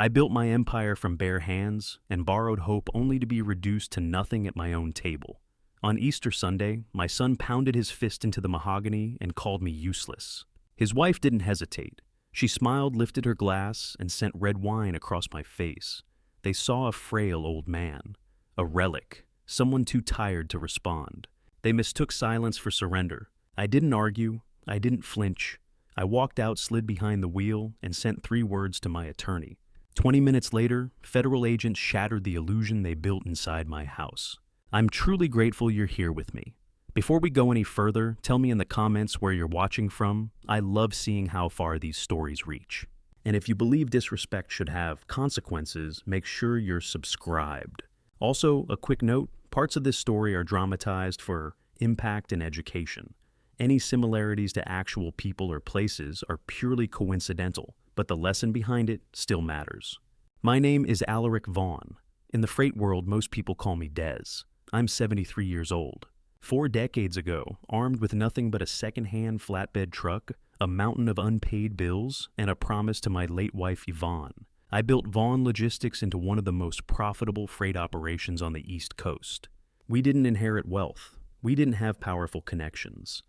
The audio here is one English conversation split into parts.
I built my empire from bare hands and borrowed hope only to be reduced to nothing at my own table. On Easter Sunday, my son pounded his fist into the mahogany and called me useless. His wife didn't hesitate. She smiled, lifted her glass, and sent red wine across my face. They saw a frail old man, a relic, someone too tired to respond. They mistook silence for surrender. I didn't argue. I didn't flinch. I walked out, slid behind the wheel, and sent 3 words to my attorney. 20 minutes later, federal agents shattered the illusion they built inside my house. I'm truly grateful you're here with me. Before we go any further, tell me in the comments where you're watching from. I love seeing how far these stories reach. And if you believe disrespect should have consequences, make sure you're subscribed. Also, a quick note, parts of this story are dramatized for impact and education. Any similarities to actual people or places are purely coincidental, but the lesson behind it still matters. My name is Alaric Vaughn. In the freight world, most people call me Dez. I'm 73 years old. 4 decades ago, armed with nothing but a second-hand flatbed truck, a mountain of unpaid bills, and a promise to my late wife Yvonne, I built Vaughn Logistics into one of the most profitable freight operations on the East Coast. We didn't inherit wealth. We didn't have powerful connections.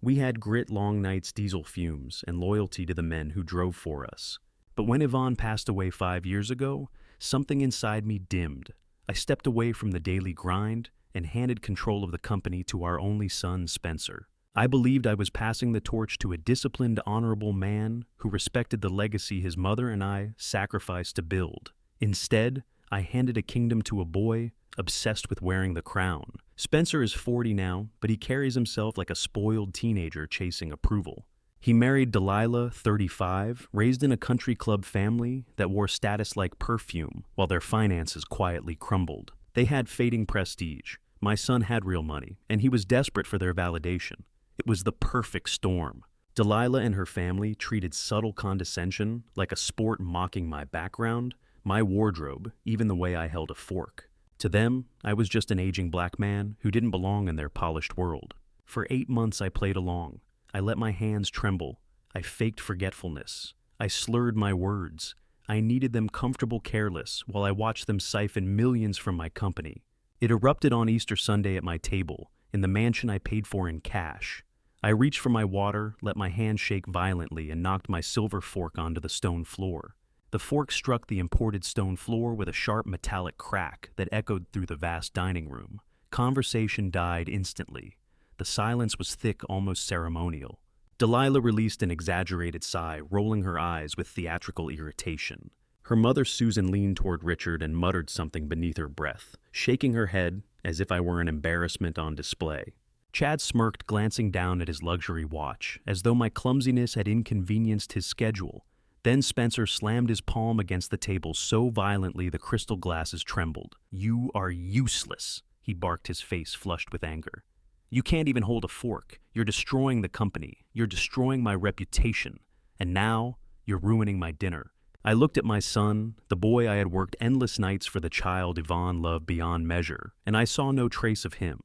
We had grit, long nights, diesel fumes, and loyalty to the men who drove for us. But when Yvonne passed away 5 years ago, something inside me dimmed. I stepped away from the daily grind and handed control of the company to our only son, Spencer. I believed I was passing the torch to a disciplined, honorable man who respected the legacy his mother and I sacrificed to build. Instead, I handed a kingdom to a boy obsessed with wearing the crown. Spencer is 40 now, but he carries himself like a spoiled teenager chasing approval. He married Delilah, 35, raised in a country club family that wore status like perfume while their finances quietly crumbled. They had fading prestige. My son had real money, and he was desperate for their validation. It was the perfect storm. Delilah and her family treated subtle condescension like a sport, mocking my background, my wardrobe, even the way I held a fork. To them, I was just an aging black man who didn't belong in their polished world. For 8 months I played along. I let my hands tremble. I faked forgetfulness. I slurred my words. I needed them comfortable careless while I watched them siphon millions from my company. It erupted on Easter Sunday at my table, in the mansion I paid for in cash. I reached for my water, let my hand shake violently, and knocked my silver fork onto the stone floor. The fork struck the imported stone floor with a sharp metallic crack that echoed through the vast dining room. Conversation died instantly. The silence was thick, almost ceremonial. Delilah released an exaggerated sigh, rolling her eyes with theatrical irritation. Her mother, Susan, leaned toward Richard and muttered something beneath her breath, shaking her head as if I were an embarrassment on display. Chad smirked, glancing down at his luxury watch, as though my clumsiness had inconvenienced his schedule. Then Spencer slammed his palm against the table so violently the crystal glasses trembled. "You are useless," he barked, his face flushed with anger. "You can't even hold a fork. You're destroying the company. You're destroying my reputation. And now, you're ruining my dinner." I looked at my son, the boy I had worked endless nights for, the child Yvonne loved beyond measure, and I saw no trace of him.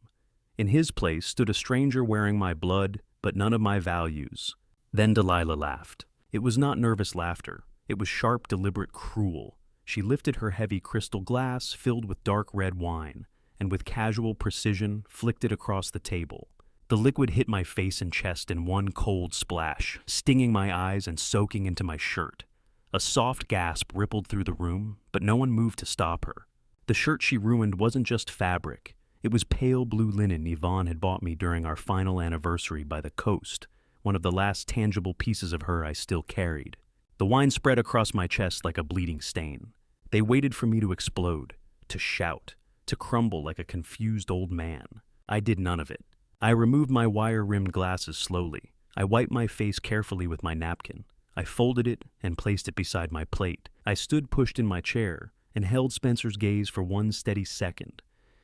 In his place stood a stranger wearing my blood, but none of my values. Then Delilah laughed. It was not nervous laughter. It was sharp, deliberate, cruel. She lifted her heavy crystal glass filled with dark red wine, and with casual precision flicked it across the table. The liquid hit my face and chest in one cold splash, stinging my eyes and soaking into my shirt. A soft gasp rippled through the room, but no one moved to stop her. The shirt she ruined wasn't just fabric. It was pale blue linen Yvonne had bought me during our final anniversary by the coast, one of the last tangible pieces of her I still carried. The wine spread across my chest like a bleeding stain. They waited for me to explode, to shout, to crumble like a confused old man. I did none of it. I removed my wire-rimmed glasses slowly. I wiped my face carefully with my napkin. I folded it and placed it beside my plate. I stood pushed in my chair and held Spencer's gaze for one steady second.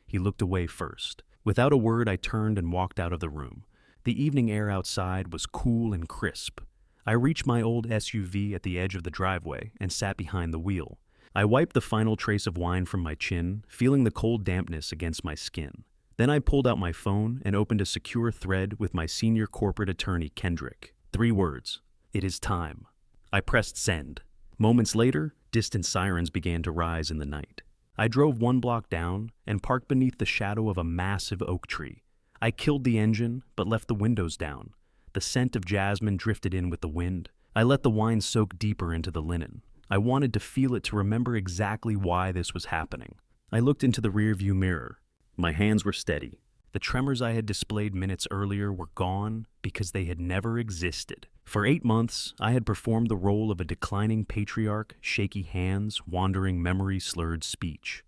He looked away first. Without a word, I turned and walked out of the room. The evening air outside was cool and crisp. I reached my old SUV at the edge of the driveway and sat behind the wheel. I wiped the final trace of wine from my chin, feeling the cold dampness against my skin. Then I pulled out my phone and opened a secure thread with my senior corporate attorney, Kendrick. 3 words. "It is time." I pressed send. Moments later, Distant sirens began to rise in the night. I drove 1 block down and parked beneath the shadow of a massive oak tree. I killed the engine, but left the windows down. The scent of jasmine drifted in with the wind. I let the wine soak deeper into the linen. I wanted to feel it to remember exactly why this was happening. I looked into the rearview mirror. My hands were steady. The tremors I had displayed minutes earlier were gone because they had never existed. For 8 months, I had performed the role of a declining patriarch, shaky hands, wandering memory-slurred speech.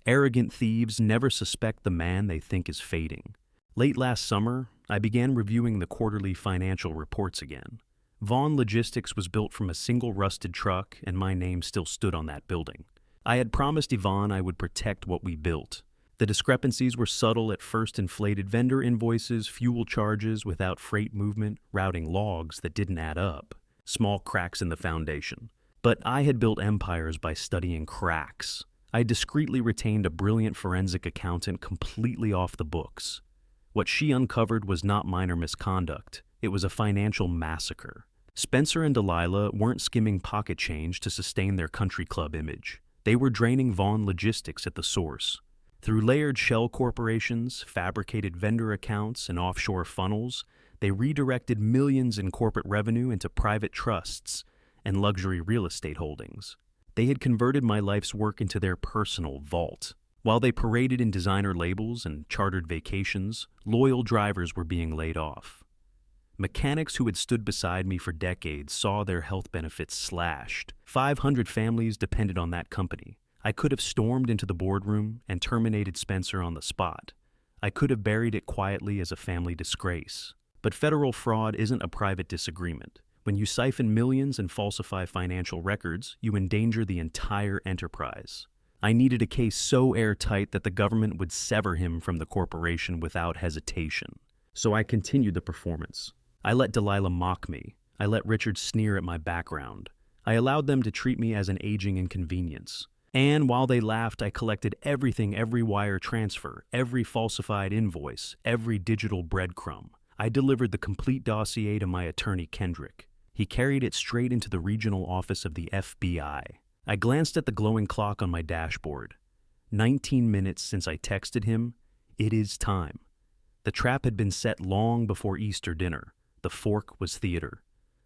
Arrogant thieves never suspect the man they think is fading. Late last summer, I began reviewing the quarterly financial reports again. Vaughn Logistics was built from a single rusted truck, and my name still stood on that building. I had promised Yvonne I would protect what we built. The discrepancies were subtle at first: inflated vendor invoices, fuel charges without freight movement, routing logs that didn't add up, small cracks in the foundation. But I had built empires by studying cracks. I discreetly retained a brilliant forensic accountant completely off the books. What she uncovered was not minor misconduct. It was a financial massacre. Spencer and Delilah weren't skimming pocket change to sustain their country club image. They were draining Vaughn Logistics at the source. Through layered shell corporations, fabricated vendor accounts, and offshore funnels, they redirected millions in corporate revenue into private trusts and luxury real estate holdings. They had converted my life's work into their personal vault. While they paraded in designer labels and chartered vacations, loyal drivers were being laid off. Mechanics who had stood beside me for decades saw their health benefits slashed. 500 families depended on that company. I could have stormed into the boardroom and terminated Spencer on the spot. I could have buried it quietly as a family disgrace. But federal fraud isn't a private disagreement. When you siphon millions and falsify financial records, you endanger the entire enterprise. I needed a case so airtight that the government would sever him from the corporation without hesitation. So I continued the performance. I let Delilah mock me. I let Richard sneer at my background. I allowed them to treat me as an aging inconvenience. And while they laughed, I collected everything, every wire transfer, every falsified invoice, every digital breadcrumb. I delivered the complete dossier to my attorney, Kendrick. He carried it straight into the regional office of the FBI. I glanced at the glowing clock on my dashboard. 19 minutes since I texted him. It is time. The trap had been set long before Easter dinner. The fork was theater.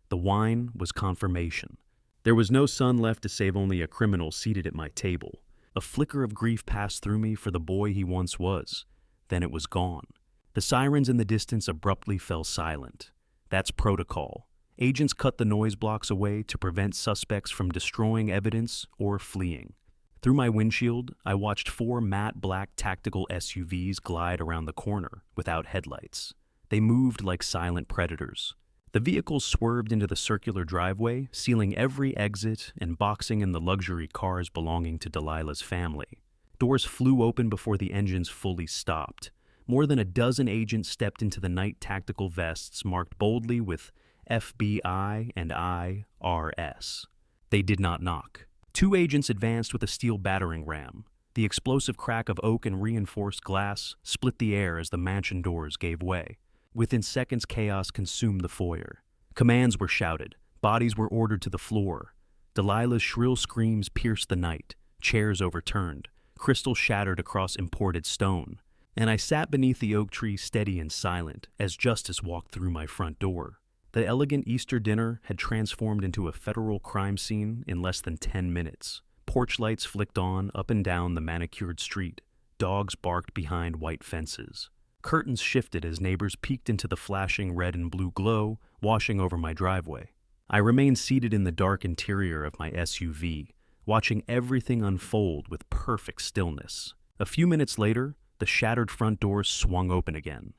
The wine was confirmation. There was no sun left to save only a criminal seated at my table. A flicker of grief passed through me for the boy he once was. Then it was gone. The sirens in the distance abruptly fell silent. That's protocol. Agents cut the noise blocks away to prevent suspects from destroying evidence or fleeing. Through my windshield, I watched 4 matte black tactical SUVs glide around the corner without headlights. They moved like silent predators. The vehicles swerved into the circular driveway, sealing every exit and boxing in the luxury cars belonging to Delilah's family. Doors flew open before the engines fully stopped. More than a dozen agents stepped into the night tactical vests marked boldly with FBI and IRS. They did not knock. 2 agents advanced with a steel battering ram. The explosive crack of oak and reinforced glass split the air as the mansion doors gave way. Within seconds, chaos consumed the foyer. Commands were shouted. Bodies were ordered to the floor. Delilah's shrill screams pierced the night. Chairs overturned. Crystal shattered across imported stone. And I sat beneath the oak tree, steady and silent, as justice walked through my front door. The elegant Easter dinner had transformed into a federal crime scene in less than 10 minutes. Porch lights flicked on up and down the manicured street. Dogs barked behind white fences. Curtains shifted as neighbors peeked into the flashing red and blue glow washing over my driveway. I remained seated in the dark interior of my SUV, watching everything unfold with perfect stillness. A few minutes later, the shattered front door swung open again.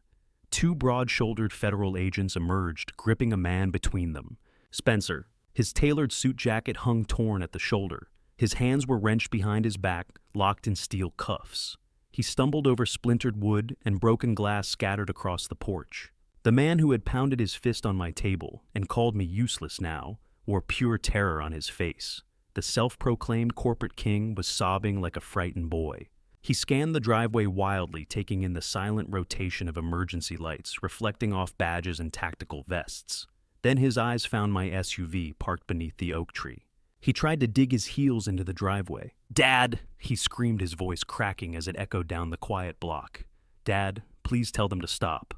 2 broad-shouldered federal agents emerged, gripping a man between them. Spencer. His tailored suit jacket hung torn at the shoulder. His hands were wrenched behind his back, locked in steel cuffs. He stumbled over splintered wood and broken glass scattered across the porch. The man who had pounded his fist on my table and called me useless now wore pure terror on his face. The self-proclaimed corporate king was sobbing like a frightened boy. He scanned the driveway wildly, taking in the silent rotation of emergency lights, reflecting off badges and tactical vests. Then his eyes found my SUV parked beneath the oak tree. He tried to dig his heels into the driveway. "Dad!" he screamed, his voice cracking as it echoed down the quiet block. "Dad, please tell them to stop.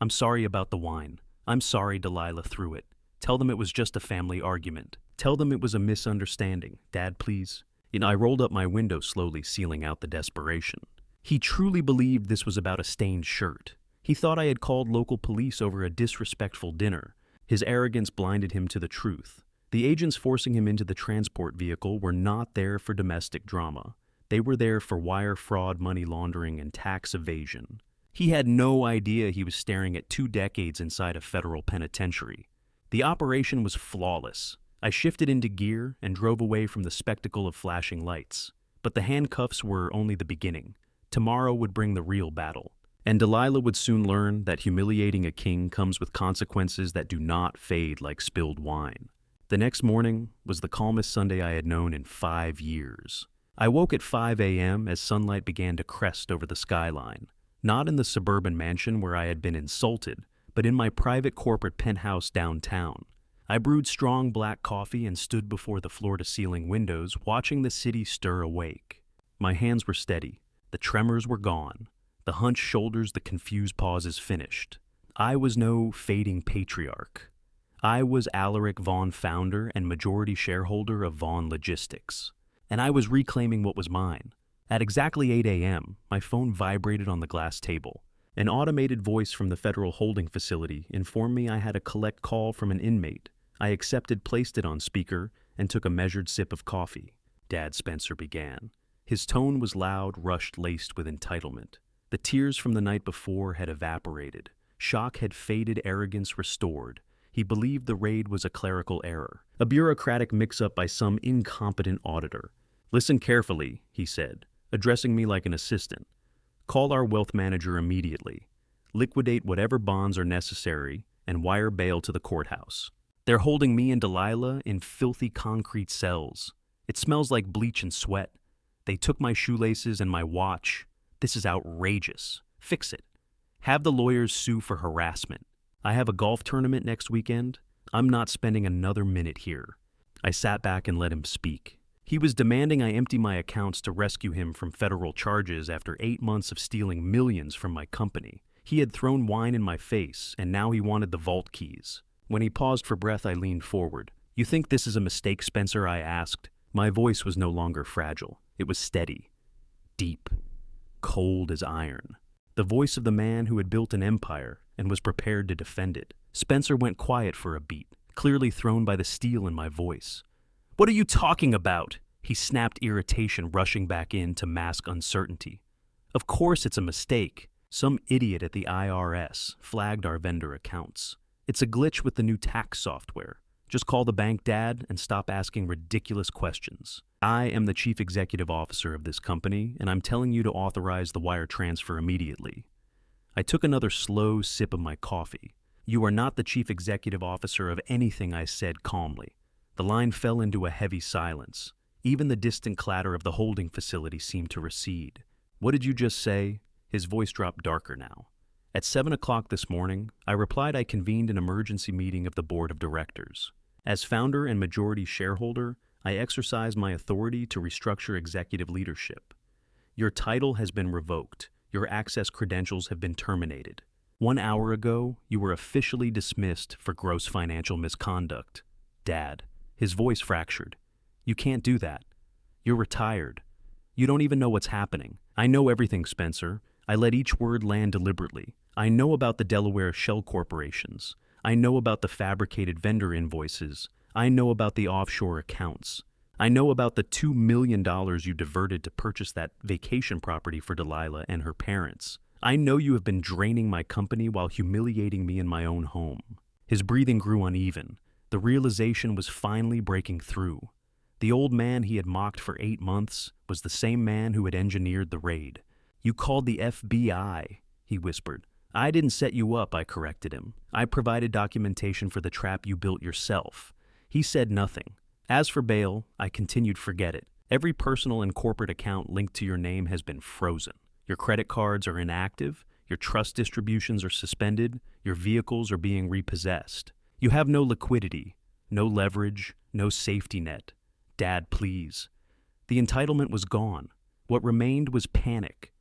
I'm sorry about the wine. I'm sorry Delilah threw it. Tell them it was just a family argument. Tell them it was a misunderstanding. Dad, please." I rolled up my window slowly, sealing out the desperation. He truly believed this was about a stained shirt. He thought I had called local police over a disrespectful dinner. His arrogance blinded him to the truth. The agents forcing him into the transport vehicle were not there for domestic drama. They were there for wire fraud, money laundering, and tax evasion. He had no idea he was staring at 2 decades inside a federal penitentiary. The operation was flawless. I shifted into gear and drove away from the spectacle of flashing lights. But the handcuffs were only the beginning. Tomorrow would bring the real battle. And Delilah would soon learn that humiliating a king comes with consequences that do not fade like spilled wine. The next morning was the calmest Sunday I had known in 5 years. I woke at 5 a.m. as sunlight began to crest over the skyline. Not in the suburban mansion where I had been insulted, but in my private corporate penthouse downtown. I brewed strong black coffee and stood before the floor-to-ceiling windows, watching the city stir awake. My hands were steady. The tremors were gone. The hunched shoulders, the confused pauses finished. I was no fading patriarch. I was Alaric Vaughn, founder and majority shareholder of Vaughn Logistics. And I was reclaiming what was mine. At exactly 8 a.m., my phone vibrated on the glass table. An automated voice from the federal holding facility informed me I had a collect call from an inmate. I accepted, placed it on speaker, and took a measured sip of coffee. Dad, Spencer began. His tone was loud, rushed, laced with entitlement. The tears from the night before had evaporated. Shock had faded, arrogance restored. He believed the raid was a clerical error, a bureaucratic mix-up by some incompetent auditor. "Listen carefully," he said, addressing me like an assistant. "Call our wealth manager immediately. Liquidate whatever bonds are necessary and wire bail to the courthouse. They're holding me and Delilah in filthy concrete cells. It smells like bleach and sweat. They took my shoelaces and my watch. This is outrageous. Fix it. Have the lawyers sue for harassment. I have a golf tournament next weekend. I'm not spending another minute here." I sat back and let him speak. He was demanding I empty my accounts to rescue him from federal charges after 8 months of stealing millions from my company. He had thrown wine in my face, and now he wanted the vault keys. When he paused for breath, I leaned forward. "You think this is a mistake, Spencer?" I asked. My voice was no longer fragile. It was steady, deep, cold as iron. The voice of the man who had built an empire and was prepared to defend it. Spencer went quiet for a beat, clearly thrown by the steel in my voice. "What are you talking about?" He snapped, irritation rushing back in to mask uncertainty. "Of course it's a mistake. Some idiot at the IRS flagged our vendor accounts. It's a glitch with the new tax software. Just call the bank, Dad, and stop asking ridiculous questions. I am the chief executive officer of this company, and I'm telling you to authorize the wire transfer immediately." I took another slow sip of my coffee. "You are not the chief executive officer of anything," I said calmly. The line fell into a heavy silence. Even the distant clatter of the holding facility seemed to recede. "What did you just say?" His voice dropped darker now. At 7 o'clock this morning, I replied I convened an emergency meeting of the board of directors. As founder and majority shareholder, I exercise my authority to restructure executive leadership. Your title has been revoked. Your access credentials have been terminated. 1 hour ago, you were officially dismissed for gross financial misconduct. Dad, his voice fractured. "You can't do that. You're retired. You don't even know what's happening. I know everything, Spencer. I let each word land deliberately. I know about the Delaware shell corporations. I know about the fabricated vendor invoices. I know about the offshore accounts. I know about the $2 million you diverted to purchase that vacation property for Delilah and her parents. I know you have been draining my company while humiliating me in my own home." His breathing grew uneven. The realization was finally breaking through. The old man he had mocked for 8 months was the same man who had engineered the raid. "You called the FBI," he whispered. "I didn't set you up," I corrected him. "I provided documentation for the trap you built yourself." He said nothing. As for bail, I continued, "Forget it. Every personal and corporate account linked to your name has been frozen. Your credit cards are inactive, your trust distributions are suspended, your vehicles are being repossessed. You have no liquidity, no leverage, no safety net. Dad, please. The entitlement was gone. What remained was panic.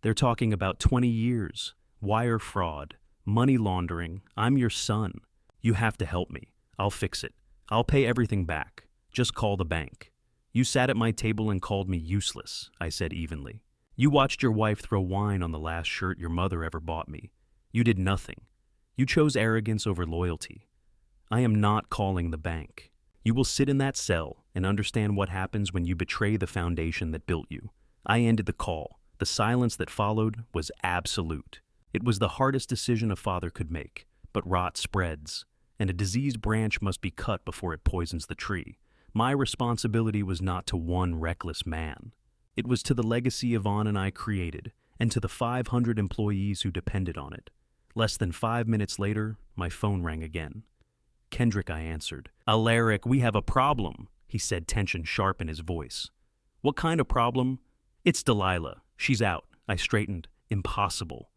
They're talking about 20 years, wire fraud, money laundering. I'm your son. You have to help me. I'll fix it. I'll pay everything back. Just call the bank. You sat at my table and called me useless, I said evenly. You watched your wife throw wine on the last shirt your mother ever bought me. You did nothing. You chose arrogance over loyalty. I am not calling the bank. You will sit in that cell and understand what happens when you betray the foundation that built you. I ended the call. The silence that followed was absolute. It was the hardest decision a father could make, but rot spreads, and a diseased branch must be cut before it poisons the tree. My responsibility was not to one reckless man. It was to the legacy Yvonne and I created, and to the 500 employees who depended on it. Less than 5 minutes later, my phone rang again. Kendrick, I answered. Alaric, we have a problem, he said, tension sharp in his voice. What kind of problem? It's Delilah. She's out. I straightened. Impossible.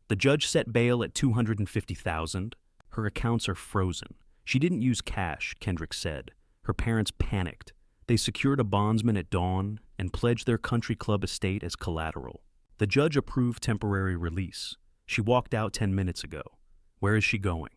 The judge set bail at $250,000. Her accounts are frozen. She didn't use cash, Kendrick said. Her parents panicked. They secured a bondsman at dawn and pledged their country club estate as collateral. The judge approved temporary release. She walked out 10 minutes ago. Where is she going?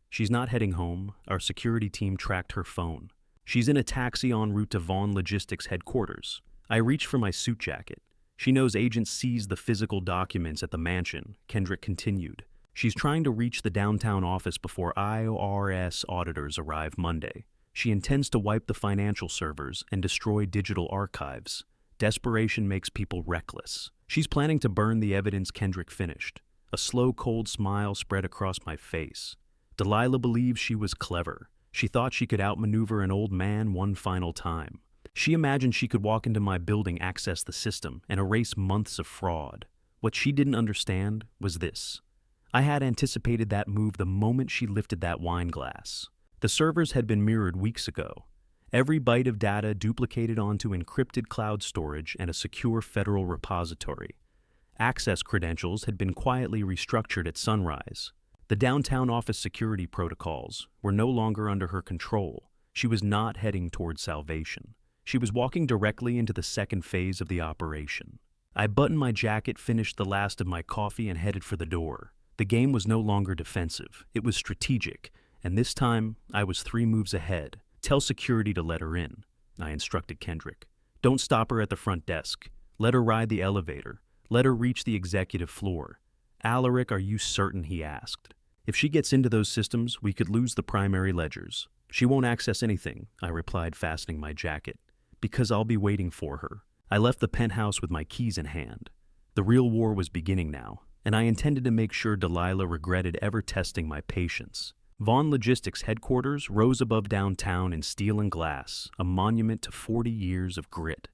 She's not heading home. Our security team tracked her phone. She's in a taxi en route to Vaughn Logistics headquarters. I reached for my suit jacket. She knows agents seized the physical documents at the mansion, Kendrick continued. She's trying to reach the downtown office before IRS auditors arrive Monday. She intends to wipe the financial servers and destroy digital archives. Desperation makes people reckless. She's planning to burn the evidence, Kendrick finished. A slow, cold smile spread across my face. Delilah believed she was clever. She thought she could outmaneuver an old man one final time. She imagined she could walk into my building, access the system, and erase months of fraud. What she didn't understand was this. I had anticipated that move the moment she lifted that wine glass. The servers had been mirrored weeks ago. Every byte of data duplicated onto encrypted cloud storage and a secure federal repository. Access credentials had been quietly restructured at sunrise. The downtown office security protocols were no longer under her control. She was not heading toward salvation. She was walking directly into the second phase of the operation. I buttoned my jacket, finished the last of my coffee, and headed for the door. The game was no longer defensive. It was strategic, and this time I was 3 moves ahead. Tell security to let her in, I instructed Kendrick. Don't stop her at the front desk. Let her ride the elevator. Let her reach the executive floor. Alaric, are you certain? He asked. If she gets into those systems, we could lose the primary ledgers. She won't access anything, I replied, fastening my jacket. Because I'll be waiting for her. I left the penthouse with my keys in hand. The real war was beginning now, and I intended to make sure Delilah regretted ever testing my patience. Vaughn Logistics headquarters rose above downtown in steel and glass, a monument to 40 years of grit.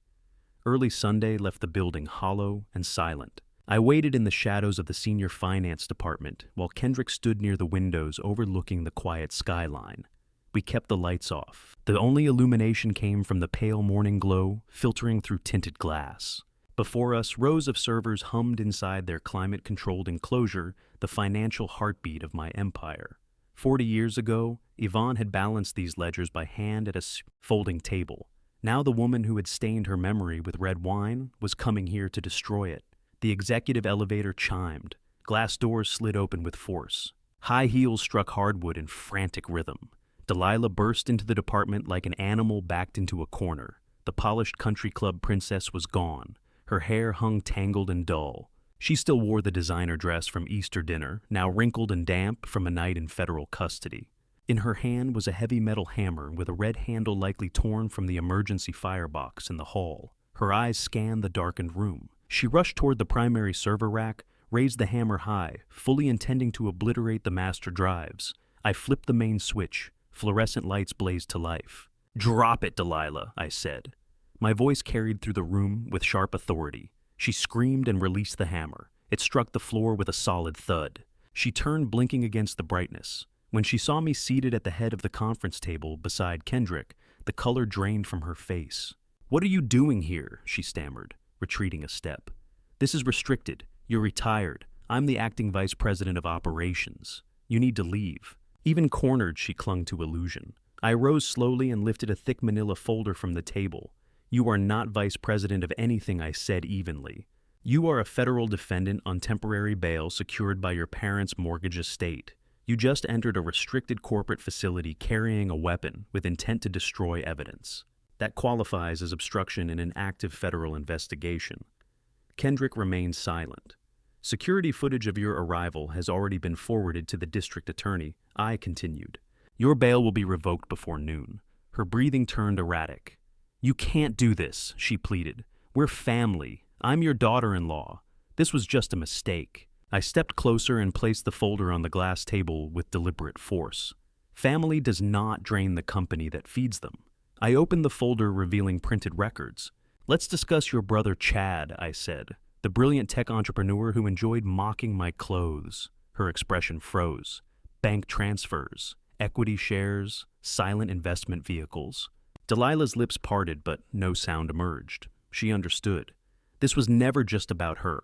Early Sunday left the building hollow and silent. I waited in the shadows of the senior finance department while Kendrick stood near the windows overlooking the quiet skyline. We kept the lights off. The only illumination came from the pale morning glow filtering through tinted glass. Before us, rows of servers hummed inside their climate-controlled enclosure, the financial heartbeat of my empire. 40 years ago, Yvonne had balanced these ledgers by hand at a folding table. Now the woman who had stained her memory with red wine was coming here to destroy it. The executive elevator chimed. Glass doors slid open with force. High heels struck hardwood in frantic rhythm. Delilah burst into the department like an animal backed into a corner. The polished country club princess was gone. Her hair hung tangled and dull. She still wore the designer dress from Easter dinner, now wrinkled and damp from a night in federal custody. In her hand was a heavy metal hammer with a red handle likely torn from the emergency firebox in the hall. Her eyes scanned the darkened room. She rushed toward the primary server rack, raised the hammer high, fully intending to obliterate the master drives. I flipped the main switch. Fluorescent lights blazed to life. "Drop it, Delilah," I said. My voice carried through the room with sharp authority. She screamed and released the hammer. It struck the floor with a solid thud. She turned, blinking against the brightness. When she saw me seated at the head of the conference table beside Kendrick, the color drained from her face. "What are you doing here?" she stammered, retreating a step. "This is restricted. You're retired. I'm the acting vice president of operations. You need to leave." Even cornered, she clung to illusion. I rose slowly and lifted a thick manila folder from the table. You are not vice president of anything, I said evenly. You are a federal defendant on temporary bail secured by your parents' mortgage estate. You just entered a restricted corporate facility carrying a weapon with intent to destroy evidence. That qualifies as obstruction in an active federal investigation. Kendrick remained silent. Security footage of your arrival has already been forwarded to the district attorney. I continued. Your bail will be revoked before noon. Her breathing turned erratic. You can't do this, she pleaded. We're family. I'm your daughter-in-law. This was just a mistake. I stepped closer and placed the folder on the glass table with deliberate force. Family does not drain the company that feeds them. I opened the folder revealing printed records. Let's discuss your brother Chad, I said, the brilliant tech entrepreneur who enjoyed mocking my clothes. Her expression froze. Bank transfers, equity shares, silent investment vehicles. Delilah's lips parted, but no sound emerged. She understood. This was never just about her,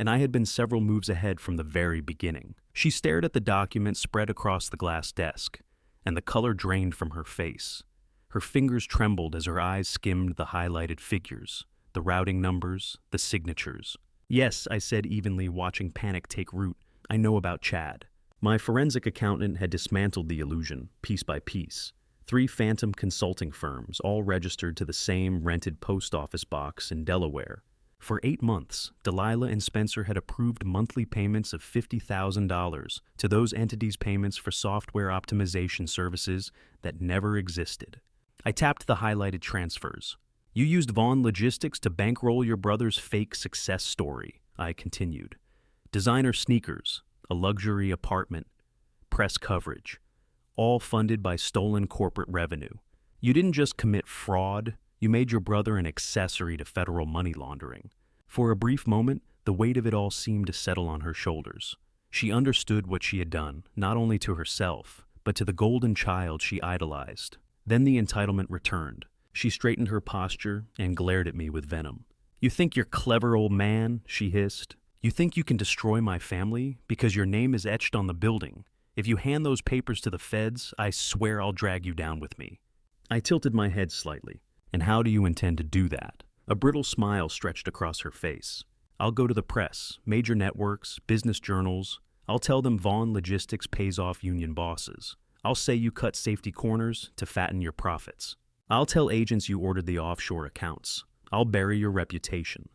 and I had been several moves ahead from the very beginning. She stared at the document spread across the glass desk, and the color drained from her face. Her fingers trembled as her eyes skimmed the highlighted figures, the routing numbers, the signatures. Yes, I said evenly, watching panic take root. I know about Chad. My forensic accountant had dismantled the illusion, piece by piece. 3 phantom consulting firms, all registered to the same rented post office box in Delaware. For 8 months, Delilah and Spencer had approved monthly payments of $50,000 to those entities' payments for software optimization services that never existed. I tapped the highlighted transfers. You used Vaughn Logistics to bankroll your brother's fake success story, I continued. Designer sneakers, a luxury apartment, press coverage, all funded by stolen corporate revenue. You didn't just commit fraud, you made your brother an accessory to federal money laundering. For a brief moment, the weight of it all seemed to settle on her shoulders. She understood what she had done, not only to herself, but to the golden child she idolized. Then the entitlement returned. She straightened her posture and glared at me with venom. You think you're clever, old man, she hissed. You think you can destroy my family because your name is etched on the building. If you hand those papers to the feds, I swear I'll drag you down with me. I tilted my head slightly. And how do you intend to do that? A brittle smile stretched across her face. I'll go to the press, major networks, business journals. I'll tell them Vaughn Logistics pays off union bosses. I'll say you cut safety corners to fatten your profits. I'll tell agents you ordered the offshore accounts. I'll bury your reputation.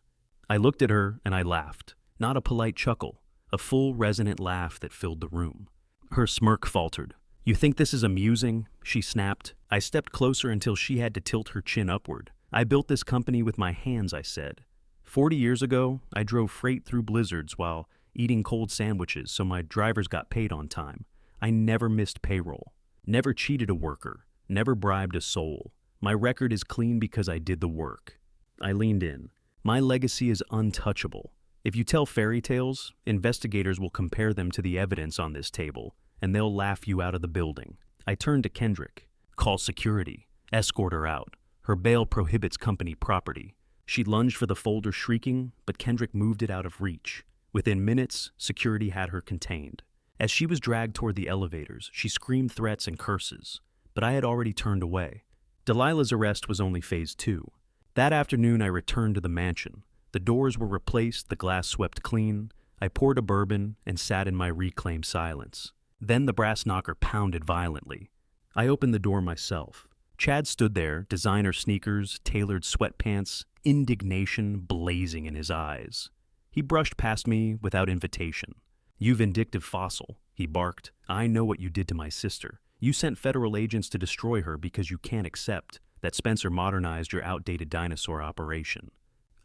I looked at her and I laughed. Not a polite chuckle, a full resonant laugh that filled the room. Her smirk faltered. You think this is amusing? She snapped. I stepped closer until she had to tilt her chin upward. I built this company with my hands, I said. 40 years ago, I drove freight through blizzards while eating cold sandwiches so my drivers got paid on time. I never missed payroll, never cheated a worker, never bribed a soul. My record is clean because I did the work. I leaned in. My legacy is untouchable. If you tell fairy tales, investigators will compare them to the evidence on this table, and they'll laugh you out of the building. I turned to Kendrick. Call security. Escort her out. Her bail prohibits company property. She lunged for the folder shrieking, but Kendrick moved it out of reach. Within minutes, security had her contained. As she was dragged toward the elevators, she screamed threats and curses, but I had already turned away. Delilah's arrest was only phase 2. That afternoon, I returned to the mansion. The doors were replaced, the glass swept clean. I poured a bourbon and sat in my reclaimed silence. Then the brass knocker pounded violently. I opened the door myself. Chad stood there, designer sneakers, tailored sweatpants, indignation blazing in his eyes. He brushed past me without invitation. You vindictive fossil, he barked. I know what you did to my sister. You sent federal agents to destroy her because you can't accept that Spencer modernized your outdated dinosaur operation.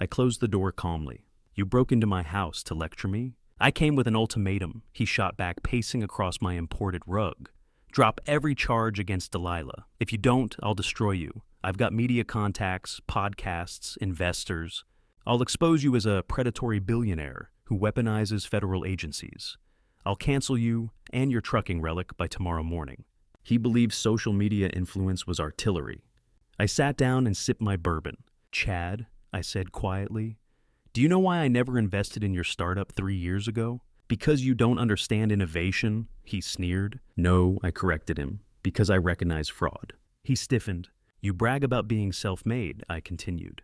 I closed the door calmly. You broke into my house to lecture me? I came with an ultimatum, he shot back, pacing across my imported rug. Drop every charge against Delilah. If you don't, I'll destroy you. I've got media contacts, podcasts, investors. I'll expose you as a predatory billionaire who weaponizes federal agencies. I'll cancel you and your trucking relic by tomorrow morning. He believed social media influence was artillery. I sat down and sipped my bourbon. Chad, I said quietly, do you know why I never invested in your startup 3 years ago? Because you don't understand innovation, he sneered. No, I corrected him. Because I recognize fraud. He stiffened. You brag about being self-made, I continued.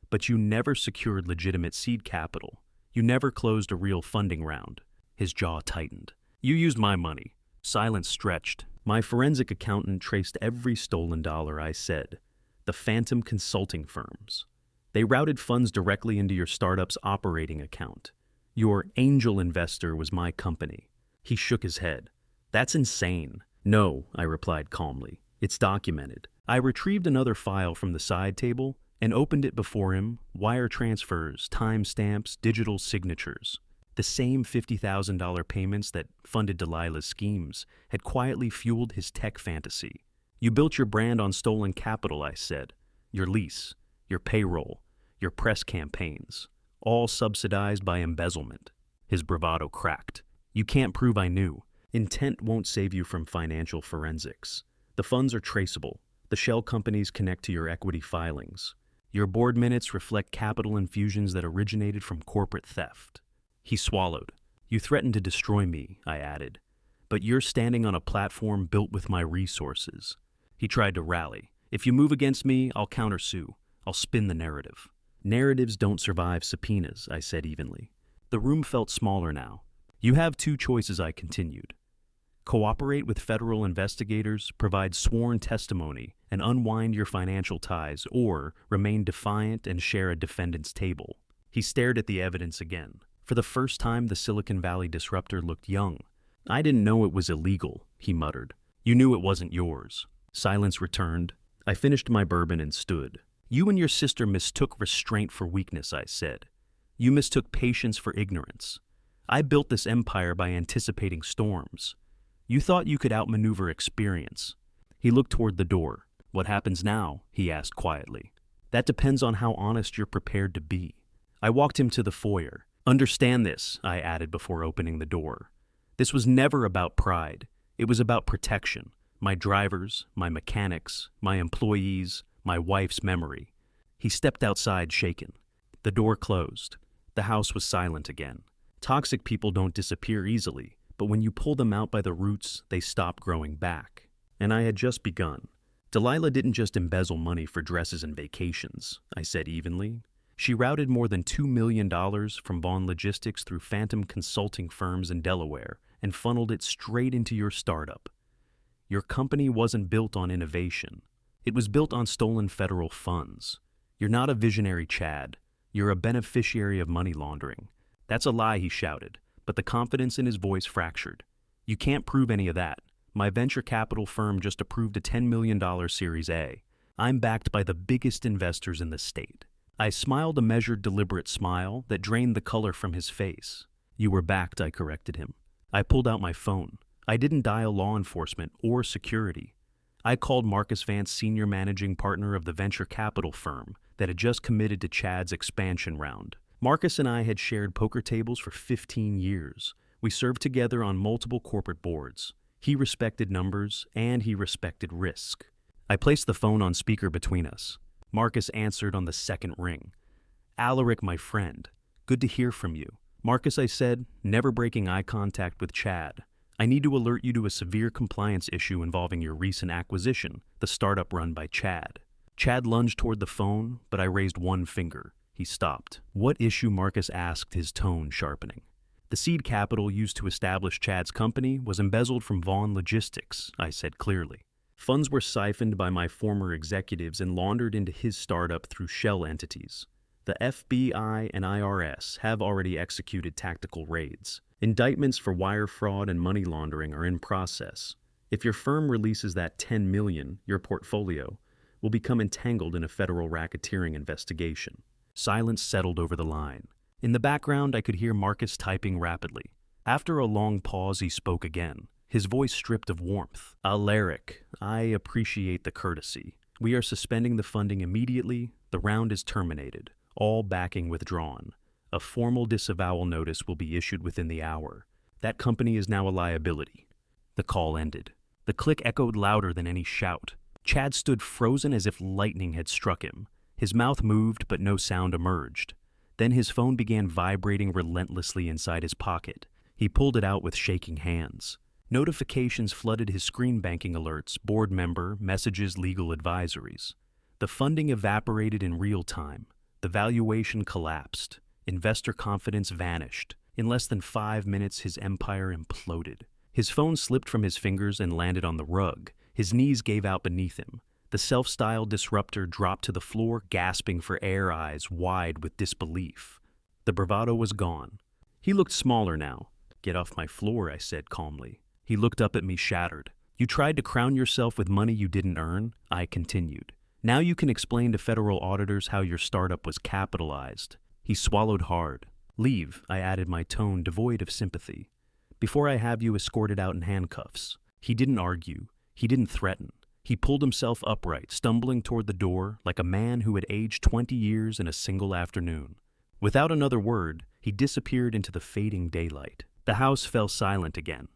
But you never secured legitimate seed capital. You never closed a real funding round. His jaw tightened. You used my money. Silence stretched. My forensic accountant traced every stolen dollar, I said. The phantom consulting firms. They routed funds directly into your startup's operating account. Your angel investor was my company. He shook his head. That's insane. No, I replied calmly. It's documented. I retrieved another file from the side table and opened it before him. Wire transfers, timestamps, digital signatures. The same $50,000 payments that funded Delilah's schemes had quietly fueled his tech fantasy. You built your brand on stolen capital, I said. Your lease, your payroll, your press campaigns, all subsidized by embezzlement. His bravado cracked. You can't prove I knew. Intent won't save you from financial forensics. The funds are traceable. The shell companies connect to your equity filings. Your board minutes reflect capital infusions that originated from corporate theft. He swallowed. You threatened to destroy me, I added. But you're standing on a platform built with my resources. He tried to rally. If you move against me, I'll countersue. I'll spin the narrative. Narratives don't survive subpoenas, I said evenly. The room felt smaller now. You have two choices, I continued. Cooperate with federal investigators, provide sworn testimony, and unwind your financial ties, or remain defiant and share a defendant's table. He stared at the evidence again. For the first time, the Silicon Valley disruptor looked young. I didn't know it was illegal, he muttered. You knew it wasn't yours. Silence returned. I finished my bourbon and stood. You and your sister mistook restraint for weakness, I said. You mistook patience for ignorance. I built this empire by anticipating storms. You thought you could outmaneuver experience. He looked toward the door. What happens now? He asked quietly. That depends on how honest you're prepared to be. I walked him to the foyer. Understand this, I added before opening the door. This was never about pride. It was about protection. My drivers, my mechanics, my employees, my wife's memory. He stepped outside shaken. The door closed. The house was silent again. Toxic people don't disappear easily, but when you pull them out by the roots, they stop growing back. And I had just begun. Delilah didn't just embezzle money for dresses and vacations, I said evenly. She routed more than $2 million from Vaughn Logistics through phantom consulting firms in Delaware and funneled it straight into your startup. Your company wasn't built on innovation. It was built on stolen federal funds. You're not a visionary, Chad. You're a beneficiary of money laundering. That's a lie, he shouted, but the confidence in his voice fractured. You can't prove any of that. My venture capital firm just approved a $10 million Series A. I'm backed by the biggest investors in the state. I smiled a measured, deliberate smile that drained the color from his face. You were backed, I corrected him. I pulled out my phone. I didn't dial law enforcement or security. I called Marcus Vance, senior managing partner of the venture capital firm that had just committed to Chad's expansion round. Marcus and I had shared poker tables for 15 years. We served together on multiple corporate boards. He respected numbers, and he respected risk. I placed the phone on speaker between us. Marcus answered on the second ring. Alaric, my friend. Good to hear from you. Marcus, I said, never breaking eye contact with Chad. I need to alert you to a severe compliance issue involving your recent acquisition, the startup run by Chad. Chad lunged toward the phone, but I raised one finger. He stopped. What issue? Marcus asked, his tone sharpening. The seed capital used to establish Chad's company was embezzled from Vaughn Logistics, I said clearly. Funds were siphoned by my former executives and laundered into his startup through shell entities. The FBI and IRS have already executed tactical raids. Indictments for wire fraud and money laundering are in process. If your firm releases that $10 million, your portfolio will become entangled in a federal racketeering investigation. Silence settled over the line. In the background, I could hear Marcus typing rapidly. After a long pause, he spoke again, his voice stripped of warmth. Alaric, I appreciate the courtesy. We are suspending the funding immediately. The round is terminated. All backing withdrawn. A formal disavowal notice will be issued within the hour. That company is now a liability. The call ended. The click echoed louder than any shout. Chad stood frozen as if lightning had struck him. His mouth moved, but no sound emerged. Then his phone began vibrating relentlessly inside his pocket. He pulled it out with shaking hands. Notifications flooded his screen banking alerts, board member, messages, legal advisories. The funding evaporated in real time. The valuation collapsed. Investor confidence vanished. In less than 5 minutes, his empire imploded. His phone slipped from his fingers and landed on the rug. His knees gave out beneath him. The self-styled disruptor dropped to the floor, gasping for air, eyes wide with disbelief. The bravado was gone. He looked smaller now. "Get off my floor," I said calmly. He looked up at me, shattered. "You tried to crown yourself with money you didn't earn," I continued. "Now you can explain to federal auditors how your startup was capitalized." He swallowed hard. "Leave," I added, my tone devoid of sympathy, "before I have you escorted out in handcuffs." He didn't argue. He didn't threaten. He pulled himself upright, stumbling toward the door like a man who had aged 20 years in a single afternoon. Without another word, he disappeared into the fading daylight. The house fell silent again.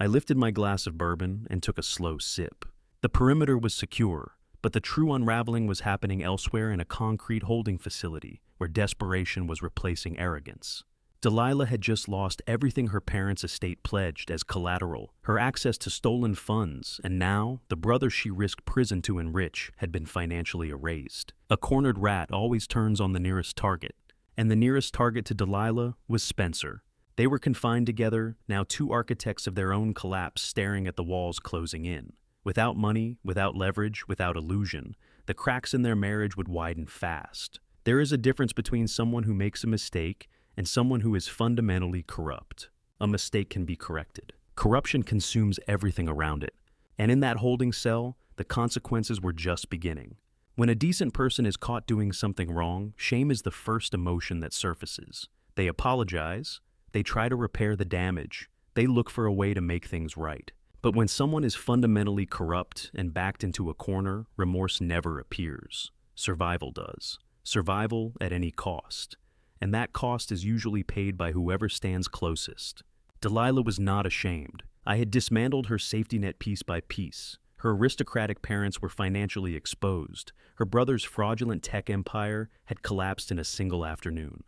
I lifted my glass of bourbon and took a slow sip. The perimeter was secure, but the true unraveling was happening elsewhere, in a concrete holding facility where desperation was replacing arrogance. Delilah had just lost everything her parents' estate pledged as collateral, her access to stolen funds, and now the brother she risked prison to enrich had been financially erased. A cornered rat always turns on the nearest target, and the nearest target to Delilah was Spencer. They were confined together, now two architects of their own collapse, staring at the walls closing in. Without money, without leverage, without illusion, the cracks in their marriage would widen fast. There is a difference between someone who makes a mistake and someone who is fundamentally corrupt. A mistake can be corrected. Corruption consumes everything around it. And in that holding cell, the consequences were just beginning. When a decent person is caught doing something wrong, shame is the first emotion that surfaces. They apologize. They try to repair the damage. They look for a way to make things right. But when someone is fundamentally corrupt and backed into a corner, remorse never appears. Survival does. Survival at any cost. And that cost is usually paid by whoever stands closest. Delilah was not ashamed. I had dismantled her safety net piece by piece. Her aristocratic parents were financially exposed. Her brother's fraudulent tech empire had collapsed in a single afternoon.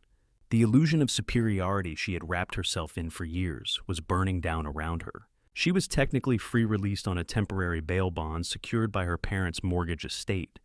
The illusion of superiority she had wrapped herself in for years was burning down around her. She was technically free-released on a temporary bail bond secured by her parents' mortgage estate.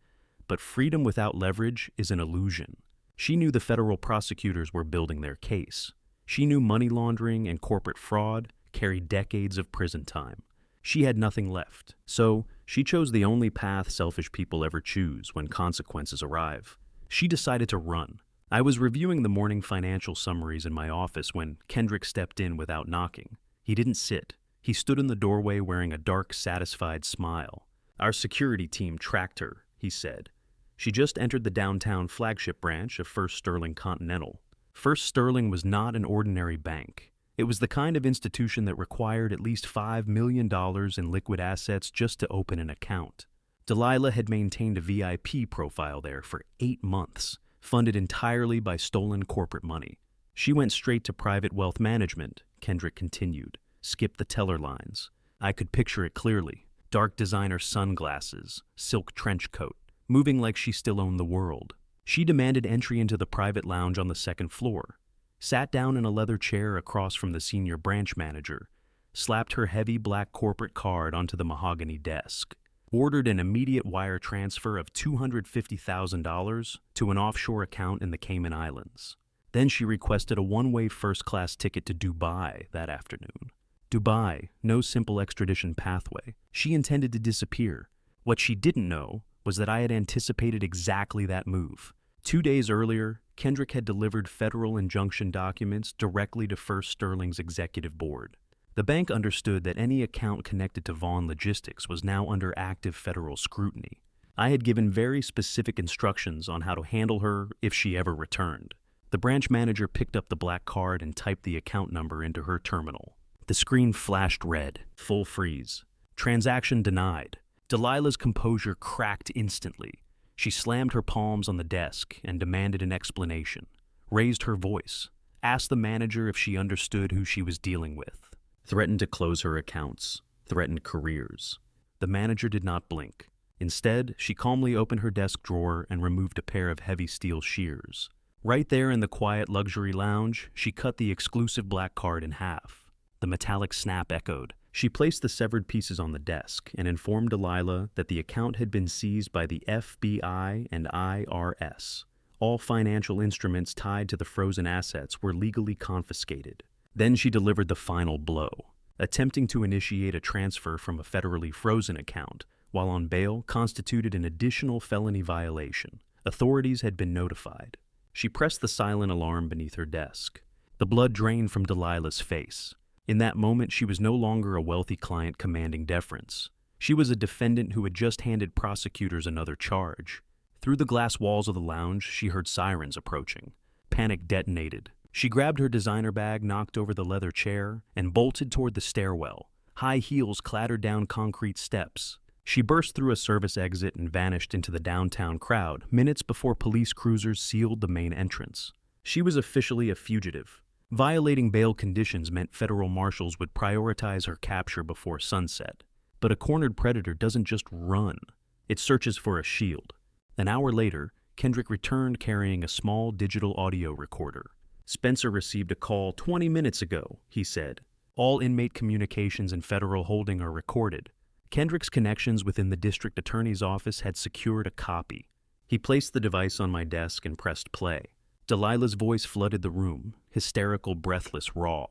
But freedom without leverage is an illusion. She knew the federal prosecutors were building their case. She knew money laundering and corporate fraud carried decades of prison time. She had nothing left. So, she chose the only path selfish people ever choose when consequences arrive. She decided to run. I was reviewing the morning financial summaries in my office when Kendrick stepped in without knocking. He didn't sit. He stood in the doorway wearing a dark, satisfied smile. "Our security team tracked her," he said. "She just entered the downtown flagship branch of First Sterling Continental." First Sterling was not an ordinary bank. It was the kind of institution that required at least $5 million in liquid assets just to open an account. Delilah had maintained a VIP profile there for 8 months, funded entirely by stolen corporate money. "She went straight to private wealth management," Kendrick continued. "Skipped the teller lines. I could picture it clearly. Dark designer sunglasses, silk trench coat, moving like she still owned the world. She demanded entry into the private lounge on the second floor, sat down in a leather chair across from the senior branch manager, slapped her heavy black corporate card onto the mahogany desk, ordered an immediate wire transfer of $250,000 to an offshore account in the Cayman Islands. Then she requested a one-way first-class ticket to Dubai that afternoon. Dubai, no simple extradition pathway. She intended to disappear. What she didn't know was that I had anticipated exactly that move. 2 days earlier, Kendrick had delivered federal injunction documents directly to First Sterling's executive board. The bank understood that any account connected to Vaughn Logistics was now under active federal scrutiny. I had given very specific instructions on how to handle her if she ever returned. The branch manager picked up the black card and typed the account number into her terminal. The screen flashed red, full freeze. Transaction denied. Delilah's composure cracked instantly. She slammed her palms on the desk and demanded an explanation, raised her voice, asked the manager if she understood who she was dealing with, threatened to close her accounts, threatened careers. The manager did not blink. Instead, she calmly opened her desk drawer and removed a pair of heavy steel shears. Right there in the quiet luxury lounge, she cut the exclusive black card in half. The metallic snap echoed, She placed the severed pieces on the desk and informed Delilah that the account had been seized by the FBI and IRS. All financial instruments tied to the frozen assets were legally confiscated. Then she delivered the final blow. Attempting to initiate a transfer from a federally frozen account while on bail constituted an additional felony violation. Authorities had been notified. She pressed the silent alarm beneath her desk. The blood drained from Delilah's face. In that moment, she was no longer a wealthy client commanding deference. She was a defendant who had just handed prosecutors another charge. Through the glass walls of the lounge, she heard sirens approaching. Panic detonated. She grabbed her designer bag, knocked over the leather chair, and bolted toward the stairwell. High heels clattered down concrete steps. She burst through a service exit and vanished into the downtown crowd minutes before police cruisers sealed the main entrance. She was officially a fugitive. Violating bail conditions meant federal marshals would prioritize her capture before sunset. But a cornered predator doesn't just run. It searches for a shield. An hour later, Kendrick returned carrying a small digital audio recorder. "Spencer received a call 20 minutes ago," he said. "All inmate communications in federal holding are recorded." Kendrick's connections within the district attorney's office had secured a copy. He placed the device on my desk and pressed play. Delilah's voice flooded the room, hysterical, breathless, raw.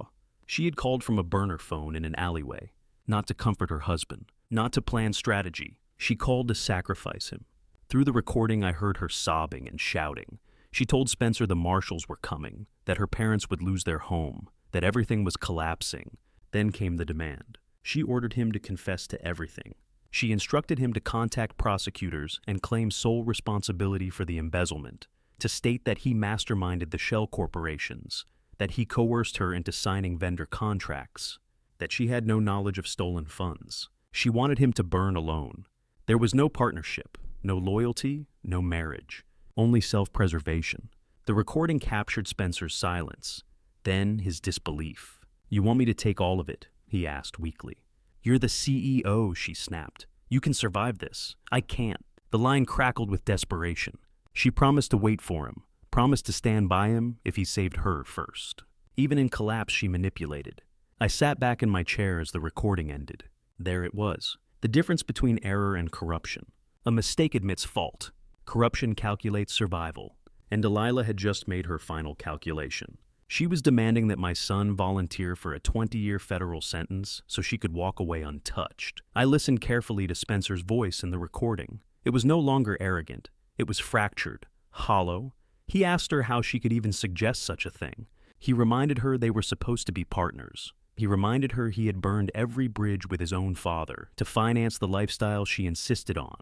She had called from a burner phone in an alleyway, not to comfort her husband, not to plan strategy. She called to sacrifice him. Through the recording, I heard her sobbing and shouting. She told Spencer the marshals were coming, that her parents would lose their home, that everything was collapsing. Then came the demand. She ordered him to confess to everything. She instructed him to contact prosecutors and claim sole responsibility for the embezzlement, to state that he masterminded the shell corporations, that he coerced her into signing vendor contracts, that she had no knowledge of stolen funds. She wanted him to burn alone. There was no partnership, no loyalty, no marriage, only self-preservation. The recording captured Spencer's silence, then his disbelief. "You want me to take all of it?" he asked weakly. "You're the CEO," she snapped. "You can survive this. I can't." The line crackled with desperation. She promised to wait for him, promised to stand by him if he saved her first. Even in collapse, she manipulated. I sat back in my chair as the recording ended. There it was, the difference between error and corruption. A mistake admits fault. Corruption calculates survival. And Delilah had just made her final calculation. She was demanding that my son volunteer for a 20-year federal sentence so she could walk away untouched. I listened carefully to Spencer's voice in the recording. It was no longer arrogant. It was fractured, hollow. He asked her how she could even suggest such a thing. He reminded her they were supposed to be partners. He reminded her he had burned every bridge with his own father to finance the lifestyle she insisted on.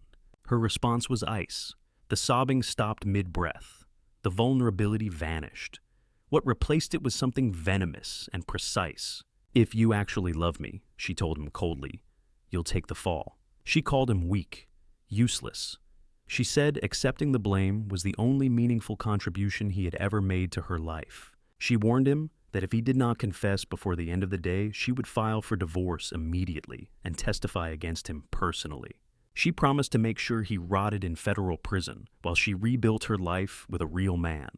Her response was ice. The sobbing stopped mid-breath. The vulnerability vanished. What replaced it was something venomous and precise. "If you actually love me," she told him coldly, "you'll take the fall." She called him weak, useless. She said accepting the blame was the only meaningful contribution he had ever made to her life. She warned him that if he did not confess before the end of the day, she would file for divorce immediately and testify against him personally. She promised to make sure he rotted in federal prison while she rebuilt her life with a real man.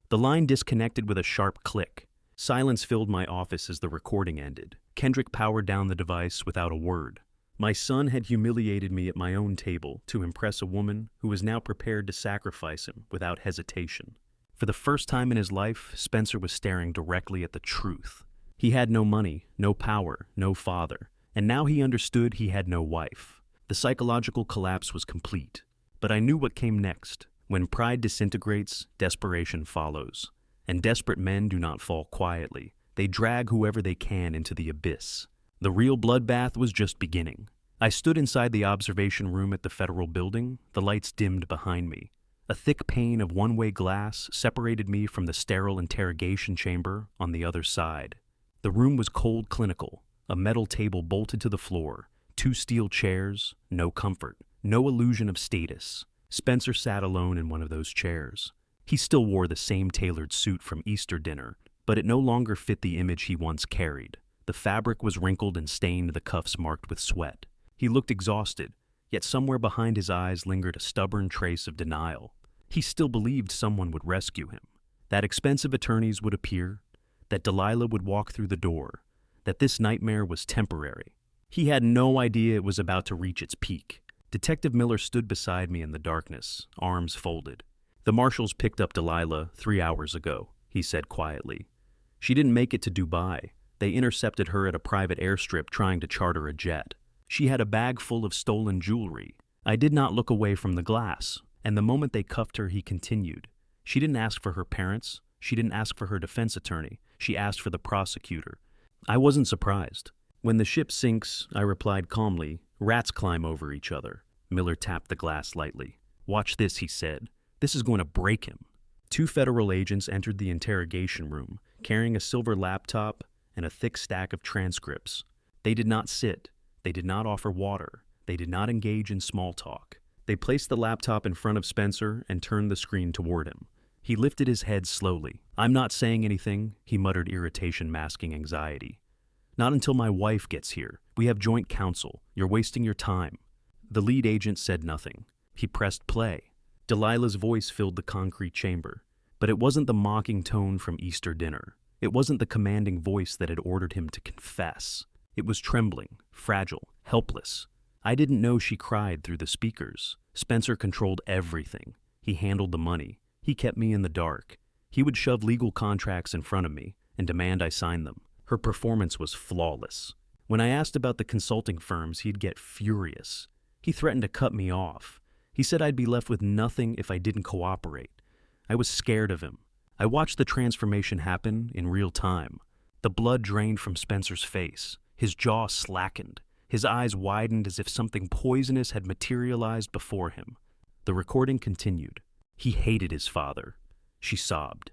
The line disconnected with a sharp click. Silence filled my office as the recording ended. Kendrick powered down the device without a word. My son had humiliated me at my own table to impress a woman who was now prepared to sacrifice him without hesitation. For the first time in his life, Spencer was staring directly at the truth. He had no money, no power, no father, and now he understood he had no wife. The psychological collapse was complete, but I knew what came next. When pride disintegrates, desperation follows. And desperate men do not fall quietly. They drag whoever they can into the abyss. The real bloodbath was just beginning. I stood inside the observation room at the federal building, the lights dimmed behind me. A thick pane of one-way glass separated me from the sterile interrogation chamber on the other side. The room was cold clinical, a metal table bolted to the floor, 2 steel chairs, no comfort, no illusion of status. Spencer sat alone in one of those chairs. He still wore the same tailored suit from Easter dinner, but it no longer fit the image he once carried. The fabric was wrinkled and stained, the cuffs marked with sweat. He looked exhausted, yet somewhere behind his eyes lingered a stubborn trace of denial. He still believed someone would rescue him, that expensive attorneys would appear, that Delilah would walk through the door, that this nightmare was temporary. He had no idea it was about to reach its peak. Detective Miller stood beside me in the darkness, arms folded. "The marshals picked up Delilah 3 hours ago," he said quietly. "She didn't make it to Dubai. They intercepted her at a private airstrip trying to charter a jet. She had a bag full of stolen jewelry. I did not look away from the glass, and the moment they cuffed her, he continued. She didn't ask for her parents. She didn't ask for her defense attorney. She asked for the prosecutor. I wasn't surprised. When the ship sinks," I replied calmly, "rats climb over each other." Miller tapped the glass lightly. "Watch this," he said. "This is going to break him." 2 federal agents entered the interrogation room, carrying a silver laptop and a thick stack of transcripts. They did not sit. They did not offer water. They did not engage in small talk. They placed the laptop in front of Spencer and turned the screen toward him. He lifted his head slowly. "I'm not saying anything," he muttered, irritation masking anxiety. "Not until my wife gets here. We have joint counsel. You're wasting your time." The lead agent said nothing. He pressed play. Delilah's voice filled the concrete chamber. But it wasn't the mocking tone from Easter dinner. It wasn't the commanding voice that had ordered him to confess. It was trembling, fragile, helpless. I didn't know she cried through the speakers. Spencer controlled everything. He handled the money. He kept me in the dark. He would shove legal contracts in front of me and demand I sign them. Her performance was flawless. When I asked about the consulting firms, he'd get furious. He threatened to cut me off. He said I'd be left with nothing if I didn't cooperate. I was scared of him. I watched the transformation happen in real time. The blood drained from Spencer's face. His jaw slackened. His eyes widened as if something poisonous had materialized before him. The recording continued. He hated his father. She sobbed.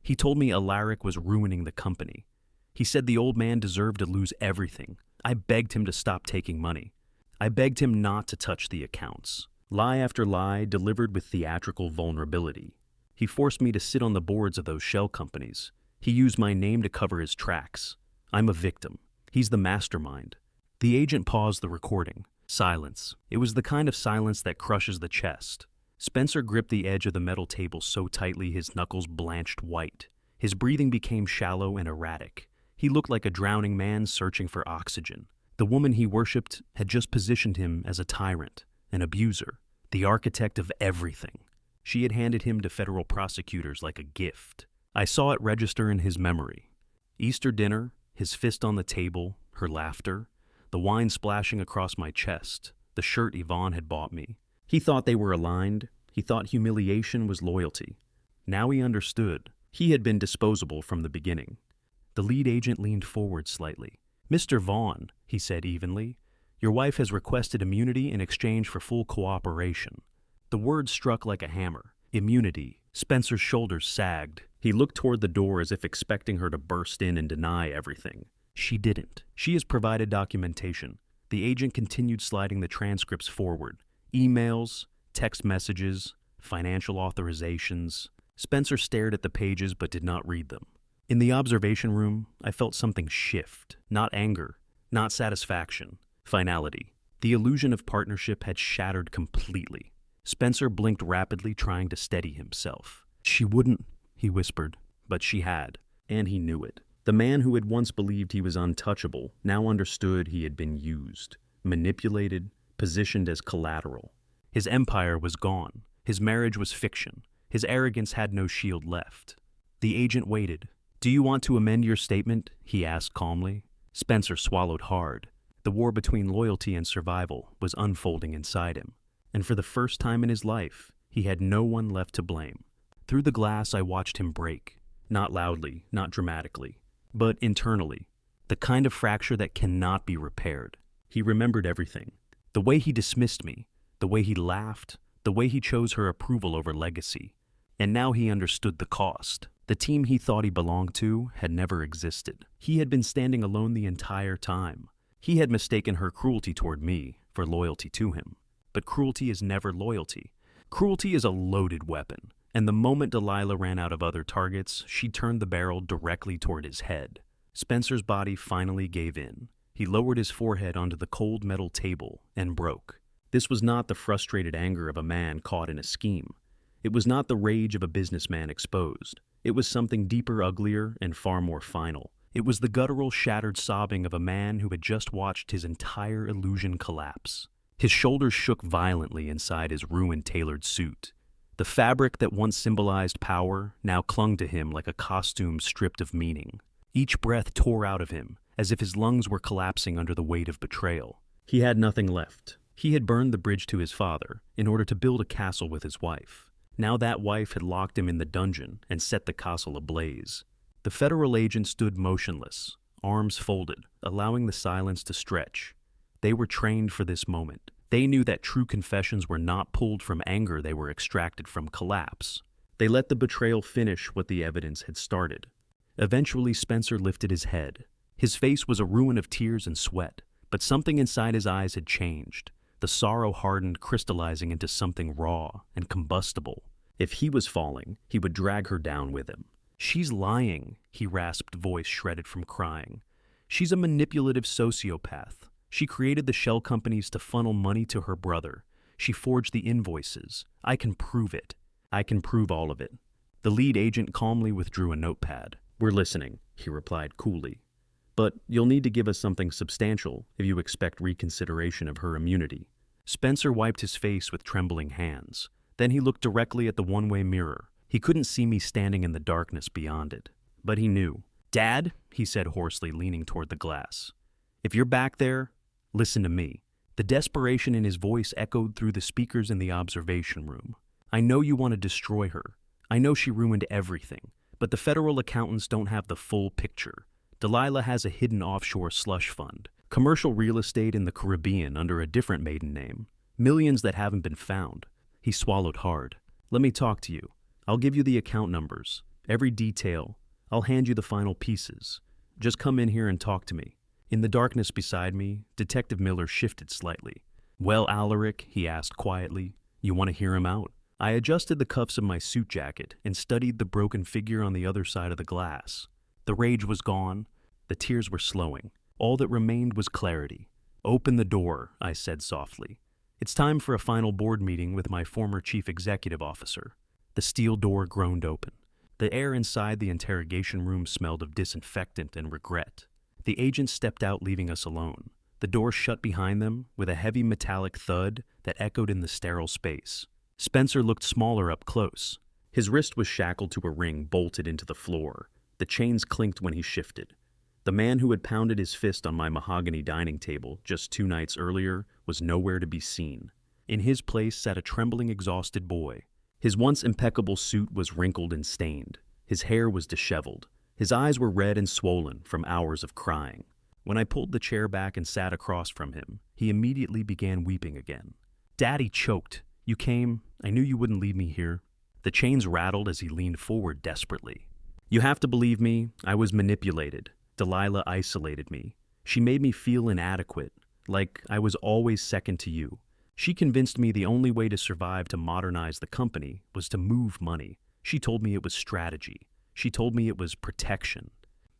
He told me Alaric was ruining the company. He said the old man deserved to lose everything. I begged him to stop taking money. I begged him not to touch the accounts. Lie after lie delivered with theatrical vulnerability. He forced me to sit on the boards of those shell companies. He used my name to cover his tracks. I'm a victim. He's the mastermind. The agent paused the recording. Silence. It was the kind of silence that crushes the chest. Spencer gripped the edge of the metal table so tightly his knuckles blanched white. His breathing became shallow and erratic. He looked like a drowning man searching for oxygen. The woman he worshipped had just positioned him as a tyrant, an abuser, the architect of everything. She had handed him to federal prosecutors like a gift. I saw it register in his memory. Easter dinner, his fist on the table, her laughter, the wine splashing across my chest, the shirt Yvonne had bought me. He thought they were aligned. He thought humiliation was loyalty. Now he understood. He had been disposable from the beginning. The lead agent leaned forward slightly. "Mr. Vaughn," he said evenly, "your wife has requested immunity in exchange for full cooperation." The word struck like a hammer. Immunity. Spencer's shoulders sagged. He looked toward the door as if expecting her to burst in and deny everything. She didn't. She has provided documentation. The agent continued sliding the transcripts forward. Emails, text messages, financial authorizations. Spencer stared at the pages but did not read them. In the observation room, I felt something shift. Not anger, not satisfaction. Finality. The illusion of partnership had shattered completely. Spencer blinked rapidly, trying to steady himself. "She wouldn't," he whispered, but she had, and he knew it. The man who had once believed he was untouchable now understood he had been used, manipulated, positioned as collateral. His empire was gone. His marriage was fiction. His arrogance had no shield left. The agent waited. "Do you want to amend your statement?" he asked calmly. Spencer swallowed hard. The war between loyalty and survival was unfolding inside him. And for the first time in his life, he had no one left to blame. Through the glass, I watched him break. Not loudly, not dramatically, but internally. The kind of fracture that cannot be repaired. He remembered everything. The way he dismissed me, the way he laughed, the way he chose her approval over legacy. And now he understood the cost. The team he thought he belonged to had never existed. He had been standing alone the entire time. He had mistaken her cruelty toward me for loyalty to him. But cruelty is never loyalty. Cruelty is a loaded weapon, and the moment Delilah ran out of other targets, she turned the barrel directly toward his head. Spencer's body finally gave in. He lowered his forehead onto the cold metal table and broke. This was not the frustrated anger of a man caught in a scheme. It was not the rage of a businessman exposed. It was something deeper, uglier, and far more final. It was the guttural, shattered sobbing of a man who had just watched his entire illusion collapse. His shoulders shook violently inside his ruined tailored suit. The fabric that once symbolized power now clung to him like a costume stripped of meaning. Each breath tore out of him, as if his lungs were collapsing under the weight of betrayal. He had nothing left. He had burned the bridge to his father in order to build a castle with his wife. Now that wife had locked him in the dungeon and set the castle ablaze. The federal agent stood motionless, arms folded, allowing the silence to stretch. They were trained for this moment. They knew that true confessions were not pulled from anger, they were extracted from collapse. They let the betrayal finish what the evidence had started. Eventually, Spencer lifted his head. His face was a ruin of tears and sweat, but something inside his eyes had changed. The sorrow hardened, crystallizing into something raw and combustible. If he was falling, he would drag her down with him. "She's lying," he rasped, voice shredded from crying. "She's a manipulative sociopath. She created the shell companies to funnel money to her brother. She forged the invoices. I can prove it. I can prove all of it." The lead agent calmly withdrew a notepad. "We're listening," he replied coolly. "But you'll need to give us something substantial if you expect reconsideration of her immunity." Spencer wiped his face with trembling hands. Then he looked directly at the one-way mirror. He couldn't see me standing in the darkness beyond it. But he knew. "Dad," he said hoarsely, leaning toward the glass. "If you're back there, listen to me." The desperation in his voice echoed through the speakers in the observation room. "I know you want to destroy her. I know she ruined everything. But the federal accountants don't have the full picture. Delilah has a hidden offshore slush fund, commercial real estate in the Caribbean under a different maiden name, millions that haven't been found." He swallowed hard. "Let me talk to you. I'll give you the account numbers, every detail. I'll hand you the final pieces. Just come in here and talk to me." In the darkness beside me, Detective Miller shifted slightly. "Well, Alaric," he asked quietly, "you want to hear him out?" I adjusted the cuffs of my suit jacket and studied the broken figure on the other side of the glass. The rage was gone. The tears were slowing. All that remained was clarity. "Open the door," I said softly. "It's time for a final board meeting with my former chief executive officer." The steel door groaned open. The air inside the interrogation room smelled of disinfectant and regret. The agents stepped out, leaving us alone. The door shut behind them with a heavy metallic thud that echoed in the sterile space. Spencer looked smaller up close. His wrist was shackled to a ring bolted into the floor. The chains clinked when he shifted. The man who had pounded his fist on my mahogany dining table just 2 nights earlier was nowhere to be seen. In his place sat a trembling, exhausted boy. His once impeccable suit was wrinkled and stained. His hair was disheveled. His eyes were red and swollen from hours of crying. When I pulled the chair back and sat across from him, he immediately began weeping again. "Daddy," choked. "You came. I knew you wouldn't leave me here." The chains rattled as he leaned forward desperately. "You have to believe me. I was manipulated. Delilah isolated me. She made me feel inadequate, like I was always second to you. She convinced me the only way to survive, to modernize the company, was to move money. She told me it was strategy. She told me it was protection."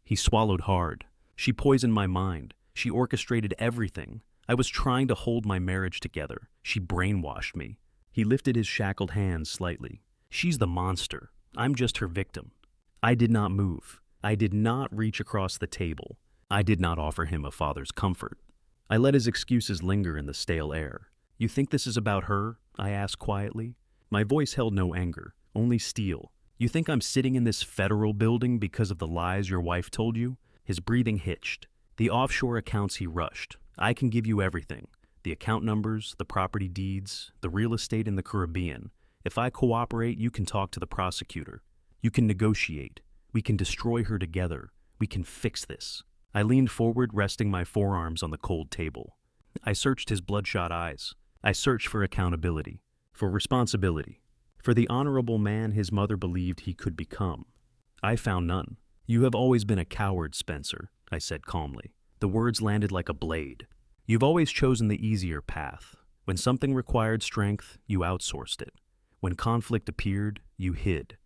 He swallowed hard. "She poisoned my mind. She orchestrated everything. I was trying to hold my marriage together. She brainwashed me." He lifted his shackled hands slightly. "She's the monster. I'm just her victim." I did not move. I did not reach across the table. I did not offer him a father's comfort. I let his excuses linger in the stale air. "You think this is about her?" I asked quietly. My voice held no anger, only steel. "You think I'm sitting in this federal building because of the lies your wife told you?" His breathing hitched. "The offshore accounts," he rushed. "I can give you everything. The account numbers, the property deeds, the real estate in the Caribbean. If I cooperate, you can talk to the prosecutor. You can negotiate. We can destroy her together. We can fix this." I leaned forward, resting my forearms on the cold table. I searched his bloodshot eyes. I searched for accountability, for responsibility, for the honorable man his mother believed he could become. I found none. "You have always been a coward, Spencer," I said calmly. The words landed like a blade. "You've always chosen the easier path. When something required strength, you outsourced it. When conflict appeared, you hid.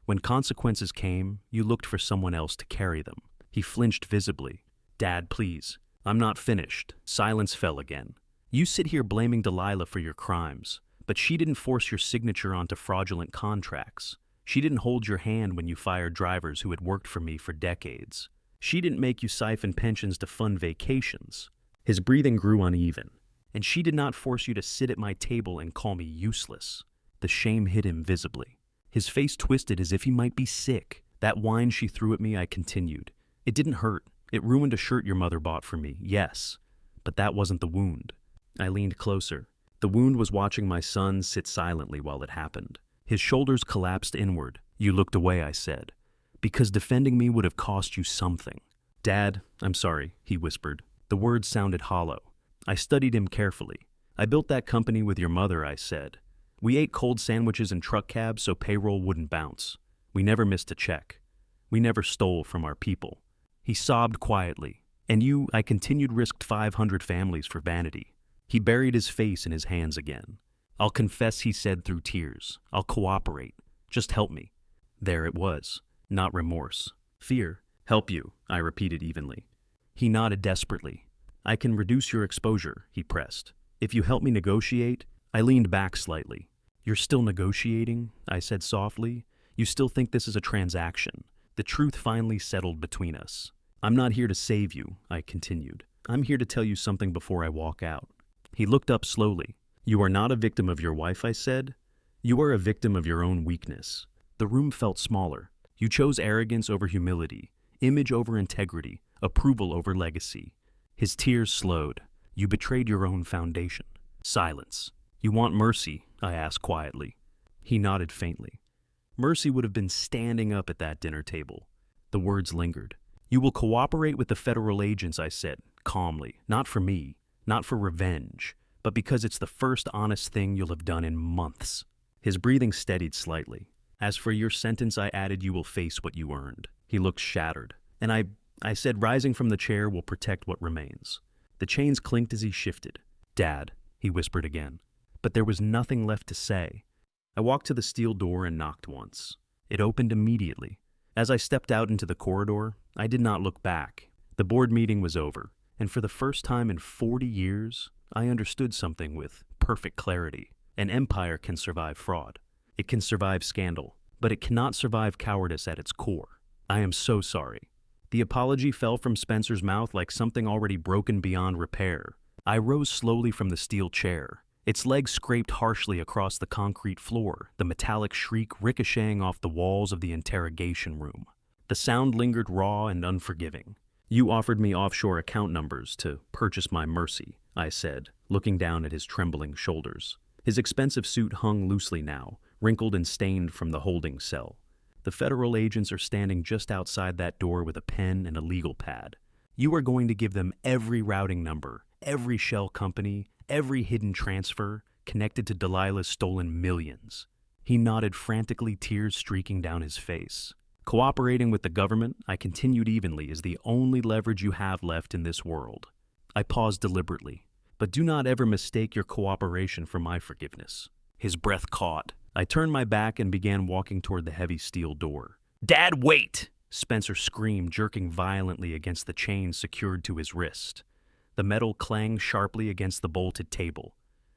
When consequences came, you looked for someone else to carry them." He flinched visibly. "Dad, please. I'm not finished." Silence fell again. "You sit here blaming Delilah for your crimes, but she didn't force your signature onto fraudulent contracts. She didn't hold your hand when you fired drivers who had worked for me for decades. She didn't make you siphon pensions to fund vacations. His breathing grew uneven. And she did not force you to sit at my table and call me useless. The shame hit him visibly. His face twisted as if he might be sick. That whine she threw at me, I continued. It didn't hurt. It ruined a shirt your mother bought for me, yes. But that wasn't the wound. I leaned closer. The wound was watching my son sit silently while it happened. His shoulders collapsed inward. You looked away, I said. Because defending me would have cost you something. Dad, I'm sorry, he whispered. The words sounded hollow. I studied him carefully. I built that company with your mother, I said. We ate cold sandwiches in truck cabs so payroll wouldn't bounce. We never missed a check. We never stole from our people. He sobbed quietly. And you, I continued, risked 500 families for vanity. He buried his face in his hands again. I'll confess, he said through tears. I'll cooperate. Just help me. There it was. Not remorse. Fear. Help you, I repeated evenly. He nodded desperately. I can reduce your exposure, he pressed. If you help me negotiate, I leaned back slightly. You're still negotiating, I said softly. You still think this is a transaction. The truth finally settled between us. I'm not here to save you, I continued. I'm here to tell you something before I walk out. He looked up slowly. You are not a victim of your wife, I said. You are a victim of your own weakness. The room felt smaller. You chose arrogance over humility, image over integrity, approval over legacy. His tears slowed. You betrayed your own foundation. Silence. You want mercy? I asked quietly. He nodded faintly. Mercy would have been standing up at that dinner table. The words lingered. You will cooperate with the federal agents, I said, calmly. Not for me, not for revenge, but because it's the first honest thing you'll have done in months. His breathing steadied slightly. As for your sentence, I added, you will face what you earned. He looked shattered. And I said, rising from the chair will protect what remains. The chains clinked as he shifted. Dad, he whispered again. But there was nothing left to say. I walked to the steel door and knocked once. It opened immediately. As I stepped out into the corridor, I did not look back. The board meeting was over, and for the first time in 40 years, I understood something with perfect clarity. An empire can survive fraud. It can survive scandal, but it cannot survive cowardice at its core. I am so sorry. The apology fell from Spencer's mouth like something already broken beyond repair. I rose slowly from the steel chair. Its legs scraped harshly across the concrete floor, the metallic shriek ricocheting off the walls of the interrogation room. The sound lingered raw and unforgiving. You offered me offshore account numbers to purchase my mercy, I said, looking down at his trembling shoulders. His expensive suit hung loosely now, wrinkled and stained from the holding cell. The federal agents are standing just outside that door with a pen and a legal pad. You are going to give them every routing number, every shell company, every hidden transfer connected to Delilah's stolen millions. He nodded frantically, tears streaking down his face. Cooperating with the government, I continued evenly, is the only leverage you have left in this world. I paused deliberately. But do not ever mistake your cooperation for my forgiveness. His breath caught. I turned my back and began walking toward the heavy steel door. Dad, wait! Spencer screamed, jerking violently against the chain secured to his wrist. The metal clanged sharply against the bolted table.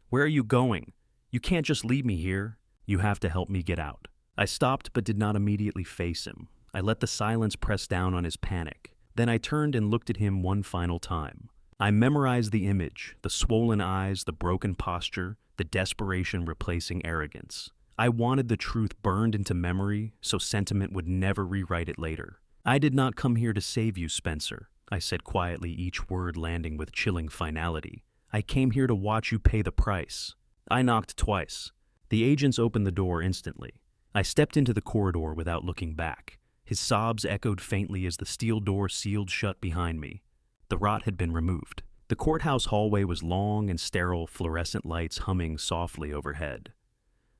Where are you going? You can't just leave me here. You have to help me get out. I stopped but did not immediately face him. I let the silence press down on his panic. Then I turned and looked at him one final time. I memorized the image, the swollen eyes, the broken posture, the desperation replacing arrogance. I wanted the truth burned into memory so sentiment would never rewrite it later. I did not come here to save you, Spencer, I said quietly, each word landing with chilling finality. I came here to watch you pay the price. I knocked twice. The agents opened the door instantly. I stepped into the corridor without looking back. His sobs echoed faintly as the steel door sealed shut behind me. The rot had been removed. The courthouse hallway was long and sterile, fluorescent lights humming softly overhead.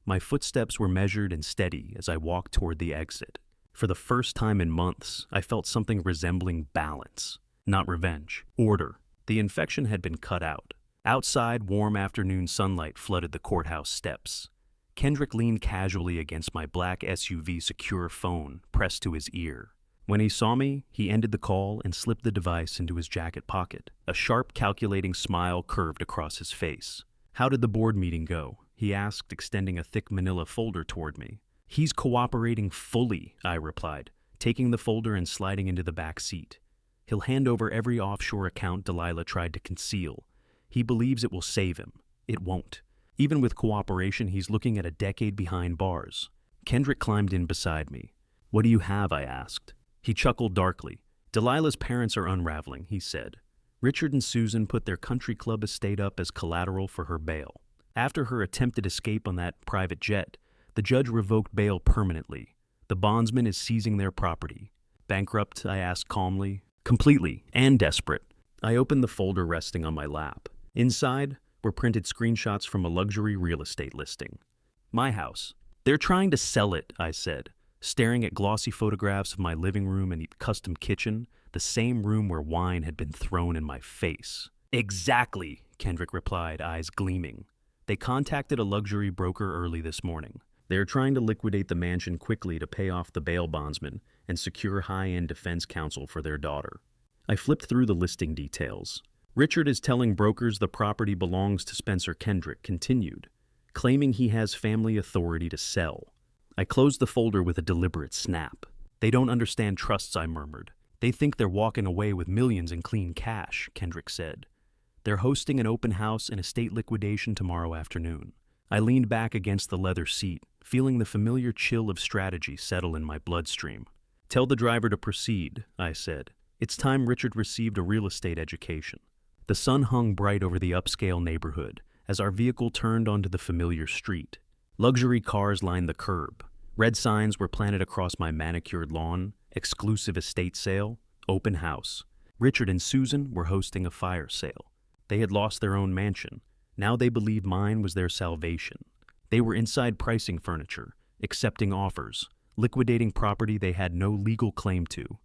My footsteps were measured and steady as I walked toward the exit. For the first time in months, I felt something resembling balance, not revenge, order. The infection had been cut out. Outside, warm afternoon sunlight flooded the courthouse steps. Kendrick leaned casually against my black SUV secure phone, pressed to his ear. When he saw me, he ended the call and slipped the device into his jacket pocket. A sharp, calculating smile curved across his face. How did the board meeting go? He asked, extending a thick manila folder toward me. He's cooperating fully, I replied, taking the folder and sliding into the back seat. He'll hand over every offshore account Delilah tried to conceal. He believes it will save him. It won't. Even with cooperation, he's looking at a decade behind bars. Kendrick climbed in beside me. "What do you have?" I asked. He chuckled darkly. "Delilah's parents are unraveling," he said. "Richard and Susan put their country club estate up as collateral for her bail. After her attempted escape on that private jet, the judge revoked bail permanently. The bondsman is seizing their property." "Bankrupt?" I asked calmly. "Completely, and desperate." I opened the folder resting on my lap. Inside were printed screenshots from a luxury real estate listing. "My house. They're trying to sell it," I said, staring at glossy photographs of my living room and custom kitchen, the same room where wine had been thrown in my face. "Exactly," Kendrick replied, eyes gleaming. "They contacted a luxury broker early this morning. They are trying to liquidate the mansion quickly to pay off the bail bondsman and secure high-end defense counsel for their daughter." I flipped through the listing details. "Richard is telling brokers the property belongs to Spencer," Kendrick continued, claiming he has family authority to sell. I closed the folder with a deliberate snap. "They don't understand trusts," I murmured. "They think they're walking away with millions in clean cash," Kendrick said. "They're hosting an open house and estate liquidation tomorrow afternoon." I leaned back against the leather seat, feeling the familiar chill of strategy settle in my bloodstream. "Tell the driver to proceed," I said. It's time Richard received a real estate education. The sun hung bright over the upscale neighborhood as our vehicle turned onto the familiar street. Luxury cars lined the curb. Red signs were planted across my manicured lawn: exclusive estate sale, open house. Richard and Susan were hosting a fire sale. They had lost their own mansion. Now they believed mine was their salvation. They were inside pricing furniture, accepting offers, liquidating property they had no legal claim to.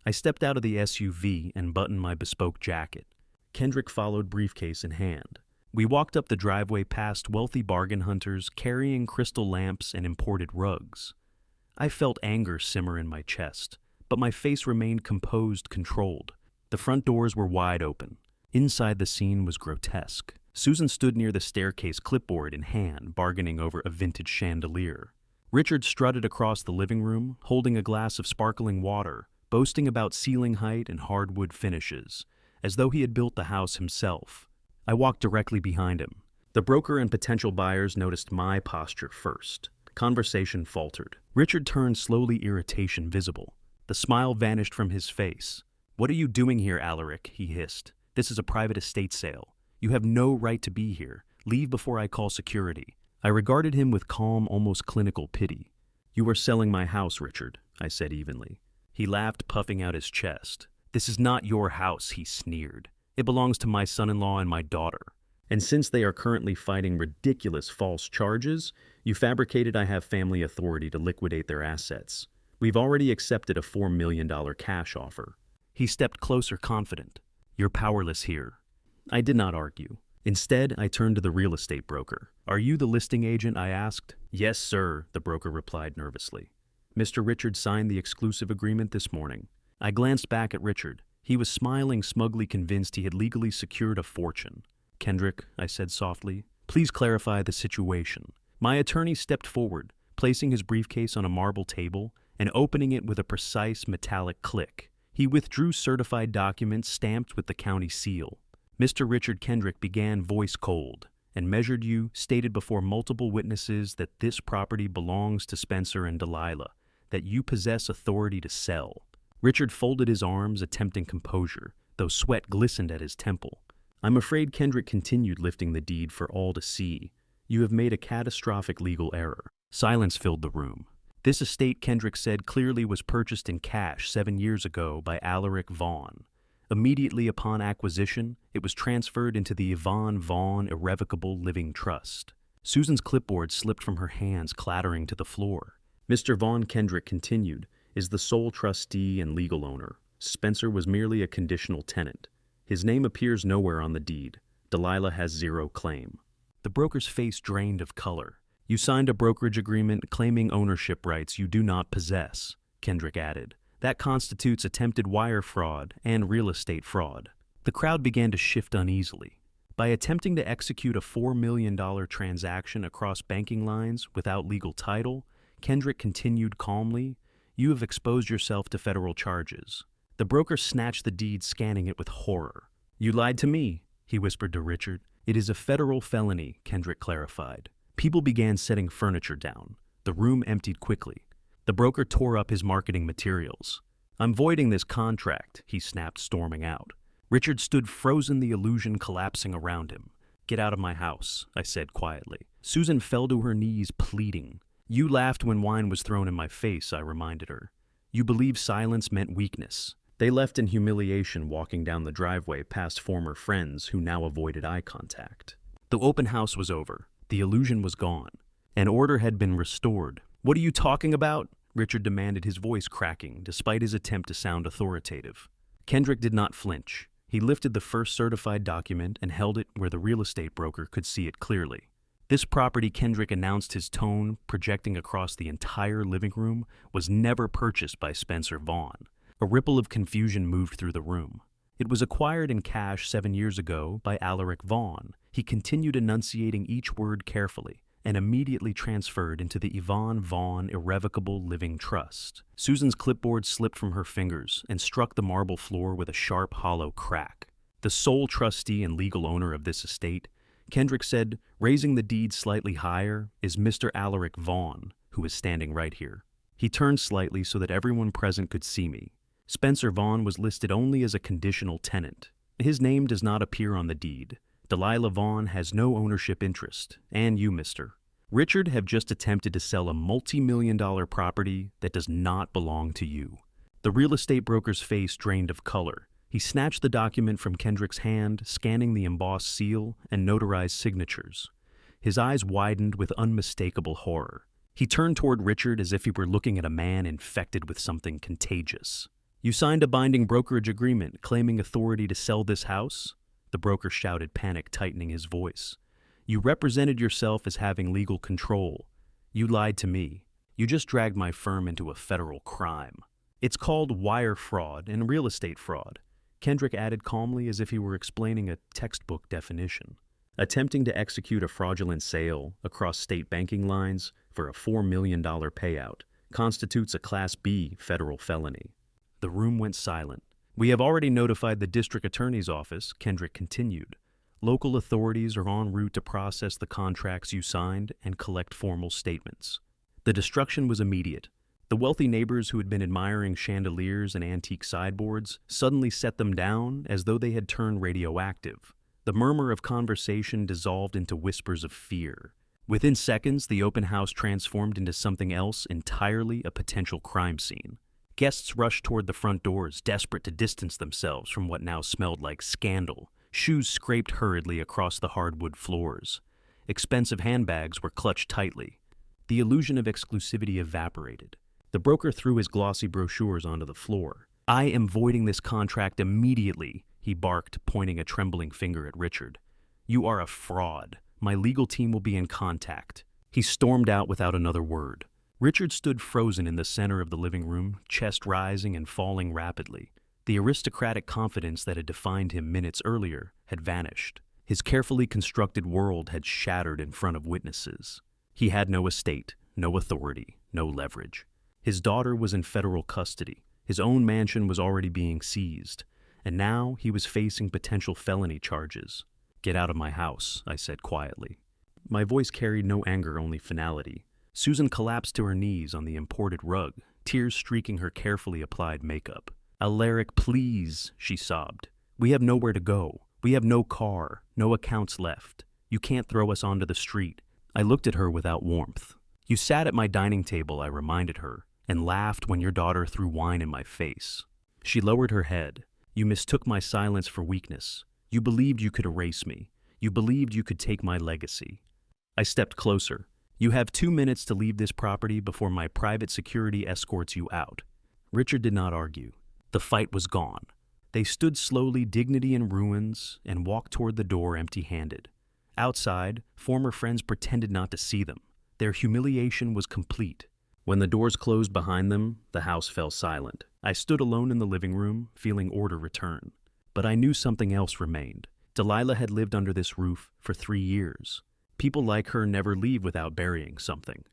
I stepped out of the SUV and buttoned my bespoke jacket. Kendrick followed, briefcase in hand. We walked up the driveway past wealthy bargain hunters carrying crystal lamps and imported rugs. I felt anger simmer in my chest, but my face remained composed, controlled. The front doors were wide open. Inside, the scene was grotesque. Susan stood near the staircase, clipboard in hand, bargaining over a vintage chandelier. Richard strutted across the living room, holding a glass of sparkling water, boasting about ceiling height and hardwood finishes, as though he had built the house himself. I walked directly behind him. The broker and potential buyers noticed my posture first. Conversation faltered. Richard turned slowly, irritation visible. The smile vanished from his face. "What are you doing here, Alaric?" he hissed. "This is a private estate sale. You have no right to be here. Leave before I call security." I regarded him with calm, almost clinical pity. "You are selling my house, Richard," I said evenly. He laughed, puffing out his chest. "This is not your house," he sneered. "It belongs to my son-in-law and my daughter. And since they are currently fighting ridiculous false charges, you fabricated I have family authority to liquidate their assets. We've already accepted a $4 million cash offer." He stepped closer, confident. "You're powerless here." I did not argue. Instead, I turned to the real estate broker. "Are you the listing agent?" I asked. "Yes, sir," the broker replied nervously. "Mr. Richard signed the exclusive agreement this morning." I glanced back at Richard. He was smiling, smugly convinced he had legally secured a fortune. "Kendrick," I said softly, "please clarify the situation." My attorney stepped forward, placing his briefcase on a marble table and opening it with a precise metallic click. He withdrew certified documents stamped with the county seal. "Mr. Richard Kendrick began, voice cold, and measured you, stated before multiple witnesses that this property belongs to Spencer and Delilah, that you possess authority to sell." Richard folded his arms, attempting composure, though sweat glistened at his temple. "I'm afraid," Kendrick continued, lifting the deed for all to see, "you have made a catastrophic legal error." Silence filled the room. "This estate," Kendrick said, "clearly was purchased in cash 7 years ago by Alaric Vaughn. Immediately upon acquisition, it was transferred into the Yvonne Vaughn Irrevocable Living Trust." Susan's clipboard slipped from her hands, clattering to the floor. "Mr. Vaughn," Kendrick continued, "is the sole trustee and legal owner. Spencer was merely a conditional tenant. His name appears nowhere on the deed. Delilah has zero claim." The broker's face drained of color. "You signed a brokerage agreement claiming ownership rights you do not possess," Kendrick added. "That constitutes attempted wire fraud and real estate fraud." The crowd began to shift uneasily. By attempting to execute a $4 million transaction across banking lines without legal title, Kendrick continued calmly, "You have exposed yourself to federal charges. The broker snatched the deed, scanning it with horror. "You lied to me," he whispered to Richard. "It is a federal felony," Kendrick clarified. People began setting furniture down. The room emptied quickly. The broker tore up his marketing materials. "I'm voiding this contract," he snapped, storming out. Richard stood frozen, the illusion collapsing around him. "Get out of my house," I said quietly. Susan fell to her knees, pleading. "You laughed when wine was thrown in my face," I reminded her. "You believed silence meant weakness." They left in humiliation, walking down the driveway past former friends who now avoided eye contact. The open house was over. The illusion was gone. An order had been restored. "What are you talking about?" Richard demanded, his voice cracking, despite his attempt to sound authoritative. Kendrick did not flinch. He lifted the first certified document and held it where the real estate broker could see it clearly. "This property," Kendrick announced, his tone projecting across the entire living room, "was never purchased by Spencer Vaughn." A ripple of confusion moved through the room. "It was acquired in cash 7 years ago by Alaric Vaughn." He continued, enunciating each word carefully, and immediately transferred into the Yvonne Vaughn Irrevocable Living Trust. Susan's clipboard slipped from her fingers and struck the marble floor with a sharp, hollow crack. "The sole trustee and legal owner of this estate," Kendrick said, raising the deed slightly higher, "is Mr. Alaric Vaughn, who is standing right here." He turned slightly so that everyone present could see me. "Spencer Vaughn was listed only as a conditional tenant. His name does not appear on the deed. Delilah Vaughn has no ownership interest, and you, Mr. Richard, have just attempted to sell a multi-million-dollar property that does not belong to you." The real estate broker's face drained of color. He snatched the document from Kendrick's hand, scanning the embossed seal and notarized signatures. His eyes widened with unmistakable horror. He turned toward Richard as if he were looking at a man infected with something contagious. "You signed a binding brokerage agreement claiming authority to sell this house?" The broker shouted, panic tightening his voice. "You represented yourself as having legal control. You lied to me. You just dragged my firm into a federal crime. It's called wire fraud and real estate fraud," Kendrick added calmly, as if he were explaining a textbook definition. "Attempting to execute a fraudulent sale across state banking lines for a $4 million payout constitutes a Class B federal felony." The room went silent. "We have already notified the district attorney's office," Kendrick continued. "Local authorities are en route to process the contracts you signed and collect formal statements." The destruction was immediate. The wealthy neighbors who had been admiring chandeliers and antique sideboards suddenly set them down as though they had turned radioactive. The murmur of conversation dissolved into whispers of fear. Within seconds, the open house transformed into something else entirely, a potential crime scene. Guests rushed toward the front doors, desperate to distance themselves from what now smelled like scandal. Shoes scraped hurriedly across the hardwood floors. Expensive handbags were clutched tightly. The illusion of exclusivity evaporated. The broker threw his glossy brochures onto the floor. "I am voiding this contract immediately," he barked, pointing a trembling finger at Richard. "You are a fraud. My legal team will be in contact." He stormed out without another word. Richard stood frozen in the center of the living room, chest rising and falling rapidly. The aristocratic confidence that had defined him minutes earlier had vanished. His carefully constructed world had shattered in front of witnesses. He had no estate, no authority, no leverage. His daughter was in federal custody. His own mansion was already being seized. And now he was facing potential felony charges. "Get out of my house," I said quietly. My voice carried no anger, only finality. Susan collapsed to her knees on the imported rug, tears streaking her carefully applied makeup. "Alaric, please," she sobbed. "We have nowhere to go. We have no car, no accounts left. You can't throw us onto the street." I looked at her without warmth. "You sat at my dining table," I reminded her, "and laughed when your daughter threw wine in my face." She lowered her head. "You mistook my silence for weakness. You believed you could erase me. You believed you could take my legacy." I stepped closer. "You have 2 minutes to leave this property before my private security escorts you out." Richard did not argue. The fight was gone. They stood slowly, dignity in ruins, and walked toward the door empty-handed. Outside, former friends pretended not to see them. Their humiliation was complete. When the doors closed behind them, the house fell silent. I stood alone in the living room, feeling order return. But I knew something else remained. Delilah had lived under this roof for 3 years. People like her never leave without burying something.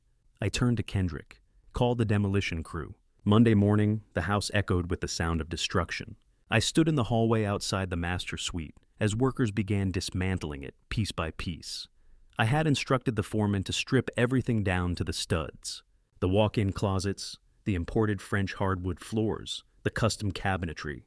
I turned to Kendrick. "Call the demolition crew. Monday morning, the house echoed with the sound of destruction. I stood in the hallway outside the master suite as workers began dismantling it piece by piece. I had instructed the foreman to strip everything down to the studs. The walk-in closets, the imported French hardwood floors, the custom cabinetry.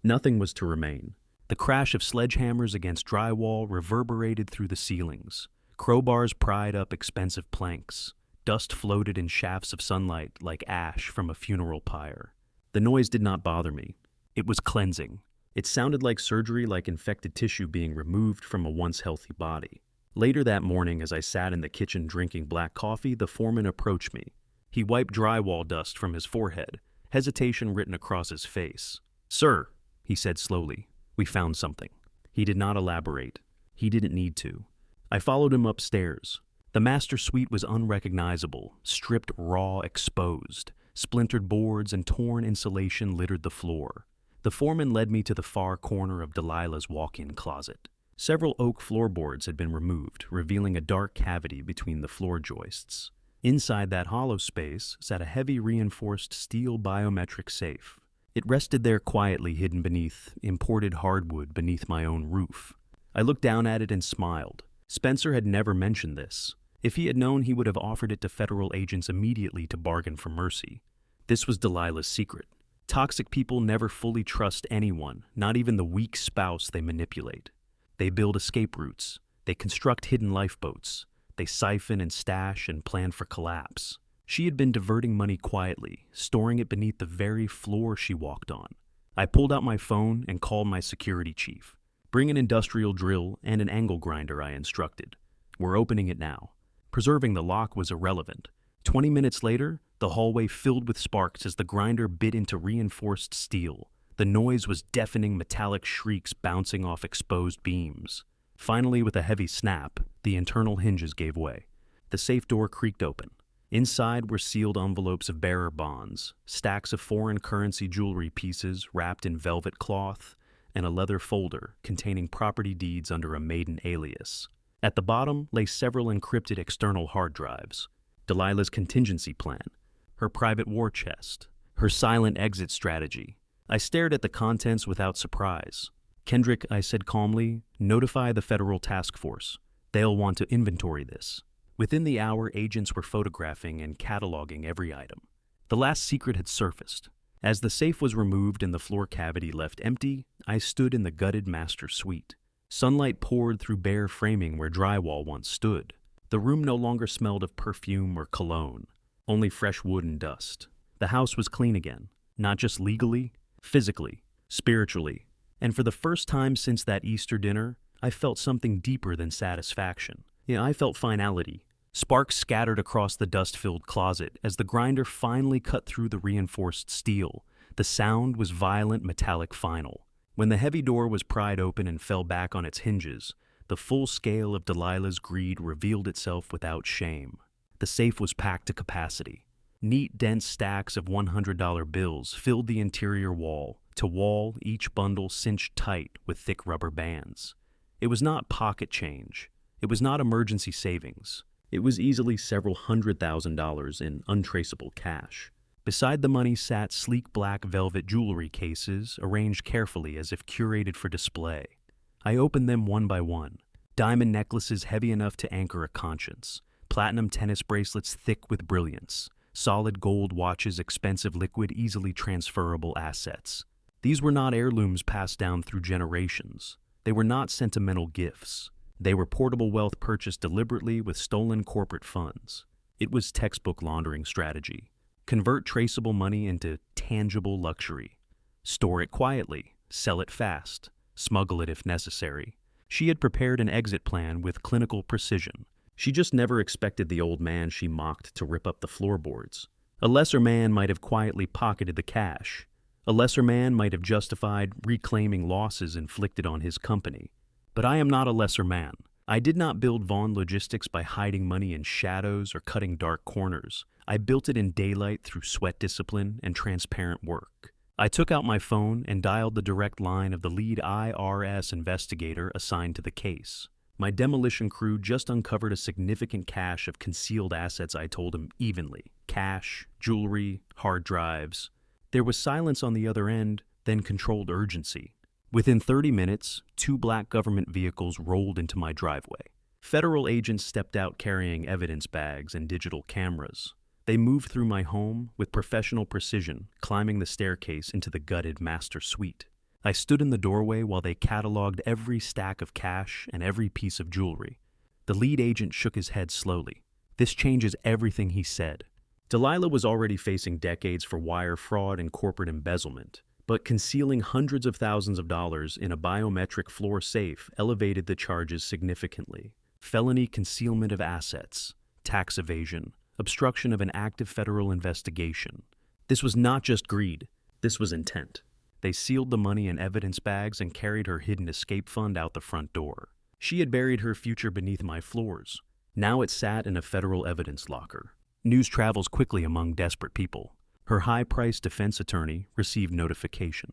Nothing was to remain. The crash of sledgehammers against drywall reverberated through the ceilings. Crowbars pried up expensive planks. Dust floated in shafts of sunlight like ash from a funeral pyre. The noise did not bother me. It was cleansing. It sounded like surgery, like infected tissue being removed from a once healthy body. Later that morning, as I sat in the kitchen drinking black coffee, the foreman approached me. He wiped drywall dust from his forehead, hesitation written across his face. "Sir," he said slowly, "we found something." He did not elaborate. He didn't need to. I followed him upstairs. The master suite was unrecognizable, stripped raw, exposed. Splintered boards and torn insulation littered the floor. The foreman led me to the far corner of Delilah's walk-in closet. Several oak floorboards had been removed, revealing a dark cavity between the floor joists. Inside that hollow space sat a heavy reinforced steel biometric safe. It rested there quietly, hidden beneath imported hardwood beneath my own roof. I looked down at it and smiled. Spencer had never mentioned this. If he had known, he would have offered it to federal agents immediately to bargain for mercy. This was Delilah's secret. Toxic people never fully trust anyone, not even the weak spouse they manipulate. They build escape routes. They construct hidden lifeboats. They siphon and stash and plan for collapse. She had been diverting money quietly, storing it beneath the very floor she walked on. I pulled out my phone and called my security chief. "Bring an industrial drill and an angle grinder," I instructed. "We're opening it now." Preserving the lock was irrelevant. 20 minutes later, the hallway filled with sparks as the grinder bit into reinforced steel. The noise was deafening, metallic shrieks bouncing off exposed beams. Finally, with a heavy snap, the internal hinges gave way. The safe door creaked open. Inside were sealed envelopes of bearer bonds, stacks of foreign currency jewelry pieces wrapped in velvet cloth, and a leather folder containing property deeds under a maiden alias. At the bottom lay several encrypted external hard drives. Delilah's contingency plan, her private war chest, her silent exit strategy. I stared at the contents without surprise. "Kendrick," I said calmly, "notify the federal task force. They'll want to inventory this." Within the hour, agents were photographing and cataloging every item. The last secret had surfaced. As the safe was removed and the floor cavity left empty, I stood in the gutted master suite. Sunlight poured through bare framing where drywall once stood. The room no longer smelled of perfume or cologne, only fresh wood and dust. The house was clean again, not just legally, physically, spiritually. And for the first time since that Easter dinner, I felt something deeper than satisfaction. I felt finality. Sparks scattered across the dust-filled closet as the grinder finally cut through the reinforced steel. The sound was violent, metallic final. When the heavy door was pried open and fell back on its hinges, the full scale of Delilah's greed revealed itself without shame. The safe was packed to capacity. Neat, dense stacks of $100 bills filled the interior wall. To wall, each bundle cinched tight with thick rubber bands. It was not pocket change. It was not emergency savings. It was easily several $100,000 in untraceable cash. Beside the money sat sleek black velvet jewelry cases, arranged carefully as if curated for display. I opened them one by one. Diamond necklaces heavy enough to anchor a conscience. Platinum tennis bracelets thick with brilliance. Solid gold watches, expensive liquid, easily transferable assets. These were not heirlooms passed down through generations. They were not sentimental gifts. They were portable wealth purchased deliberately with stolen corporate funds. It was textbook laundering strategy. Convert traceable money into tangible luxury. Store it quietly, sell it fast, smuggle it if necessary. She had prepared an exit plan with clinical precision. She just never expected the old man she mocked to rip up the floorboards. A lesser man might have quietly pocketed the cash. A lesser man might have justified reclaiming losses inflicted on his company. But I am not a lesser man. I did not build Vaughn Logistics by hiding money in shadows or cutting dark corners. I built it in daylight through sweat discipline and transparent work. I took out my phone and dialed the direct line of the lead IRS investigator assigned to the case. My demolition crew just uncovered a significant cache of concealed assets I told him evenly. Cash, jewelry, hard drives. There was silence on the other end, then controlled urgency. Within 30 minutes, 2 black government vehicles rolled into my driveway. Federal agents stepped out carrying evidence bags and digital cameras. They moved through my home with professional precision, climbing the staircase into the gutted master suite. I stood in the doorway while they cataloged every stack of cash and every piece of jewelry. The lead agent shook his head slowly. This changes everything he said. Delilah was already facing decades for wire fraud and corporate embezzlement, but concealing hundreds of thousands of dollars in a biometric floor safe elevated the charges significantly. Felony concealment of assets, tax evasion, obstruction of an active federal investigation. This was not just greed, this was intent. They sealed the money in evidence bags and carried her hidden escape fund out the front door. She had buried her future beneath my floors. Now it sat in a federal evidence locker. News travels quickly among desperate people. Her high-priced defense attorney received notification.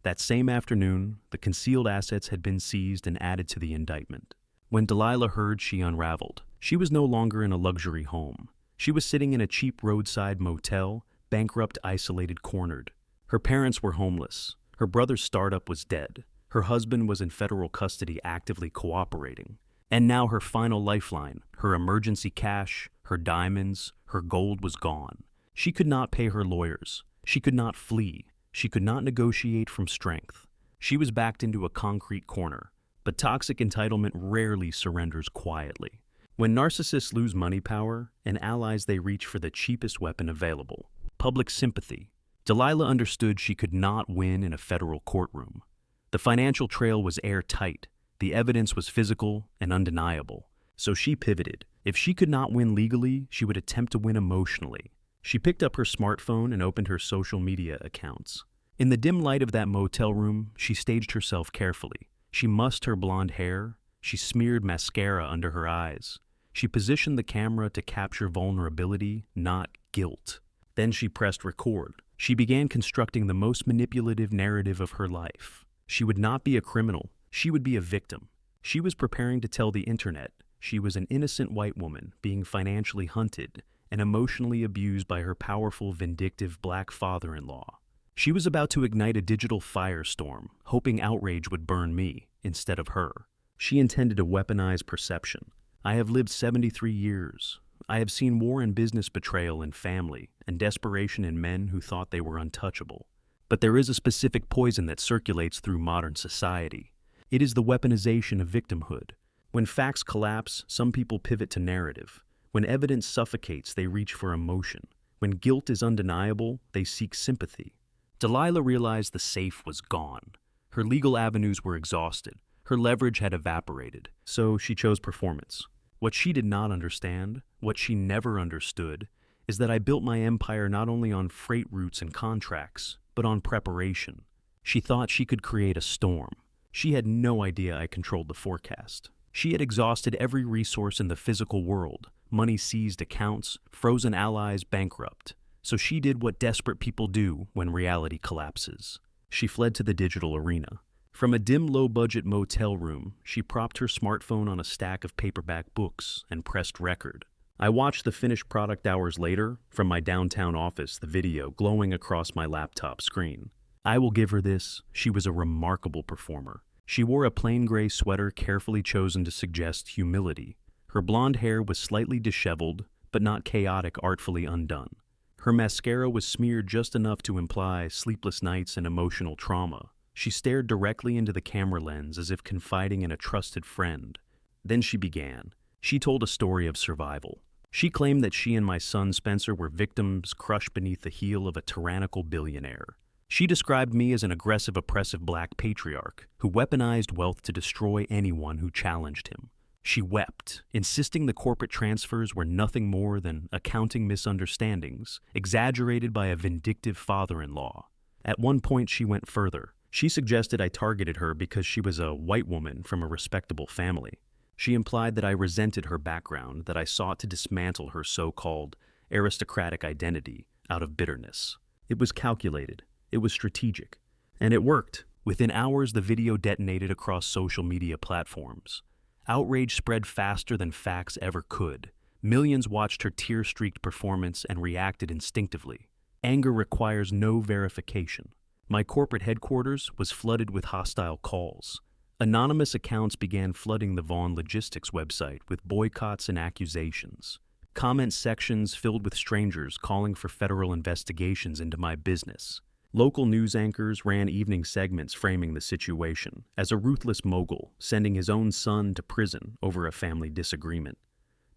That same afternoon, the concealed assets had been seized and added to the indictment. When Delilah heard, she unraveled. She was no longer in a luxury home. She was sitting in a cheap roadside motel, bankrupt, isolated, cornered. Her parents were homeless. Her brother's startup was dead. Her husband was in federal custody, actively cooperating. And now her final lifeline, her emergency cash, her diamonds, her gold was gone. She could not pay her lawyers. She could not flee. She could not negotiate from strength. She was backed into a concrete corner. But toxic entitlement rarely surrenders quietly. When narcissists lose money power, and allies they reach for the cheapest weapon available, public sympathy. Delilah understood she could not win in a federal courtroom. The financial trail was airtight. The evidence was physical and undeniable. So she pivoted. If she could not win legally, she would attempt to win emotionally. She picked up her smartphone and opened her social media accounts. In the dim light of that motel room, she staged herself carefully. She mussed her blonde hair. She smeared mascara under her eyes. She positioned the camera to capture vulnerability, not guilt. Then she pressed record. She began constructing the most manipulative narrative of her life. She would not be a criminal. She would be a victim. She was preparing to tell the internet she was an innocent white woman being financially hunted and emotionally abused by her powerful, vindictive black father-in-law. She was about to ignite a digital firestorm, hoping outrage would burn me instead of her. She intended to weaponize perception. I have lived 73 years. I have seen war and business betrayal in family and desperation in men who thought they were untouchable. But there is a specific poison that circulates through modern society. It is the weaponization of victimhood. When facts collapse, some people pivot to narrative. When evidence suffocates, they reach for emotion. When guilt is undeniable, they seek sympathy. Delilah realized the safe was gone. Her legal avenues were exhausted. Her leverage had evaporated, so she chose performance. What she did not understand, what she never understood, is that I built my empire not only on freight routes and contracts, but on preparation. She thought she could create a storm. She had no idea I controlled the forecast. She had exhausted every resource in the physical world, money-seized accounts, frozen allies bankrupt. So she did what desperate people do when reality collapses. She fled to the digital arena. From a dim, low-budget motel room, she propped her smartphone on a stack of paperback books and pressed record. I watched the finished product hours later, from my downtown office, the video glowing across my laptop screen. I will give her this, she was a remarkable performer. She wore a plain gray sweater carefully chosen to suggest humility. Her blonde hair was slightly disheveled, but not chaotic, artfully undone. Her mascara was smeared just enough to imply sleepless nights and emotional trauma. She stared directly into the camera lens as if confiding in a trusted friend. Then she began. She told a story of survival. She claimed that she and my son Spencer were victims crushed beneath the heel of a tyrannical billionaire. She described me as an aggressive, oppressive black patriarch who weaponized wealth to destroy anyone who challenged him. She wept, insisting the corporate transfers were nothing more than accounting misunderstandings, exaggerated by a vindictive father-in-law. At one point, she went further. She suggested I targeted her because she was a white woman from a respectable family. She implied that I resented her background, that I sought to dismantle her so-called aristocratic identity out of bitterness. It was calculated. It was strategic. And it worked. Within hours, the video detonated across social media platforms. Outrage spread faster than facts ever could. Millions watched her tear-streaked performance and reacted instinctively. Anger requires no verification. My corporate headquarters was flooded with hostile calls. Anonymous accounts began flooding the Vaughn Logistics website with boycotts and accusations. Comment sections filled with strangers calling for federal investigations into my business. Local news anchors ran evening segments framing the situation as a ruthless mogul sending his own son to prison over a family disagreement.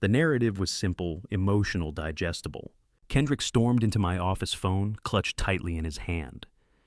The narrative was simple, emotional, digestible. Kendrick stormed into my office phone, clutched tightly in his hand.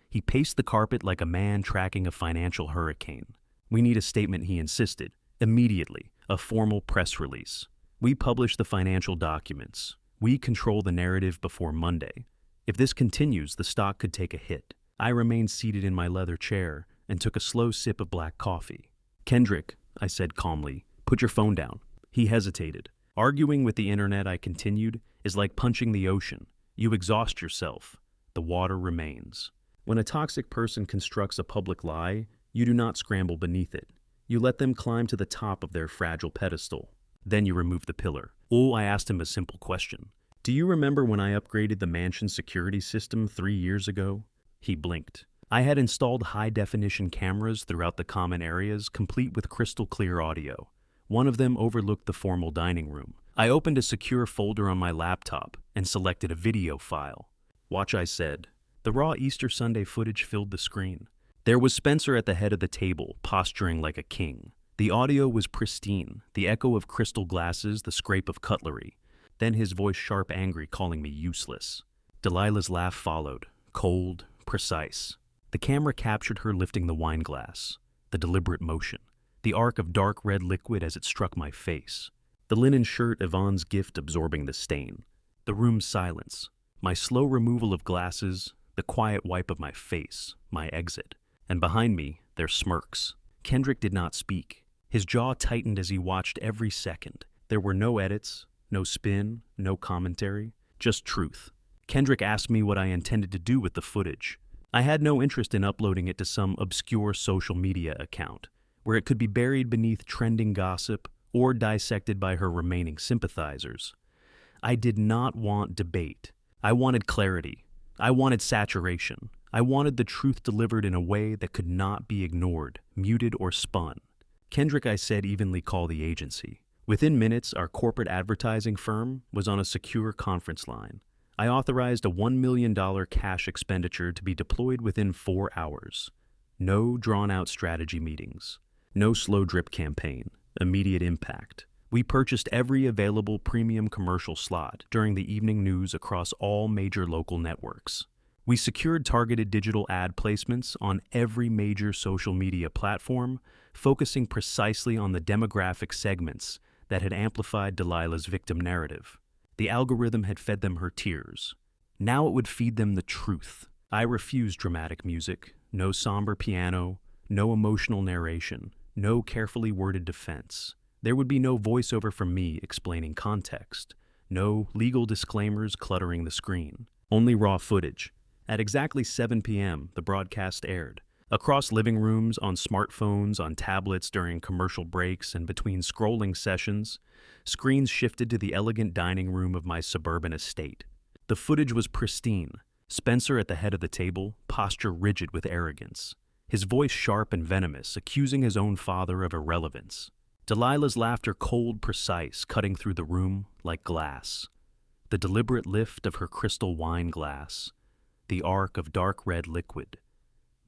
He paced the carpet like a man tracking a financial hurricane. "We need a statement," he insisted. "Immediately, a formal press release. We publish the financial documents. We control the narrative before Monday. If this continues, the stock could take a hit." I remained seated in my leather chair and took a slow sip of black coffee. "Kendrick," I said calmly, "put your phone down." He hesitated. "Arguing with the internet," I continued, "is like punching the ocean. You exhaust yourself. The water remains. When a toxic person constructs a public lie, you do not scramble beneath it. You let them climb to the top of their fragile pedestal. Then you remove the pillar." I asked him a simple question. "Do you remember when I upgraded the mansion security system 3 years ago?" He blinked. I had installed high-definition cameras throughout the common areas, complete with crystal-clear audio. One of them overlooked the formal dining room. I opened a secure folder on my laptop and selected a video file. "Watch," I said. The raw Easter Sunday footage filled the screen. There was Spencer at the head of the table, posturing like a king. The audio was pristine, the echo of crystal glasses, the scrape of cutlery. Then his voice sharp, angry, calling me useless. Delilah's laugh followed, cold, precise. The camera captured her lifting the wine glass, the deliberate motion, the arc of dark red liquid as it struck my face, the linen shirt Yvonne's gift absorbing the stain, the room's silence, my slow removal of glasses, the quiet wipe of my face, my exit, and behind me, their smirks. Kendrick did not speak. His jaw tightened as he watched every second. There were no edits, no spin, no commentary, just truth. Kendrick asked me what I intended to do with the footage. I had no interest in uploading it to some obscure social media account, where it could be buried beneath trending gossip or dissected by her remaining sympathizers. I did not want debate. I wanted clarity. I wanted saturation. I wanted the truth delivered in a way that could not be ignored, muted, or spun. "Kendrick," I said, "evenly call the agency." Within minutes, our corporate advertising firm was on a secure conference line. I authorized a $1 million cash expenditure to be deployed within 4 hours. No drawn-out strategy meetings. No slow drip campaign. Immediate impact. We purchased every available premium commercial slot during the evening news across all major local networks. We secured targeted digital ad placements on every major social media platform, focusing precisely on the demographic segments that had amplified Delilah's victim narrative. The algorithm had fed them her tears. Now it would feed them the truth. I refused dramatic music, no somber piano, no emotional narration, no carefully worded defense. There would be no voiceover from me explaining context, no legal disclaimers cluttering the screen, only raw footage. At exactly 7 p.m., the broadcast aired. Across living rooms, on smartphones, on tablets during commercial breaks, and between scrolling sessions, screens shifted to the elegant dining room of my suburban estate. The footage was pristine. Spencer at the head of the table, posture rigid with arrogance. His voice sharp and venomous, accusing his own father of irrelevance. Delilah's laughter cold, precise, cutting through the room like glass. The deliberate lift of her crystal wine glass. The arc of dark red liquid.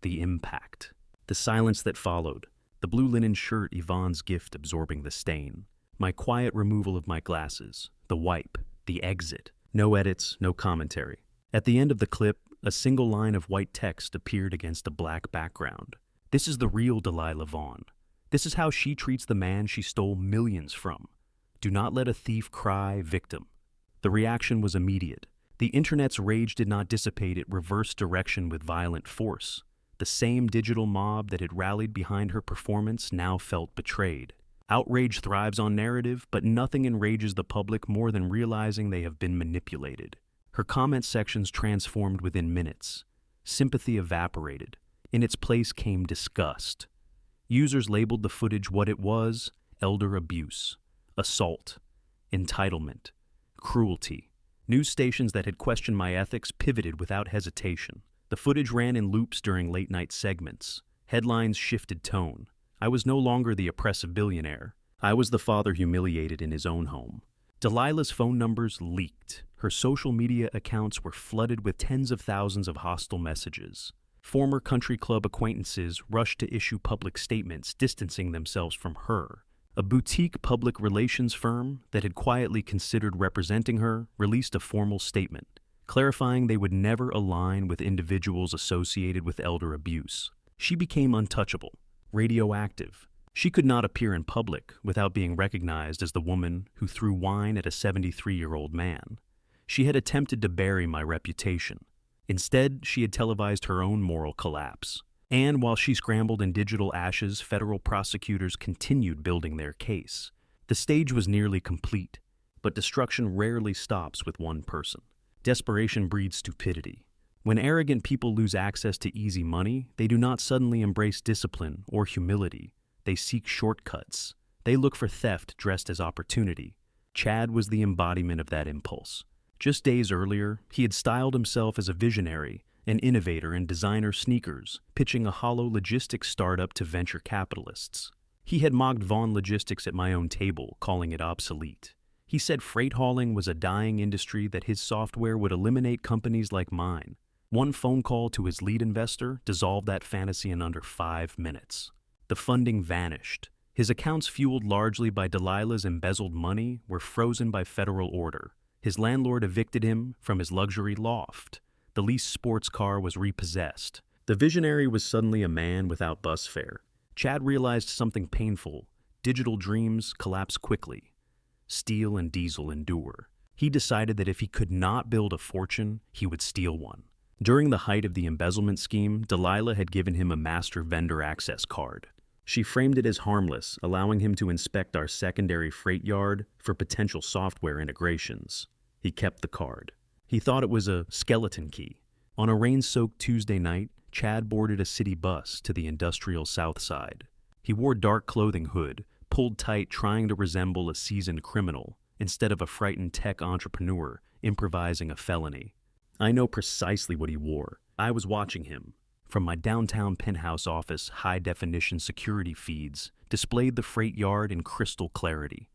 The impact. The silence that followed. The blue linen shirt Yvonne's gift absorbing the stain. My quiet removal of my glasses. The wipe. The exit. No edits, no commentary. At the end of the clip, a single line of white text appeared against a black background. This is the real Delilah Vaughn. This is how she treats the man she stole millions from. Do not let a thief cry victim. The reaction was immediate. The internet's rage did not dissipate, it reversed direction with violent force. The same digital mob that had rallied behind her performance now felt betrayed. Outrage thrives on narrative, but nothing enrages the public more than realizing they have been manipulated. Her comment sections transformed within minutes. Sympathy evaporated. In its place came disgust. Users labeled the footage what it was, elder abuse, assault, entitlement, cruelty. News stations that had questioned my ethics pivoted without hesitation. The footage ran in loops during late-night segments. Headlines shifted tone. I was no longer the oppressive billionaire. I was the father humiliated in his own home. Delilah's phone numbers leaked. Her social media accounts were flooded with tens of thousands of hostile messages. Former country club acquaintances rushed to issue public statements distancing themselves from her. A boutique public relations firm that had quietly considered representing her released a formal statement, clarifying they would never align with individuals associated with elder abuse. She became untouchable, radioactive. She could not appear in public without being recognized as the woman who threw wine at a 73-year-old man. She had attempted to bury my reputation. Instead, she had televised her own moral collapse. And while she scrambled in digital ashes, federal prosecutors continued building their case. The stage was nearly complete, but destruction rarely stops with one person. Desperation breeds stupidity. When arrogant people lose access to easy money, they do not suddenly embrace discipline or humility. They seek shortcuts. They look for theft dressed as opportunity. Chad was the embodiment of that impulse. Just days earlier, he had styled himself as a visionary, an innovator in designer sneakers, pitching a hollow logistics startup to venture capitalists. He had mocked Vaughn Logistics at my own table, calling it obsolete. He said freight hauling was a dying industry, that his software would eliminate companies like mine. One phone call to his lead investor dissolved that fantasy in under 5 minutes. The funding vanished. His accounts, fueled largely by Delilah's embezzled money, were frozen by federal order. His landlord evicted him from his luxury loft. The leased sports car was repossessed. The visionary was suddenly a man without bus fare. Chad realized something painful. Digital dreams collapse quickly. Steel and diesel endure. He decided that if he could not build a fortune, he would steal one. During the height of the embezzlement scheme, Delilah had given him a master vendor access card. She framed it as harmless, allowing him to inspect our secondary freight yard for potential software integrations. He kept the card. He thought it was a skeleton key. On a rain-soaked Tuesday night, Chad boarded a city bus to the industrial South Side. He wore dark clothing hood, pulled tight, trying to resemble a seasoned criminal, instead of a frightened tech entrepreneur improvising a felony. I know precisely what he wore. I was watching him. From my downtown penthouse office, high-definition security feeds displayed the freight yard in crystal clarity.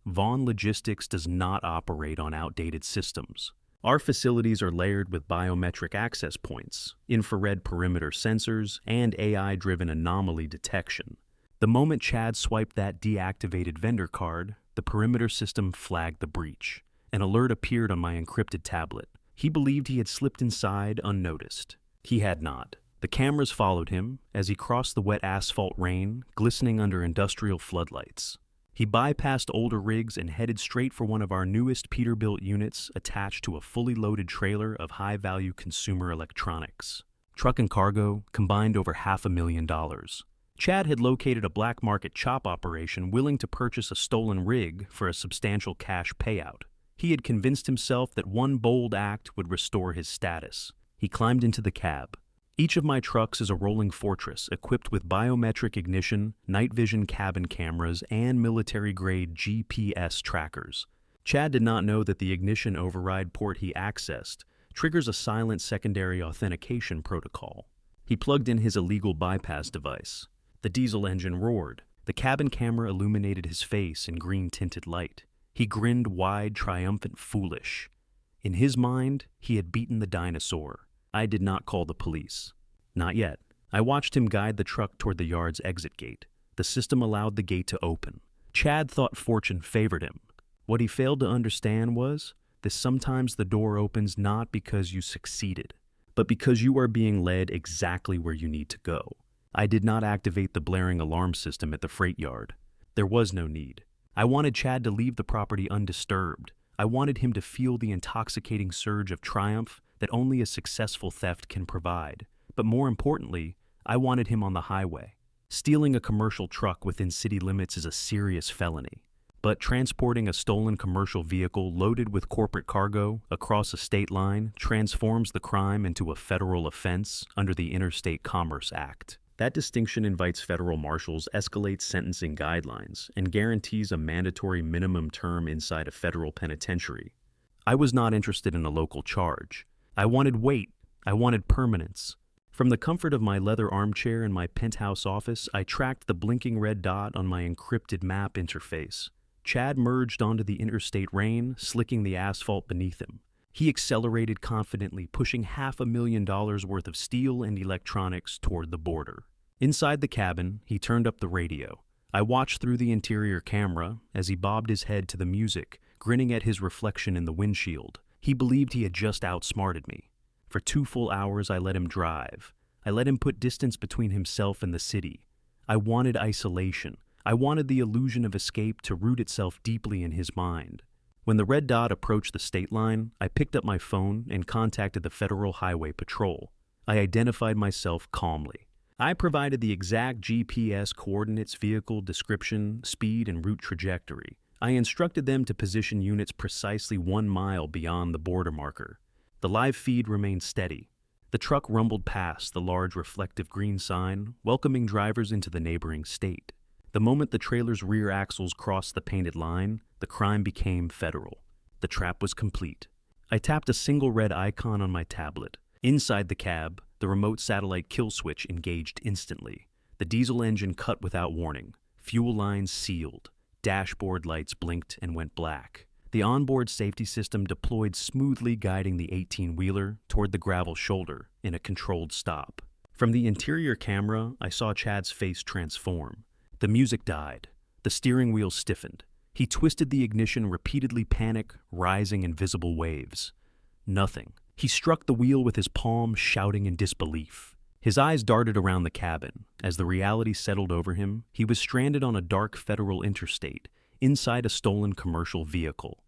Vaughn Logistics does not operate on outdated systems. Our facilities are layered with biometric access points, infrared perimeter sensors, and AI-driven anomaly detection. The moment Chad swiped that deactivated vendor card, the perimeter system flagged the breach. An alert appeared on my encrypted tablet. He believed he had slipped inside unnoticed. He had not. The cameras followed him as he crossed the wet asphalt rain, glistening under industrial floodlights. He bypassed older rigs and headed straight for one of our newest Peterbilt units attached to a fully loaded trailer of high-value consumer electronics. Truck and cargo combined over $500,000. Chad had located a black market chop operation willing to purchase a stolen rig for a substantial cash payout. He had convinced himself that one bold act would restore his status. He climbed into the cab. Each of my trucks is a rolling fortress equipped with biometric ignition, night vision cabin cameras, and military-grade GPS trackers. Chad did not know that the ignition override port he accessed triggers a silent secondary authentication protocol. He plugged in his illegal bypass device. The diesel engine roared. The cabin camera illuminated his face in green-tinted light. He grinned wide, triumphant, foolish. In his mind, he had beaten the dinosaur. I did not call the police. Not yet. I watched him guide the truck toward the yard's exit gate. The system allowed the gate to open. Chad thought fortune favored him. What he failed to understand was that sometimes the door opens not because you succeeded, but because you are being led exactly where you need to go. I did not activate the blaring alarm system at the freight yard. There was no need. I wanted Chad to leave the property undisturbed. I wanted him to feel the intoxicating surge of triumph that only a successful theft can provide. But more importantly, I wanted him on the highway. Stealing a commercial truck within city limits is a serious felony. But transporting a stolen commercial vehicle loaded with corporate cargo across a state line transforms the crime into a federal offense under the Interstate Commerce Act. That distinction invites federal marshals, escalates sentencing guidelines, and guarantees a mandatory minimum term inside a federal penitentiary. I was not interested in a local charge. I wanted weight. I wanted permanence. From the comfort of my leather armchair in my penthouse office, I tracked the blinking red dot on my encrypted map interface. Chad merged onto the interstate lane, slicking the asphalt beneath him. He accelerated confidently, pushing $500,000 worth of steel and electronics toward the border. Inside the cabin, he turned up the radio. I watched through the interior camera as he bobbed his head to the music, grinning at his reflection in the windshield. He believed he had just outsmarted me. For 2 full hours, I let him drive. I let him put distance between himself and the city. I wanted isolation. I wanted the illusion of escape to root itself deeply in his mind. When the red dot approached the state line, I picked up my phone and contacted the Federal Highway Patrol. I identified myself calmly. I provided the exact GPS coordinates, vehicle description, speed, and route trajectory. I instructed them to position units precisely 1 mile beyond the border marker. The live feed remained steady. The truck rumbled past the large reflective green sign, welcoming drivers into the neighboring state. The moment the trailer's rear axles crossed the painted line, the crime became federal. The trap was complete. I tapped a single red icon on my tablet. Inside the cab, the remote satellite kill switch engaged instantly. The diesel engine cut without warning. Fuel lines sealed. Dashboard lights blinked and went black. The onboard safety system deployed smoothly, guiding the 18-wheeler toward the gravel shoulder in a controlled stop. From the interior camera, I saw Chad's face transform. The music died. The steering wheel stiffened. He twisted the ignition, repeatedly, panic rising in visible waves. Nothing. He struck the wheel with his palm, shouting in disbelief. His eyes darted around the cabin. As the reality settled over him, he was stranded on a dark federal interstate, inside a stolen commercial vehicle.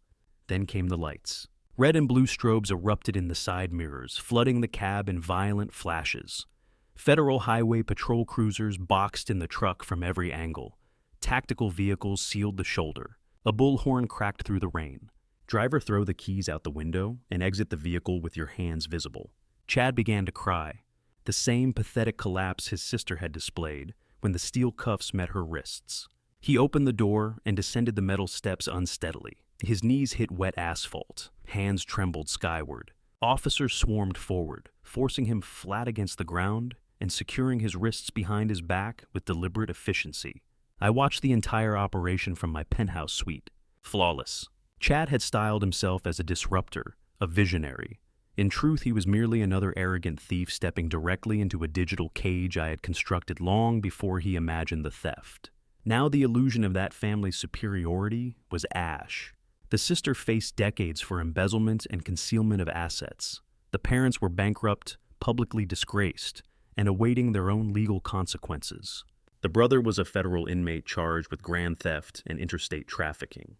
Then came the lights. Red and blue strobes erupted in the side mirrors, flooding the cab in violent flashes. Federal Highway Patrol cruisers boxed in the truck from every angle. Tactical vehicles sealed the shoulder. A bullhorn cracked through the rain. Driver, throw the keys out the window and exit the vehicle with your hands visible. Chad began to cry. The same pathetic collapse his sister had displayed when the steel cuffs met her wrists. He opened the door and descended the metal steps unsteadily. His knees hit wet asphalt. Hands trembled skyward. Officers swarmed forward, forcing him flat against the ground and securing his wrists behind his back with deliberate efficiency. I watched the entire operation from my penthouse suite. Flawless. Chad had styled himself as a disruptor, a visionary. In truth, he was merely another arrogant thief stepping directly into a digital cage I had constructed long before he imagined the theft. Now the illusion of that family's superiority was ash. The sister faced decades for embezzlement and concealment of assets. The parents were bankrupt, publicly disgraced, and awaiting their own legal consequences. The brother was a federal inmate charged with grand theft and interstate trafficking.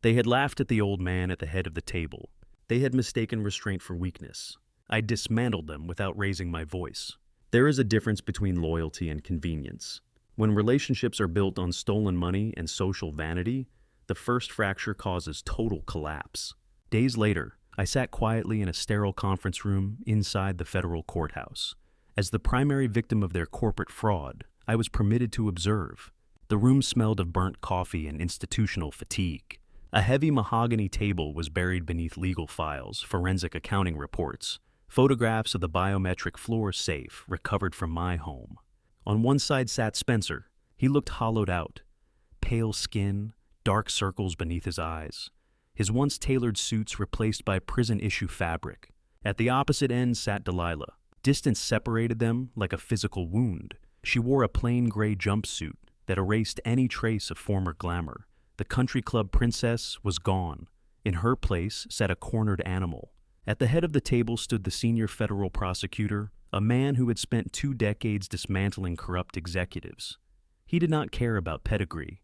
They had laughed at the old man at the head of the table. They had mistaken restraint for weakness. I dismantled them without raising my voice. There is a difference between loyalty and convenience. When relationships are built on stolen money and social vanity, the first fracture causes total collapse. Days later, I sat quietly in a sterile conference room inside the federal courthouse. As the primary victim of their corporate fraud, I was permitted to observe. The room smelled of burnt coffee and institutional fatigue. A heavy mahogany table was buried beneath legal files, forensic accounting reports, photographs of the biometric floor safe recovered from my home. On one side sat Spencer. He looked hollowed out. Pale skin, dark circles beneath his eyes. His once tailored suits replaced by prison-issue fabric. At the opposite end sat Delilah. Distance separated them like a physical wound. She wore a plain gray jumpsuit that erased any trace of former glamour. The country club princess was gone. In her place sat a cornered animal. At the head of the table stood the senior federal prosecutor, a man who had spent 2 decades dismantling corrupt executives. He did not care about pedigree.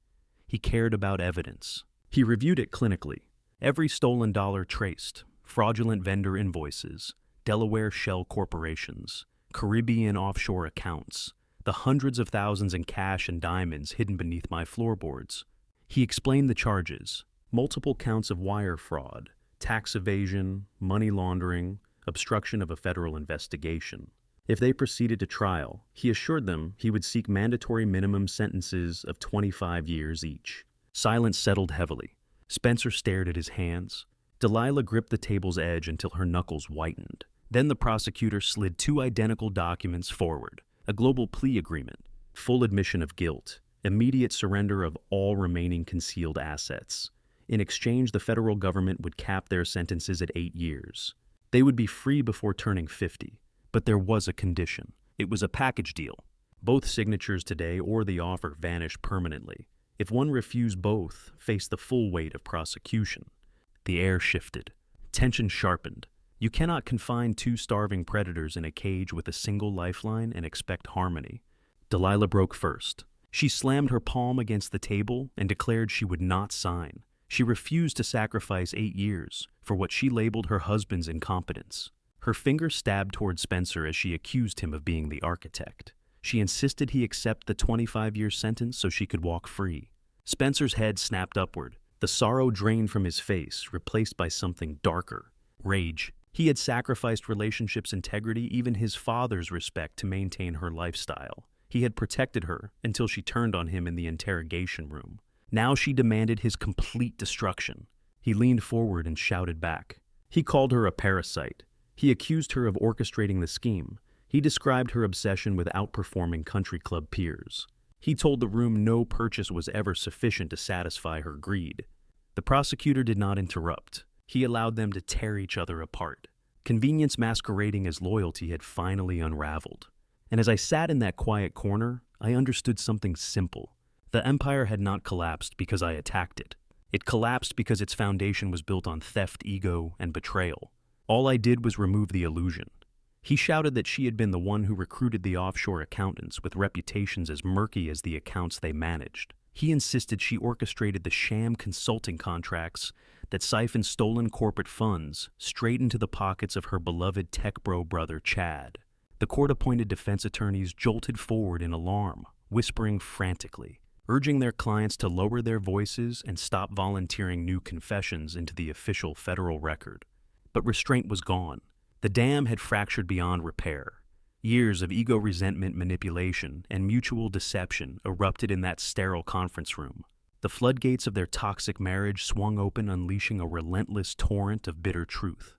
He cared about evidence. He reviewed it clinically. Every stolen dollar traced, fraudulent vendor invoices, Delaware shell corporations, Caribbean offshore accounts, the hundreds of thousands in cash and diamonds hidden beneath my floorboards. He explained the charges: multiple counts of wire fraud, tax evasion, money laundering, obstruction of a federal investigation. If they proceeded to trial, he assured them he would seek mandatory minimum sentences of 25 years each. Silence settled heavily. Spencer stared at his hands. Delilah gripped the table's edge until her knuckles whitened. Then the prosecutor slid two identical documents forward: a global plea agreement, full admission of guilt, immediate surrender of all remaining concealed assets. In exchange, the federal government would cap their sentences at 8 years. They would be free before turning 50. But there was a condition. It was a package deal. Both signatures today or the offer vanished permanently. If one refused, both faced the full weight of prosecution. The air shifted. Tension sharpened. You cannot confine two starving predators in a cage with a single lifeline and expect harmony. Delilah broke first. She slammed her palm against the table and declared she would not sign. She refused to sacrifice 8 years for what she labeled her husband's incompetence. Her finger stabbed toward Spencer as she accused him of being the architect. She insisted he accept the 25-year sentence so she could walk free. Spencer's head snapped upward. The sorrow drained from his face, replaced by something darker: rage. He had sacrificed relationships' integrity, even his father's respect, to maintain her lifestyle. He had protected her until she turned on him in the interrogation room. Now she demanded his complete destruction. He leaned forward and shouted back. He called her a parasite. He accused her of orchestrating the scheme. He described her obsession with outperforming country club peers. He told the room no purchase was ever sufficient to satisfy her greed. The prosecutor did not interrupt. He allowed them to tear each other apart. Convenience masquerading as loyalty had finally unraveled. And as I sat in that quiet corner, I understood something simple. The empire had not collapsed because I attacked it. It collapsed because its foundation was built on theft, ego, and betrayal. All I did was remove the illusion. He shouted that she had been the one who recruited the offshore accountants with reputations as murky as the accounts they managed. He insisted she orchestrated the sham consulting contracts that siphoned stolen corporate funds straight into the pockets of her beloved tech bro brother Chad. The court-appointed defense attorneys jolted forward in alarm, whispering frantically, urging their clients to lower their voices and stop volunteering new confessions into the official federal record. But restraint was gone. The dam had fractured beyond repair. Years of ego resentment, manipulation, and mutual deception erupted in that sterile conference room. The floodgates of their toxic marriage swung open, unleashing a relentless torrent of bitter truth.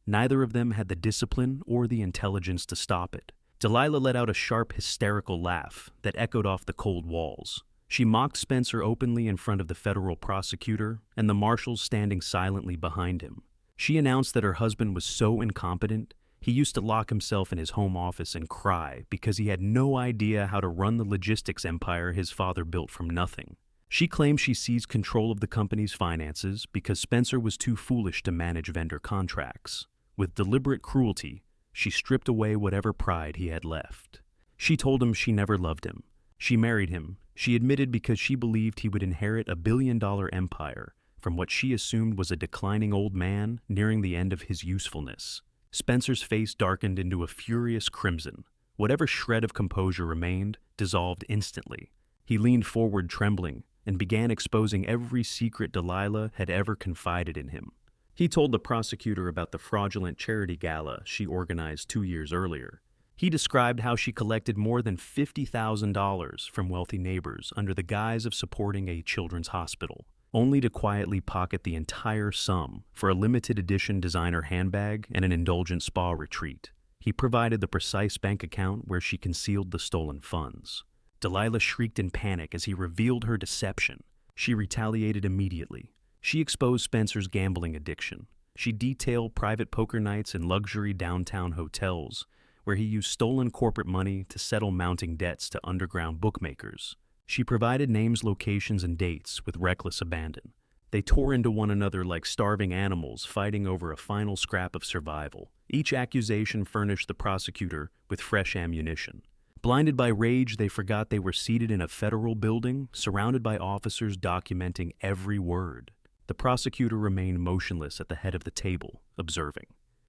Neither of them had the discipline or the intelligence to stop it. Delilah let out a sharp, hysterical laugh that echoed off the cold walls. She mocked Spencer openly in front of the federal prosecutor and the marshals standing silently behind him. She announced that her husband was so incompetent, he used to lock himself in his home office and cry because he had no idea how to run the logistics empire his father built from nothing. She claimed she seized control of the company's finances because Spencer was too foolish to manage vendor contracts. With deliberate cruelty, she stripped away whatever pride he had left. She told him she never loved him. She married him, she admitted, because she believed he would inherit a billion-dollar empire from what she assumed was a declining old man nearing the end of his usefulness. Spencer's face darkened into a furious crimson. Whatever shred of composure remained dissolved instantly. He leaned forward trembling and began exposing every secret Delilah had ever confided in him. He told the prosecutor about the fraudulent charity gala she organized 2 years earlier. He described how she collected more than $50,000 from wealthy neighbors under the guise of supporting a children's hospital, only to quietly pocket the entire sum for a limited edition designer handbag and an indulgent spa retreat. He provided the precise bank account where she concealed the stolen funds. Delilah shrieked in panic as he revealed her deception. She retaliated immediately. She exposed Spencer's gambling addiction. She detailed private poker nights in luxury downtown hotels where he used stolen corporate money to settle mounting debts to underground bookmakers. She provided names, locations, and dates with reckless abandon. They tore into one another like starving animals fighting over a final scrap of survival. Each accusation furnished the prosecutor with fresh ammunition. Blinded by rage, they forgot they were seated in a federal building, surrounded by officers documenting every word. The prosecutor remained motionless at the head of the table, observing.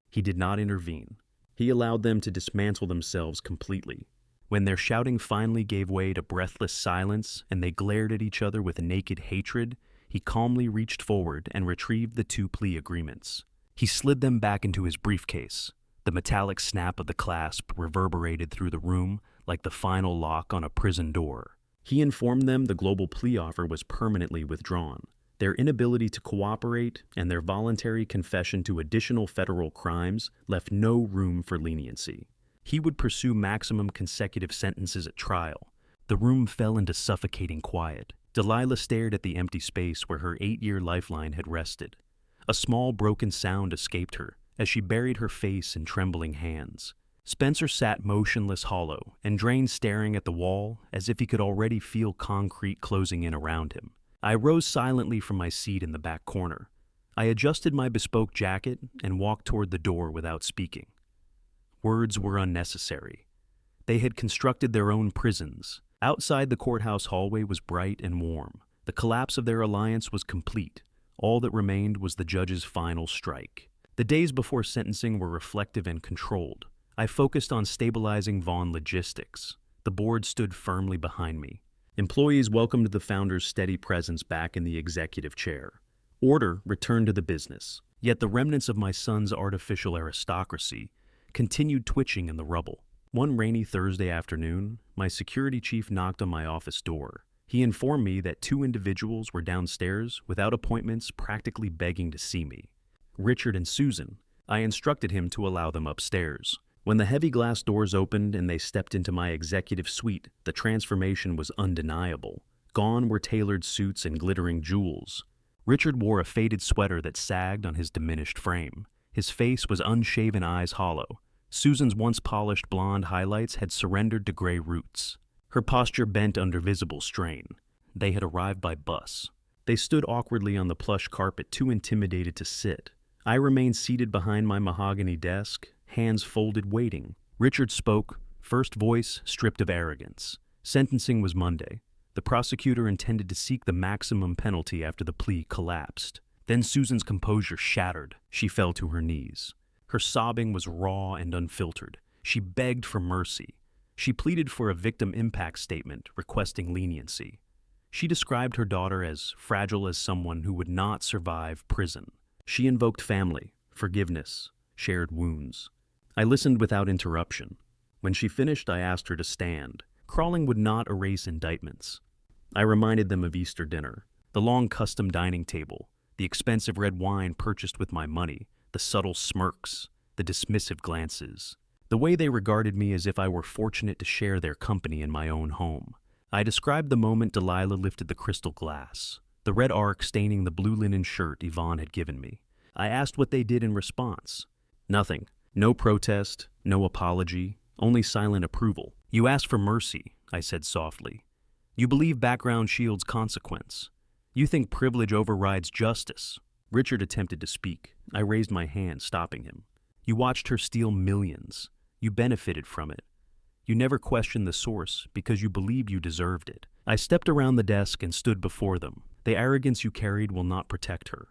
He did not intervene. He allowed them to dismantle themselves completely. When their shouting finally gave way to breathless silence and they glared at each other with naked hatred, he calmly reached forward and retrieved the 2 plea agreements. He slid them back into his briefcase. The metallic snap of the clasp reverberated through the room like the final lock on a prison door. He informed them the global plea offer was permanently withdrawn. Their inability to cooperate and their voluntary confession to additional federal crimes left no room for leniency. He would pursue maximum consecutive sentences at trial. The room fell into suffocating quiet. Delilah stared at the empty space where her 8-year lifeline had rested. A small broken sound escaped her as she buried her face in trembling hands. Spencer sat motionless, hollow, and drained, staring at the wall as if he could already feel concrete closing in around him. I rose silently from my seat in the back corner. I adjusted my bespoke jacket and walked toward the door without speaking. Words were unnecessary. They had constructed their own prisons. Outside, the courthouse hallway was bright and warm. The collapse of their alliance was complete. All that remained was the judge's final strike. The days before sentencing were reflective and controlled. I focused on stabilizing Vaughn logistics. The board stood firmly behind me. Employees welcomed the founder's steady presence back in the executive chair. Order returned to the business. Yet the remnants of my son's artificial aristocracy continued twitching in the rubble. One rainy Thursday afternoon, my security chief knocked on my office door. He informed me that 2 individuals were downstairs without appointments, practically begging to see me. Richard and Susan. I instructed him to allow them upstairs. When the heavy glass doors opened and they stepped into my executive suite, the transformation was undeniable. Gone were tailored suits and glittering jewels. Richard wore a faded sweater that sagged on his diminished frame. His face was unshaven, eyes hollow. Susan's once polished blonde highlights had surrendered to gray roots. Her posture bent under visible strain. They had arrived by bus. They stood awkwardly on the plush carpet, too intimidated to sit. I remained seated behind my mahogany desk, hands folded, waiting. Richard spoke, first voice stripped of arrogance. Sentencing was Monday. The prosecutor intended to seek the maximum penalty after the plea collapsed. Then Susan's composure shattered. She fell to her knees. Her sobbing was raw and unfiltered. She begged for mercy. She pleaded for a victim impact statement, requesting leniency. She described her daughter as fragile as someone who would not survive prison. She invoked family, forgiveness, shared wounds. I listened without interruption. When she finished, I asked her to stand. Crawling would not erase indictments. I reminded them of Easter dinner, the long custom dining table, the expensive red wine purchased with my money, the subtle smirks, the dismissive glances, the way they regarded me as if I were fortunate to share their company in my own home. I described the moment Delilah lifted the crystal glass, the red arc staining the blue linen shirt Yvonne had given me. I asked what they did in response. Nothing. No protest, no apology, only silent approval. You asked for mercy, I said softly. You believe background shields consequence. You think privilege overrides justice. Richard attempted to speak. I raised my hand, stopping him. You watched her steal millions. You benefited from it. You never questioned the source because you believed you deserved it. I stepped around the desk and stood before them. The arrogance you carried will not protect her.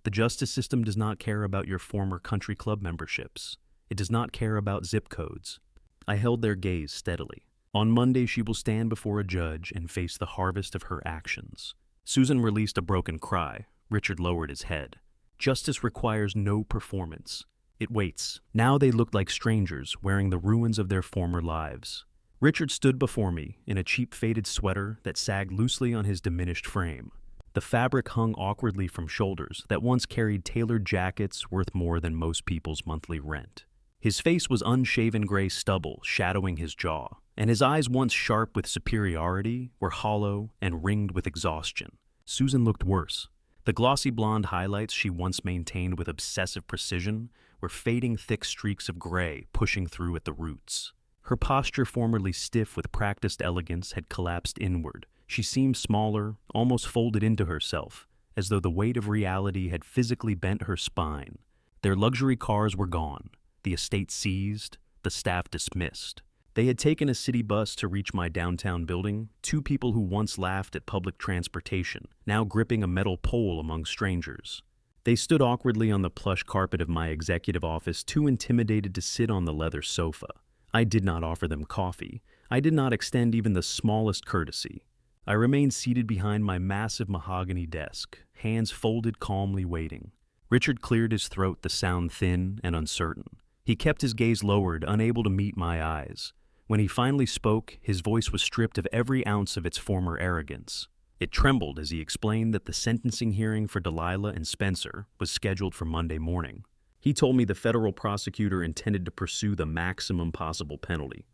The justice system does not care about your former country club memberships. It does not care about zip codes. I held their gaze steadily. On Monday, she will stand before a judge and face the harvest of her actions. Susan released a broken cry. Richard lowered his head. Justice requires no performance. It waits. Now they looked like strangers, wearing the ruins of their former lives. Richard stood before me in a cheap faded sweater that sagged loosely on his diminished frame. The fabric hung awkwardly from shoulders that once carried tailored jackets worth more than most people's monthly rent. His face was unshaven gray stubble shadowing his jaw, and his eyes, once sharp with superiority, were hollow and ringed with exhaustion. Susan looked worse. The glossy blonde highlights she once maintained with obsessive precision were fading, thick streaks of gray pushing through at the roots. Her posture, formerly stiff with practiced elegance, had collapsed inward. She seemed smaller, almost folded into herself, as though the weight of reality had physically bent her spine. Their luxury cars were gone, the estate seized, the staff dismissed. They had taken a city bus to reach my downtown building, 2 people who once laughed at public transportation, now gripping a metal pole among strangers. They stood awkwardly on the plush carpet of my executive office, too intimidated to sit on the leather sofa. I did not offer them coffee. I did not extend even the smallest courtesy. I remained seated behind my massive mahogany desk, hands folded, calmly waiting. Richard cleared his throat, the sound thin and uncertain. He kept his gaze lowered, unable to meet my eyes. When he finally spoke, his voice was stripped of every ounce of its former arrogance. It trembled as he explained that the sentencing hearing for Delilah and Spencer was scheduled for Monday morning. He told me the federal prosecutor intended to pursue the maximum possible penalty.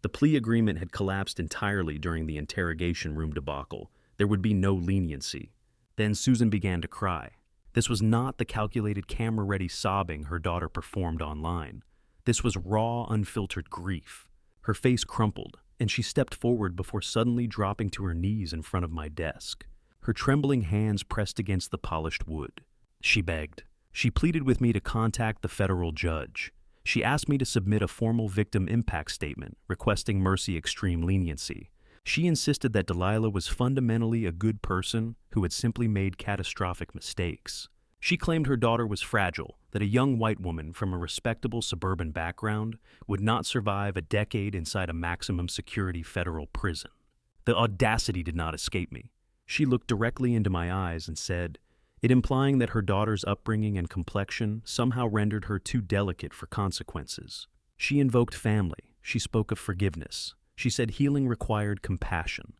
The plea agreement had collapsed entirely during the interrogation room debacle. There would be no leniency. Then Susan began to cry. This was not the calculated camera-ready sobbing her daughter performed online. This was raw, unfiltered grief. Her face crumpled, and she stepped forward before suddenly dropping to her knees in front of my desk. Her trembling hands pressed against the polished wood. She begged. She pleaded with me to contact the federal judge. She asked me to submit a formal victim impact statement, requesting mercy extreme leniency. She insisted that Delilah was fundamentally a good person who had simply made catastrophic mistakes. She claimed her daughter was fragile, that a young white woman from a respectable suburban background would not survive a decade inside a maximum security federal prison. The audacity did not escape me. She looked directly into my eyes and said, it implying that her daughter's upbringing and complexion somehow rendered her too delicate for consequences. She invoked family. She spoke of forgiveness. She said healing required compassion.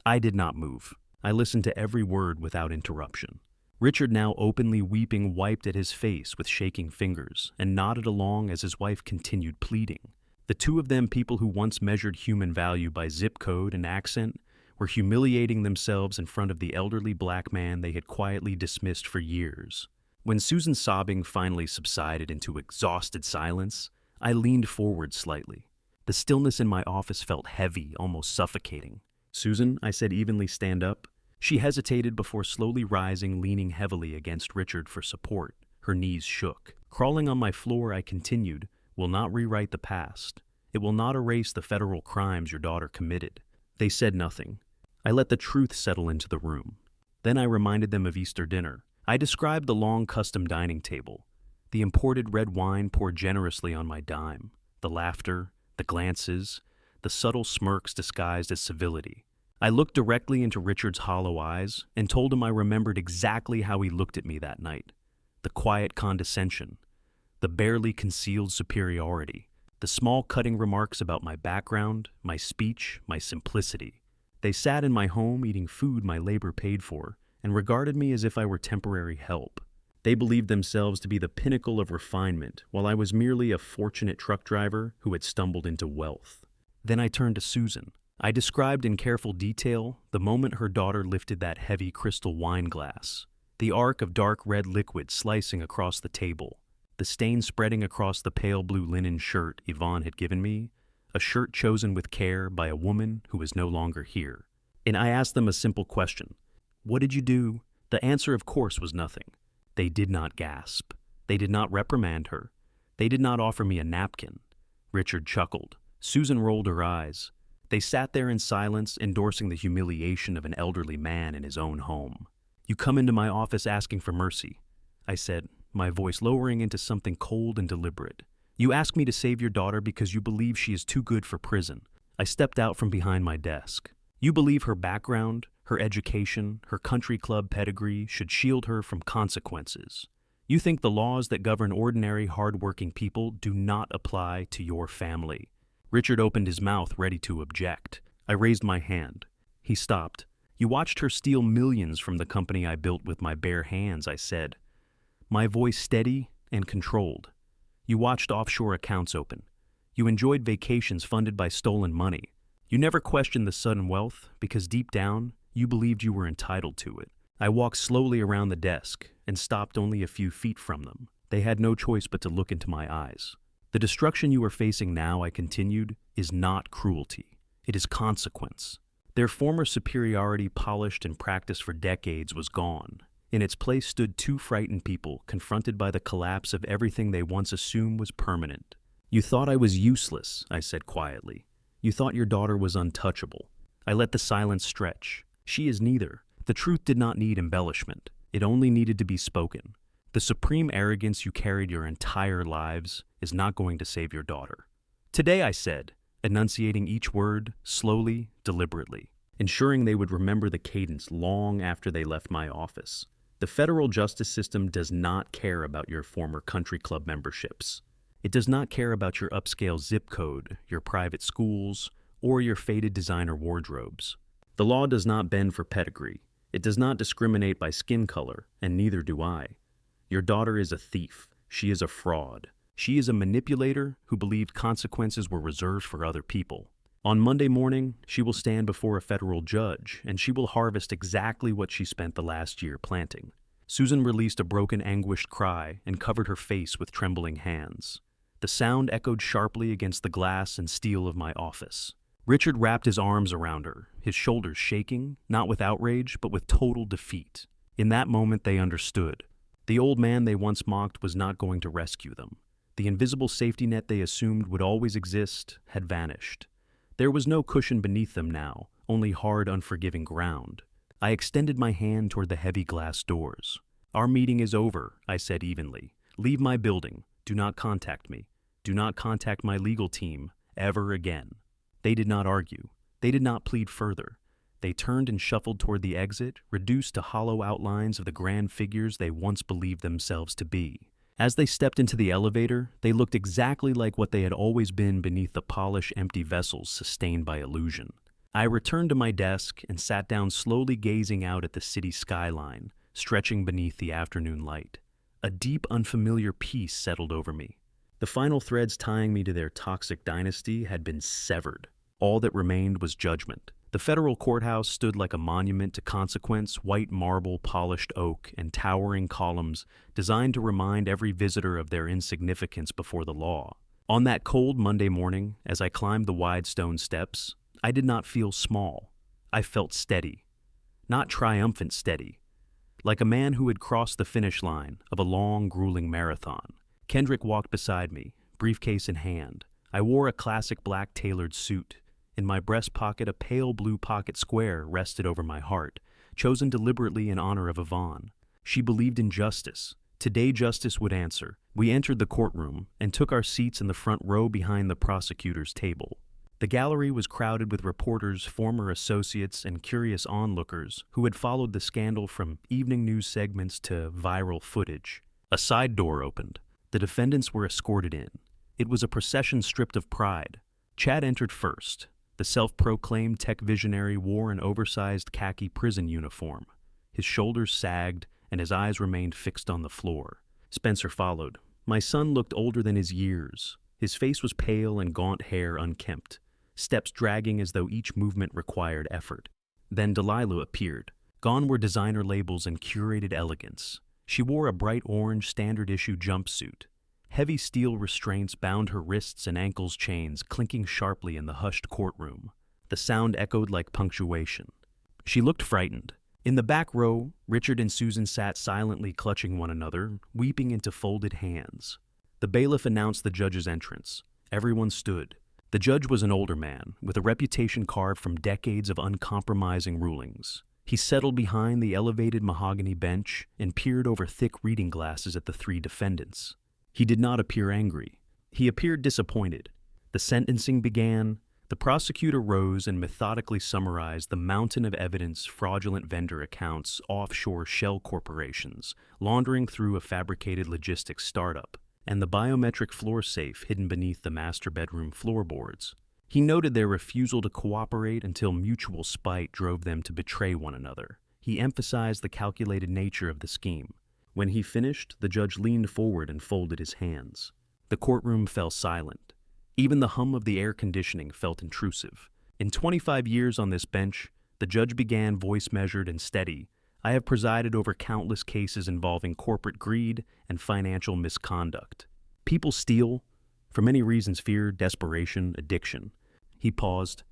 I did not move. I listened to every word without interruption. Richard, now openly weeping, wiped at his face with shaking fingers and nodded along as his wife continued pleading. The two of them, people who once measured human value by zip code and accent, were humiliating themselves in front of the elderly black man they had quietly dismissed for years. When Susan's sobbing finally subsided into exhausted silence, I leaned forward slightly. The stillness in my office felt heavy, almost suffocating. Susan, I said evenly, stand up. She hesitated before slowly rising, leaning heavily against Richard for support. Her knees shook. Crawling on my floor, I continued, will not rewrite the past. It will not erase the federal crimes your daughter committed. They said nothing. I let the truth settle into the room. Then I reminded them of Easter dinner. I described the long custom dining table, the imported red wine poured generously on my dime, the laughter, the glances, the subtle smirks disguised as civility. I looked directly into Richard's hollow eyes and told him I remembered exactly how he looked at me that night. The quiet condescension, the barely concealed superiority, the small cutting remarks about my background, my speech, my simplicity. They sat in my home eating food my labor paid for and regarded me as if I were temporary help. They believed themselves to be the pinnacle of refinement, while I was merely a fortunate truck driver who had stumbled into wealth. Then I turned to Susan. I described in careful detail the moment her daughter lifted that heavy crystal wine glass, the arc of dark red liquid slicing across the table, the stain spreading across the pale blue linen shirt Yvonne had given me, a shirt chosen with care by a woman who was no longer here. And I asked them a simple question. What did you do? The answer, of course, was nothing. They did not gasp. They did not reprimand her. They did not offer me a napkin. Richard chuckled. Susan rolled her eyes. They sat there in silence, endorsing the humiliation of an elderly man in his own home. You come into my office asking for mercy, I said, my voice lowering into something cold and deliberate. You ask me to save your daughter because you believe she is too good for prison. I stepped out from behind my desk. You believe her background, her education, her country club pedigree should shield her from consequences. You think the laws that govern ordinary, hard-working people do not apply to your family. Richard opened his mouth, ready to object. I raised my hand. He stopped. You watched her steal millions from the company I built with my bare hands, I said. My voice steady and controlled. You watched offshore accounts open. You enjoyed vacations funded by stolen money. You never questioned the sudden wealth because deep down, you believed you were entitled to it. I walked slowly around the desk and stopped only a few feet from them. They had no choice but to look into my eyes. The destruction you are facing now, I continued, is not cruelty. It is consequence. Their former superiority, polished and practiced for decades, was gone. In its place stood two frightened people, confronted by the collapse of everything they once assumed was permanent. You thought I was useless, I said quietly. You thought your daughter was untouchable. I let the silence stretch. She is neither. The truth did not need embellishment. It only needed to be spoken. The supreme arrogance you carried your entire lives is not going to save your daughter. Today, I said, enunciating each word slowly, deliberately, ensuring they would remember the cadence long after they left my office. The federal justice system does not care about your former country club memberships. It does not care about your upscale zip code, your private schools, or your faded designer wardrobes. The law does not bend for pedigree. It does not discriminate by skin color, and neither do I. Your daughter is a thief. She is a fraud. She is a manipulator who believed consequences were reserved for other people. On Monday morning, she will stand before a federal judge, and she will harvest exactly what she spent the last year planting. Susan released a broken, anguished cry and covered her face with trembling hands. The sound echoed sharply against the glass and steel of my office. Richard wrapped his arms around her, his shoulders shaking, not with outrage, but with total defeat. In that moment, they understood. The old man they once mocked was not going to rescue them. The invisible safety net they assumed would always exist had vanished. There was no cushion beneath them now, only hard, unforgiving ground. I extended my hand toward the heavy glass doors. "Our meeting is over," I said evenly. "Leave my building. Do not contact me. Do not contact my legal team ever again." They did not argue. They did not plead further. They turned and shuffled toward the exit, reduced to hollow outlines of the grand figures they once believed themselves to be. As they stepped into the elevator, they looked exactly like what they had always been beneath the polished, empty vessels sustained by illusion. I returned to my desk and sat down, slowly gazing out at the city skyline, stretching beneath the afternoon light. A deep, unfamiliar peace settled over me. The final threads tying me to their toxic dynasty had been severed. All that remained was judgment. The federal courthouse stood like a monument to consequence, white marble, polished oak, and towering columns designed to remind every visitor of their insignificance before the law. On that cold Monday morning, as I climbed the wide stone steps, I did not feel small. I felt steady. Not triumphant steady. Like a man who had crossed the finish line of a long, grueling marathon. Kendrick walked beside me, briefcase in hand. I wore a classic black tailored suit. In my breast pocket, a pale blue pocket square rested over my heart, chosen deliberately in honor of Yvonne. She believed in justice. Today justice would answer. We entered the courtroom and took our seats in the front row behind the prosecutor's table. The gallery was crowded with reporters, former associates, and curious onlookers who had followed the scandal from evening news segments to viral footage. A side door opened. The defendants were escorted in. It was a procession stripped of pride. Chad entered first. The self-proclaimed tech visionary wore an oversized khaki prison uniform. His shoulders sagged, and his eyes remained fixed on the floor. Spencer followed. My son looked older than his years. His face was pale and gaunt hair unkempt, steps dragging as though each movement required effort. Then Delilah appeared. Gone were designer labels and curated elegance. She wore a bright orange standard-issue jumpsuit. Heavy steel restraints bound her wrists and ankles, chains clinking sharply in the hushed courtroom. The sound echoed like punctuation. She looked frightened. In the back row, Richard and Susan sat silently clutching one another, weeping into folded hands. The bailiff announced the judge's entrance. Everyone stood. The judge was an older man, with a reputation carved from decades of uncompromising rulings. He settled behind the elevated mahogany bench and peered over thick reading glasses at the three defendants. He did not appear angry. He appeared disappointed. The sentencing began. The prosecutor rose and methodically summarized the mountain of evidence: fraudulent vendor accounts, offshore shell corporations, laundering through a fabricated logistics startup, and the biometric floor safe hidden beneath the master bedroom floorboards. He noted their refusal to cooperate until mutual spite drove them to betray one another. He emphasized the calculated nature of the scheme. When he finished, the judge leaned forward and folded his hands. The courtroom fell silent. Even the hum of the air conditioning felt intrusive. In 25 years on this bench, the judge began, voice measured and steady, "I have presided over countless cases involving corporate greed and financial misconduct. People steal, for many reasons: fear, desperation, addiction." He paused.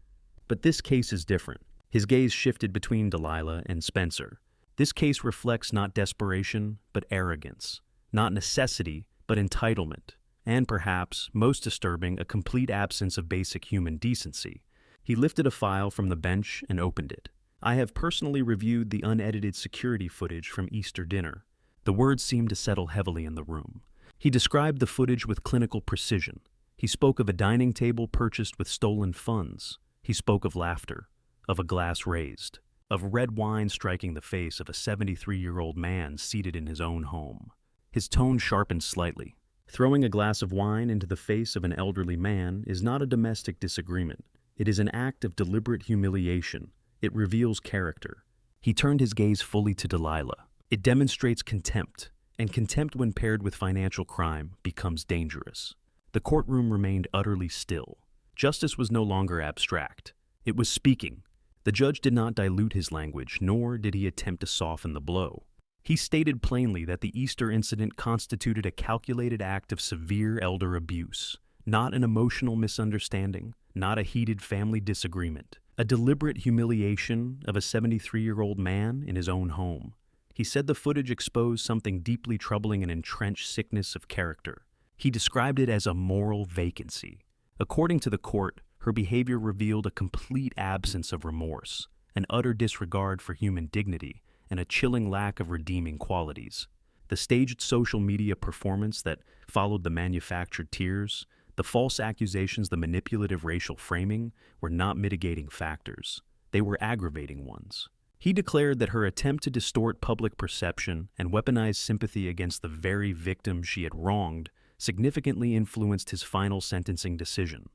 "But this case is different." His gaze shifted between Delilah and Spencer. "This case reflects not desperation, but arrogance. Not necessity, but entitlement. And perhaps, most disturbing, a complete absence of basic human decency." He lifted a file from the bench and opened it. "I have personally reviewed the unedited security footage from Easter dinner." The words seemed to settle heavily in the room. He described the footage with clinical precision. He spoke of a dining table purchased with stolen funds. He spoke of laughter, of a glass raised, of red wine striking the face of a 73-year-old man seated in his own home. His tone sharpened slightly. Throwing a glass of wine into the face of an elderly man is not a domestic disagreement. It is an act of deliberate humiliation. It reveals character. He turned his gaze fully to Delilah. It demonstrates contempt, and contempt when paired with financial crime becomes dangerous. The courtroom remained utterly still. Justice was no longer abstract. It was speaking. The judge did not dilute his language, nor did he attempt to soften the blow. He stated plainly that the Easter incident constituted a calculated act of severe elder abuse, not an emotional misunderstanding, not a heated family disagreement, a deliberate humiliation of a 73-year-old man in his own home. He said the footage exposed something deeply troubling, an entrenched sickness of character. He described it as a moral vacancy. According to the court, her behavior revealed a complete absence of remorse, an utter disregard for human dignity, and a chilling lack of redeeming qualities. The staged social media performance that followed the manufactured tears, the false accusations, the manipulative racial framing were not mitigating factors. They were aggravating ones. He declared that her attempt to distort public perception and weaponize sympathy against the very victim she had wronged significantly influenced his final sentencing decision.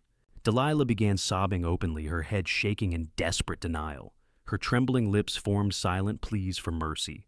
Delilah began sobbing openly, her head shaking in desperate denial. Her trembling lips formed silent pleas for mercy.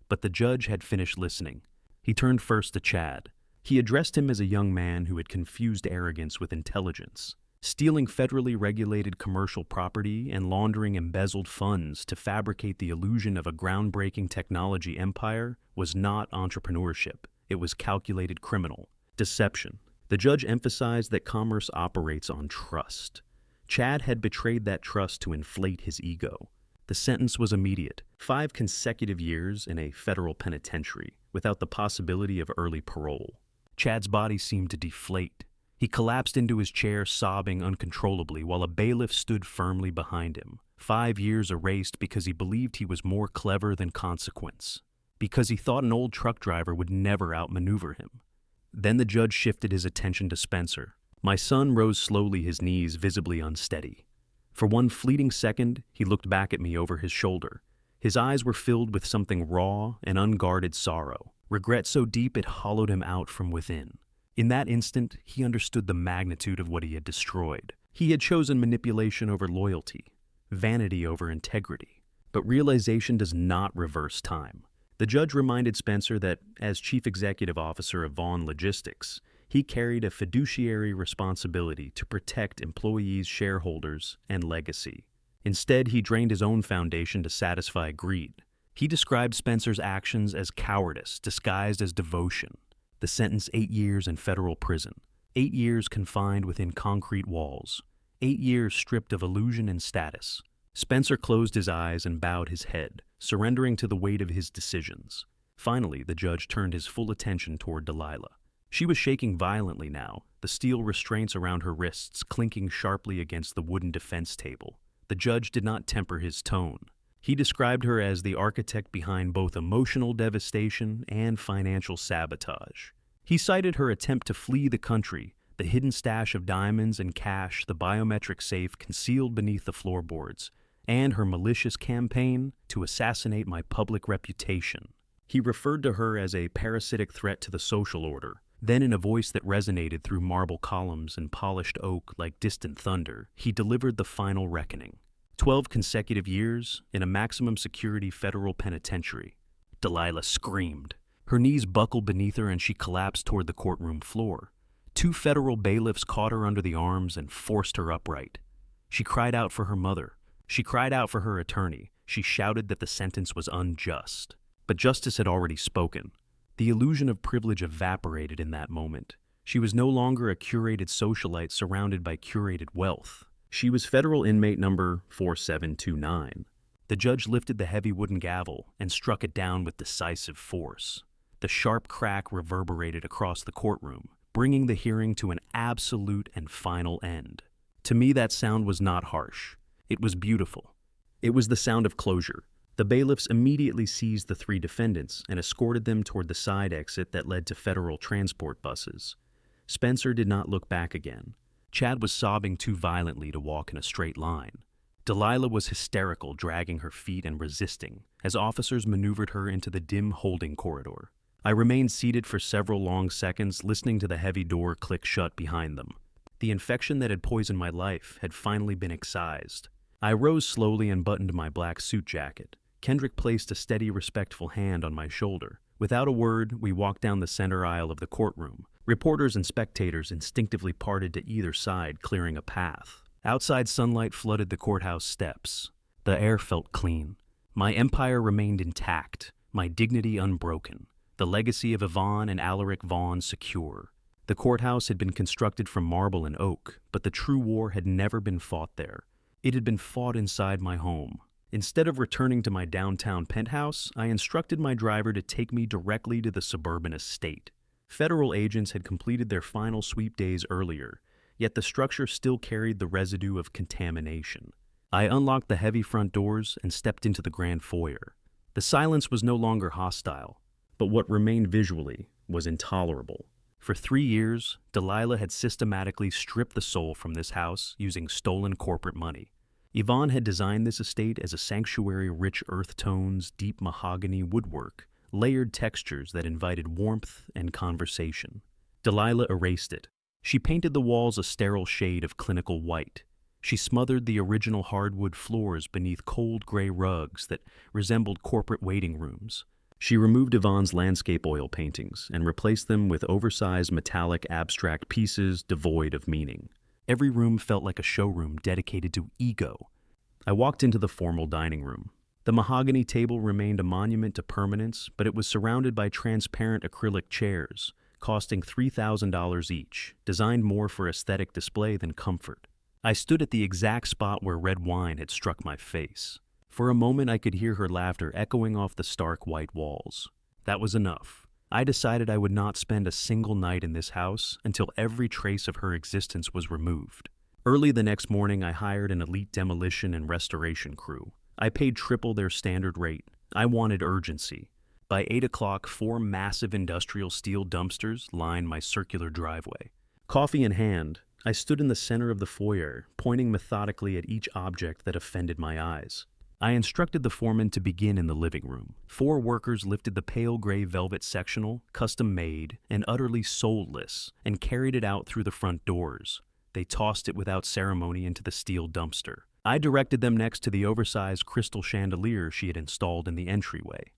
But the judge had finished listening. He turned first to Chad. He addressed him as a young man who had confused arrogance with intelligence. Stealing federally regulated commercial property and laundering embezzled funds to fabricate the illusion of a groundbreaking technology empire was not entrepreneurship. It was calculated criminal deception. The judge emphasized that commerce operates on trust. Chad had betrayed that trust to inflate his ego. The sentence was immediate: 5 consecutive years in a federal penitentiary, without the possibility of early parole. Chad's body seemed to deflate. He collapsed into his chair, sobbing uncontrollably, while a bailiff stood firmly behind him. 5 years erased because he believed he was more clever than consequence, because he thought an old truck driver would never outmaneuver him. Then the judge shifted his attention to Spencer. My son rose slowly, his knees visibly unsteady. For one fleeting second, he looked back at me over his shoulder. His eyes were filled with something raw and unguarded sorrow, regret so deep it hollowed him out from within. In that instant, he understood the magnitude of what he had destroyed. He had chosen manipulation over loyalty, vanity over integrity. But realization does not reverse time. The judge reminded Spencer that, as chief executive officer of Vaughn Logistics, he carried a fiduciary responsibility to protect employees, shareholders, and legacy. Instead, he drained his own foundation to satisfy greed. He described Spencer's actions as cowardice disguised as devotion. The sentence: 8 years in federal prison, 8 years confined within concrete walls, 8 years stripped of illusion and status. Spencer closed his eyes and bowed his head, surrendering to the weight of his decisions. Finally, the judge turned his full attention toward Delilah. She was shaking violently now, the steel restraints around her wrists clinking sharply against the wooden defense table. The judge did not temper his tone. He described her as the architect behind both emotional devastation and financial sabotage. He cited her attempt to flee the country, the hidden stash of diamonds and cash, the biometric safe concealed beneath the floorboards, and her malicious campaign to assassinate my public reputation. He referred to her as a parasitic threat to the social order. Then, in a voice that resonated through marble columns and polished oak like distant thunder, he delivered the final reckoning. 12 consecutive years in a maximum security federal penitentiary. Delilah screamed. Her knees buckled beneath her and she collapsed toward the courtroom floor. 2 federal bailiffs caught her under the arms and forced her upright. She cried out for her mother. She cried out for her attorney. She shouted that the sentence was unjust. But justice had already spoken. The illusion of privilege evaporated in that moment. She was no longer a curated socialite surrounded by curated wealth. She was federal inmate number 4729. The judge lifted the heavy wooden gavel and struck it down with decisive force. The sharp crack reverberated across the courtroom, bringing the hearing to an absolute and final end. To me, that sound was not harsh. It was beautiful. It was the sound of closure. The bailiffs immediately seized the 3 defendants and escorted them toward the side exit that led to federal transport buses. Spencer did not look back again. Chad was sobbing too violently to walk in a straight line. Delilah was hysterical, dragging her feet and resisting, as officers maneuvered her into the dim holding corridor. I remained seated for several long seconds, listening to the heavy door click shut behind them. The infection that had poisoned my life had finally been excised. I rose slowly and buttoned my black suit jacket. Kendrick placed a steady, respectful hand on my shoulder. Without a word, we walked down the center aisle of the courtroom. Reporters and spectators instinctively parted to either side, clearing a path. Outside sunlight flooded the courthouse steps. The air felt clean. My empire remained intact, my dignity unbroken, the legacy of Yvonne and Alaric Vaughn secure. The courthouse had been constructed from marble and oak, but the true war had never been fought there. It had been fought inside my home. Instead of returning to my downtown penthouse, I instructed my driver to take me directly to the suburban estate. Federal agents had completed their final sweep days earlier, yet the structure still carried the residue of contamination. I unlocked the heavy front doors and stepped into the grand foyer. The silence was no longer hostile, but what remained visually was intolerable. For 3 years, Delilah had systematically stripped the soul from this house using stolen corporate money. Yvonne had designed this estate as a sanctuary, rich earth tones, deep mahogany woodwork, layered textures that invited warmth and conversation. Delilah erased it. She painted the walls a sterile shade of clinical white. She smothered the original hardwood floors beneath cold gray rugs that resembled corporate waiting rooms. She removed Yvonne's landscape oil paintings and replaced them with oversized metallic abstract pieces devoid of meaning. Every room felt like a showroom dedicated to ego. I walked into the formal dining room. The mahogany table remained a monument to permanence, but it was surrounded by transparent acrylic chairs, costing $3,000 each, designed more for aesthetic display than comfort. I stood at the exact spot where red wine had struck my face. For a moment, I could hear her laughter echoing off the stark white walls. That was enough. I decided I would not spend a single night in this house until every trace of her existence was removed. Early the next morning, I hired an elite demolition and restoration crew. I paid triple their standard rate. I wanted urgency. By 8 o'clock, 4 massive industrial steel dumpsters lined my circular driveway. Coffee in hand, I stood in the center of the foyer, pointing methodically at each object that offended my eyes. I instructed the foreman to begin in the living room. 4 workers lifted the pale gray velvet sectional, custom-made and utterly soulless, and carried it out through the front doors. They tossed it without ceremony into the steel dumpster. I directed them next to the oversized crystal chandelier she had installed in the entryway.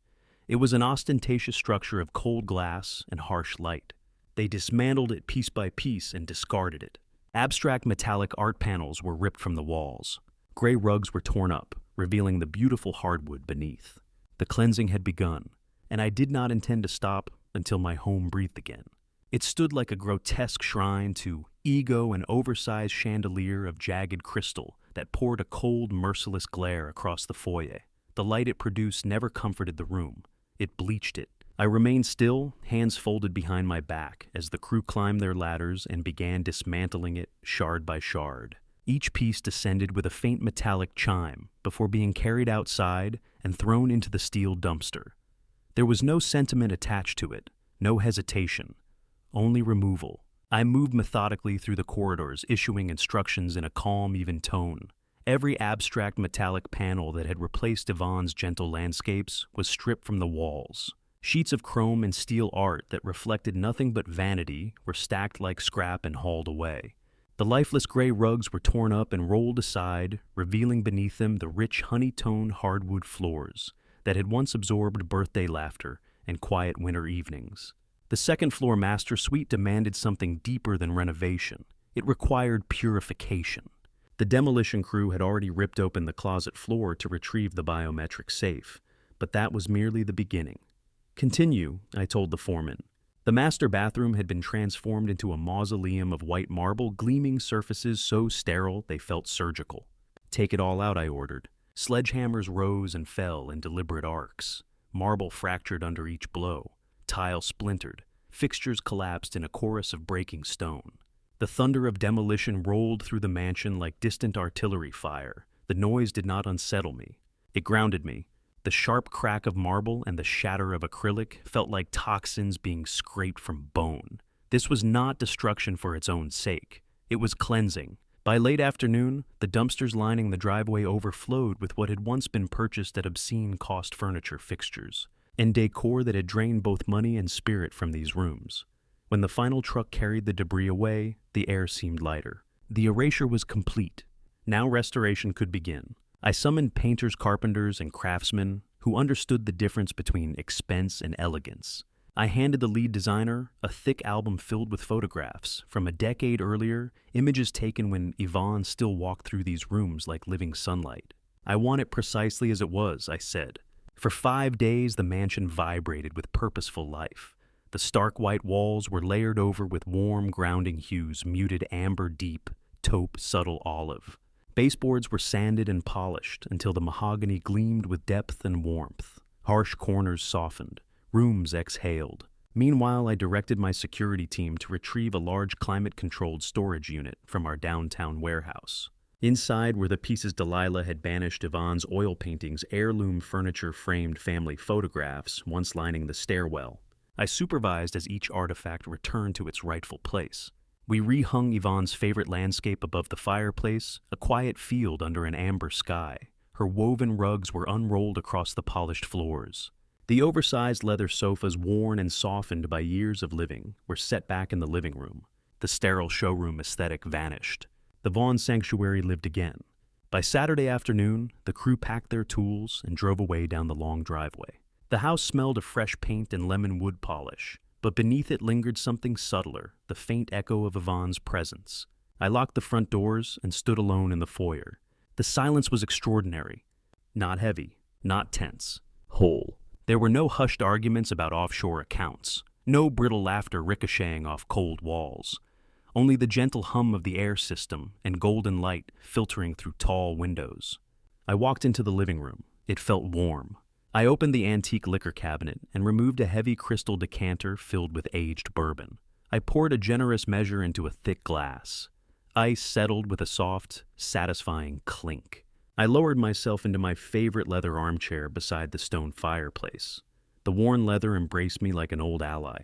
It was an ostentatious structure of cold glass and harsh light. They dismantled it piece by piece and discarded it. Abstract metallic art panels were ripped from the walls. Gray rugs were torn up, revealing the beautiful hardwood beneath. The cleansing had begun, and I did not intend to stop until my home breathed again. It stood like a grotesque shrine to ego, an oversized chandelier of jagged crystal that poured a cold, merciless glare across the foyer. The light it produced never comforted the room. It bleached it. I remained still, hands folded behind my back, as the crew climbed their ladders and began dismantling it shard by shard. Each piece descended with a faint metallic chime before being carried outside and thrown into the steel dumpster. There was no sentiment attached to it, no hesitation, only removal. I moved methodically through the corridors, issuing instructions in a calm, even tone. Every abstract metallic panel that had replaced Yvonne's gentle landscapes was stripped from the walls. Sheets of chrome and steel art that reflected nothing but vanity were stacked like scrap and hauled away. The lifeless gray rugs were torn up and rolled aside, revealing beneath them the rich honey-toned hardwood floors that had once absorbed birthday laughter and quiet winter evenings. The second-floor master suite demanded something deeper than renovation. It required purification. The demolition crew had already ripped open the closet floor to retrieve the biometric safe, but that was merely the beginning. "Continue," I told the foreman. The master bathroom had been transformed into a mausoleum of white marble, gleaming surfaces so sterile they felt surgical. "Take it all out," I ordered. Sledgehammers rose and fell in deliberate arcs. Marble fractured under each blow. Tile splintered. Fixtures collapsed in a chorus of breaking stone. The thunder of demolition rolled through the mansion like distant artillery fire. The noise did not unsettle me. It grounded me. The sharp crack of marble and the shatter of acrylic felt like toxins being scraped from bone. This was not destruction for its own sake. It was cleansing. By late afternoon, the dumpsters lining the driveway overflowed with what had once been purchased at obscene cost furniture fixtures. and decor that had drained both money and spirit from these rooms. When the final truck carried the debris away, the air seemed lighter. The erasure was complete. Now restoration could begin. I summoned painters, carpenters, and craftsmen who understood the difference between expense and elegance. I handed the lead designer a thick album filled with photographs from a decade earlier, images taken when Yvonne still walked through these rooms like living sunlight. "I want it precisely as it was," I said. For 5 days, the mansion vibrated with purposeful life. The stark white walls were layered over with warm, grounding hues, muted amber deep, taupe subtle olive. Baseboards were sanded and polished until the mahogany gleamed with depth and warmth. Harsh corners softened. Rooms exhaled. Meanwhile, I directed my security team to retrieve a large climate-controlled storage unit from our downtown warehouse. Inside were the pieces Delilah had banished Yvonne's oil paintings, heirloom furniture-framed family photographs once lining the stairwell. I supervised as each artifact returned to its rightful place. We rehung Yvonne's favorite landscape above the fireplace, a quiet field under an amber sky. Her woven rugs were unrolled across the polished floors. The oversized leather sofas, worn and softened by years of living, were set back in the living room. The sterile showroom aesthetic vanished. The Vaughn sanctuary lived again. By Saturday afternoon, the crew packed their tools and drove away down the long driveway. The house smelled of fresh paint and lemon wood polish, but beneath it lingered something subtler, the faint echo of Yvonne's presence. I locked the front doors and stood alone in the foyer. The silence was extraordinary. Not heavy, not tense, whole. There were no hushed arguments about offshore accounts, no brittle laughter ricocheting off cold walls. Only the gentle hum of the air system and golden light filtering through tall windows. I walked into the living room. It felt warm. I opened the antique liquor cabinet and removed a heavy crystal decanter filled with aged bourbon. I poured a generous measure into a thick glass. Ice settled with a soft, satisfying clink. I lowered myself into my favorite leather armchair beside the stone fireplace. The worn leather embraced me like an old ally.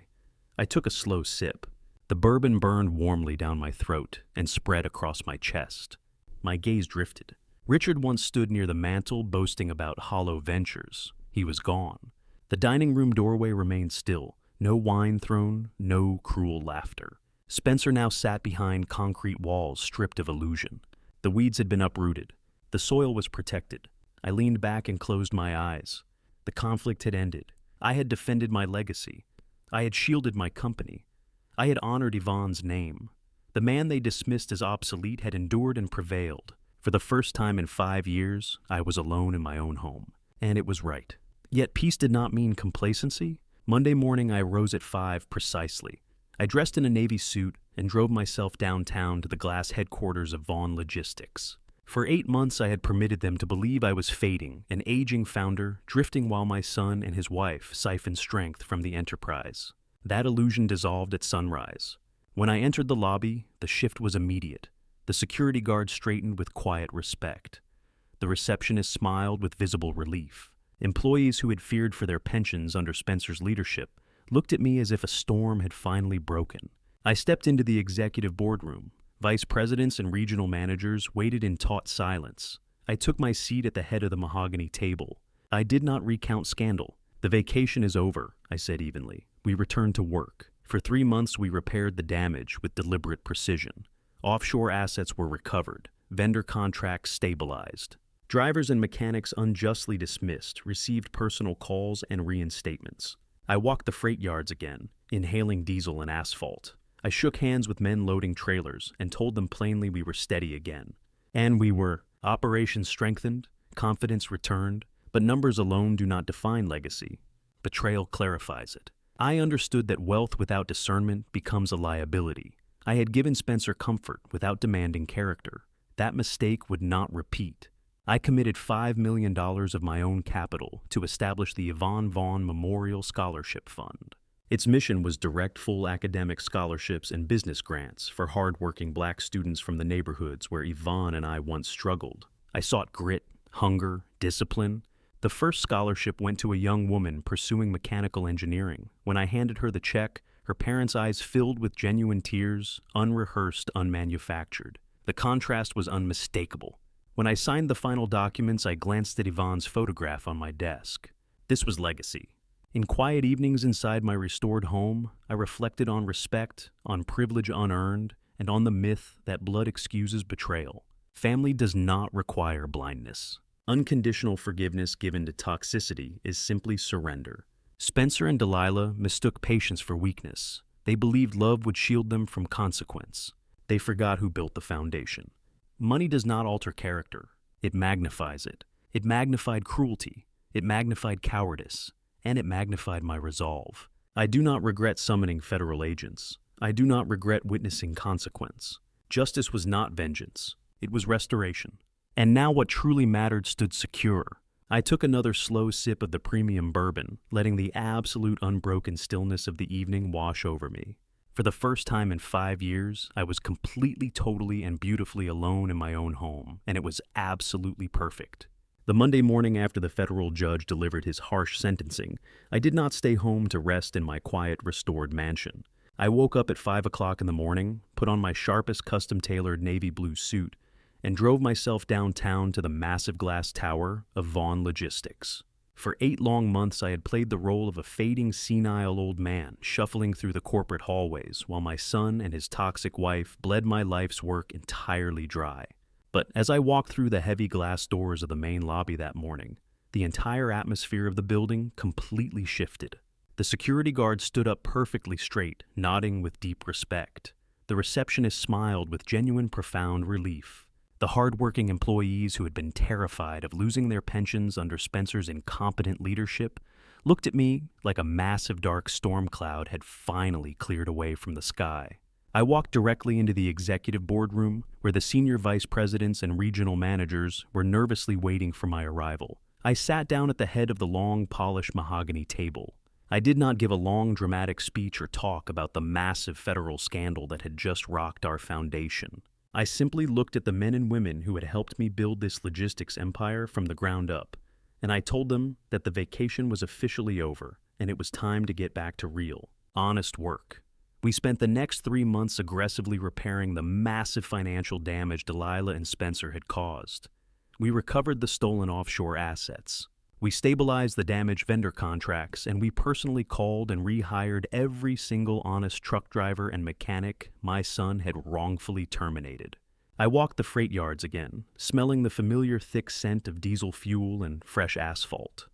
I took a slow sip. The bourbon burned warmly down my throat and spread across my chest. My gaze drifted. Richard once stood near the mantel boasting about hollow ventures. He was gone. The dining room doorway remained still. No wine thrown, no cruel laughter. Spencer now sat behind concrete walls stripped of illusion. The weeds had been uprooted. The soil was protected. I leaned back and closed my eyes. The conflict had ended. I had defended my legacy. I had shielded my company. I had honored Yvonne's name. The man they dismissed as obsolete had endured and prevailed. For the first time in 5 years, I was alone in my own home. And it was right. Yet peace did not mean complacency. Monday morning, I rose at 5 precisely. I dressed in a navy suit and drove myself downtown to the glass headquarters of Vaughn Logistics. For 8 months, I had permitted them to believe I was fading, an aging founder, drifting while my son and his wife siphoned strength from the enterprise. That illusion dissolved at sunrise. When I entered the lobby, the shift was immediate. The security guard straightened with quiet respect. The receptionist smiled with visible relief. Employees who had feared for their pensions under Spencer's leadership looked at me as if a storm had finally broken. I stepped into the executive boardroom. Vice presidents and regional managers waited in taut silence. I took my seat at the head of the mahogany table. I did not recount scandal. "The vacation is over," I said evenly. We returned to work. For 3 months, we repaired the damage with deliberate precision. Offshore assets were recovered. Vendor contracts stabilized. Drivers and mechanics unjustly dismissed received personal calls and reinstatements. I walked the freight yards again, inhaling diesel and asphalt. I shook hands with men loading trailers and told them plainly we were steady again. And we were. Operations strengthened, confidence returned, but numbers alone do not define legacy. Betrayal clarifies it. I understood that wealth without discernment becomes a liability. I had given Spencer comfort without demanding character. That mistake would not repeat. I committed $5 million of my own capital to establish the Yvonne Vaughn Memorial Scholarship Fund. Its mission was direct full academic scholarships and business grants for hard-working black students from the neighborhoods where Yvonne and I once struggled. I sought grit, hunger, discipline. The first scholarship went to a young woman pursuing mechanical engineering. When I handed her the check, her parents' eyes filled with genuine tears, unrehearsed, unmanufactured. The contrast was unmistakable. When I signed the final documents, I glanced at Yvonne's photograph on my desk. This was legacy. In quiet evenings inside my restored home, I reflected on respect, on privilege unearned, and on the myth that blood excuses betrayal. Family does not require blindness. Unconditional forgiveness given to toxicity is simply surrender. Spencer and Delilah mistook patience for weakness. They believed love would shield them from consequence. They forgot who built the foundation. Money does not alter character. It magnifies it. It magnified cruelty. It magnified cowardice. And it magnified my resolve. I do not regret summoning federal agents. I do not regret witnessing consequence. Justice was not vengeance. It was restoration. And now what truly mattered stood secure. I took another slow sip of the premium bourbon, letting the absolute unbroken stillness of the evening wash over me. For the first time in 5 years, I was completely, totally, and beautifully alone in my own home, and it was absolutely perfect. The Monday morning after the federal judge delivered his harsh sentencing, I did not stay home to rest in my quiet, restored mansion. I woke up at 5 o'clock in the morning, put on my sharpest custom-tailored navy blue suit, and drove myself downtown to the massive glass tower of Vaughn Logistics. For 8 long months, I had played the role of a fading, senile old man, shuffling through the corporate hallways, while my son and his toxic wife bled my life's work entirely dry. But as I walked through the heavy glass doors of the main lobby that morning, the entire atmosphere of the building completely shifted. The security guard stood up perfectly straight, nodding with deep respect. The receptionist smiled with genuine, profound relief. The hard-working employees who had been terrified of losing their pensions under Spencer's incompetent leadership looked at me like a massive dark storm cloud had finally cleared away from the sky. I walked directly into the executive boardroom, where the senior vice presidents and regional managers were nervously waiting for my arrival. I sat down at the head of the long, polished mahogany table. I did not give a long, dramatic speech or talk about the massive federal scandal that had just rocked our foundation. I simply looked at the men and women who had helped me build this logistics empire from the ground up, and I told them that the vacation was officially over, and it was time to get back to real, honest work. We spent the next 3 months aggressively repairing the massive financial damage Delilah and Spencer had caused. We recovered the stolen offshore assets. We stabilized the damaged vendor contracts, and we personally called and rehired every single honest truck driver and mechanic my son had wrongfully terminated. I walked the freight yards again, smelling the familiar thick scent of diesel fuel and fresh asphalt.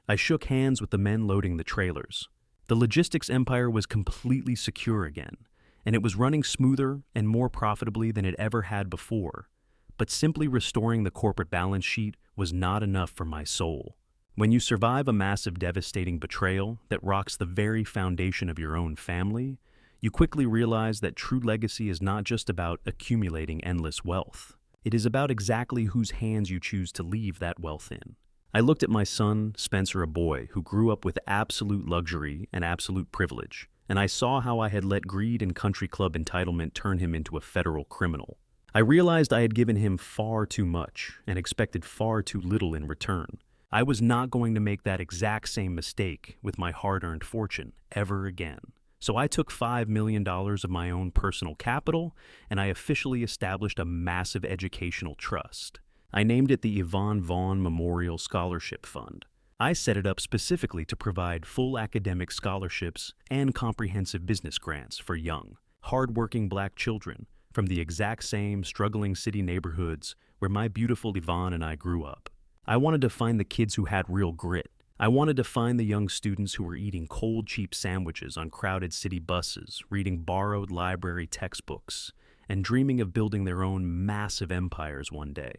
I shook hands with the men loading the trailers. The logistics empire was completely secure again, and it was running smoother and more profitably than it ever had before. But simply restoring the corporate balance sheet was not enough for my soul. When you survive a massive, devastating betrayal that rocks the very foundation of your own family, you quickly realize that true legacy is not just about accumulating endless wealth. It is about exactly whose hands you choose to leave that wealth in. I looked at my son, Spencer, a boy who grew up with absolute luxury and absolute privilege, and I saw how I had let greed and country club entitlement turn him into a federal criminal. I realized I had given him far too much and expected far too little in return. I was not going to make that exact same mistake with my hard-earned fortune ever again. So I took $5 million of my own personal capital, and I officially established a massive educational trust. I named it the Yvonne Vaughn Memorial Scholarship Fund. I set it up specifically to provide full academic scholarships and comprehensive business grants for young, hard-working Black children from the exact same struggling city neighborhoods where my beautiful Yvonne and I grew up. I wanted to find the kids who had real grit. I wanted to find the young students who were eating cold, cheap sandwiches on crowded city buses, reading borrowed library textbooks, and dreaming of building their own massive empires one day.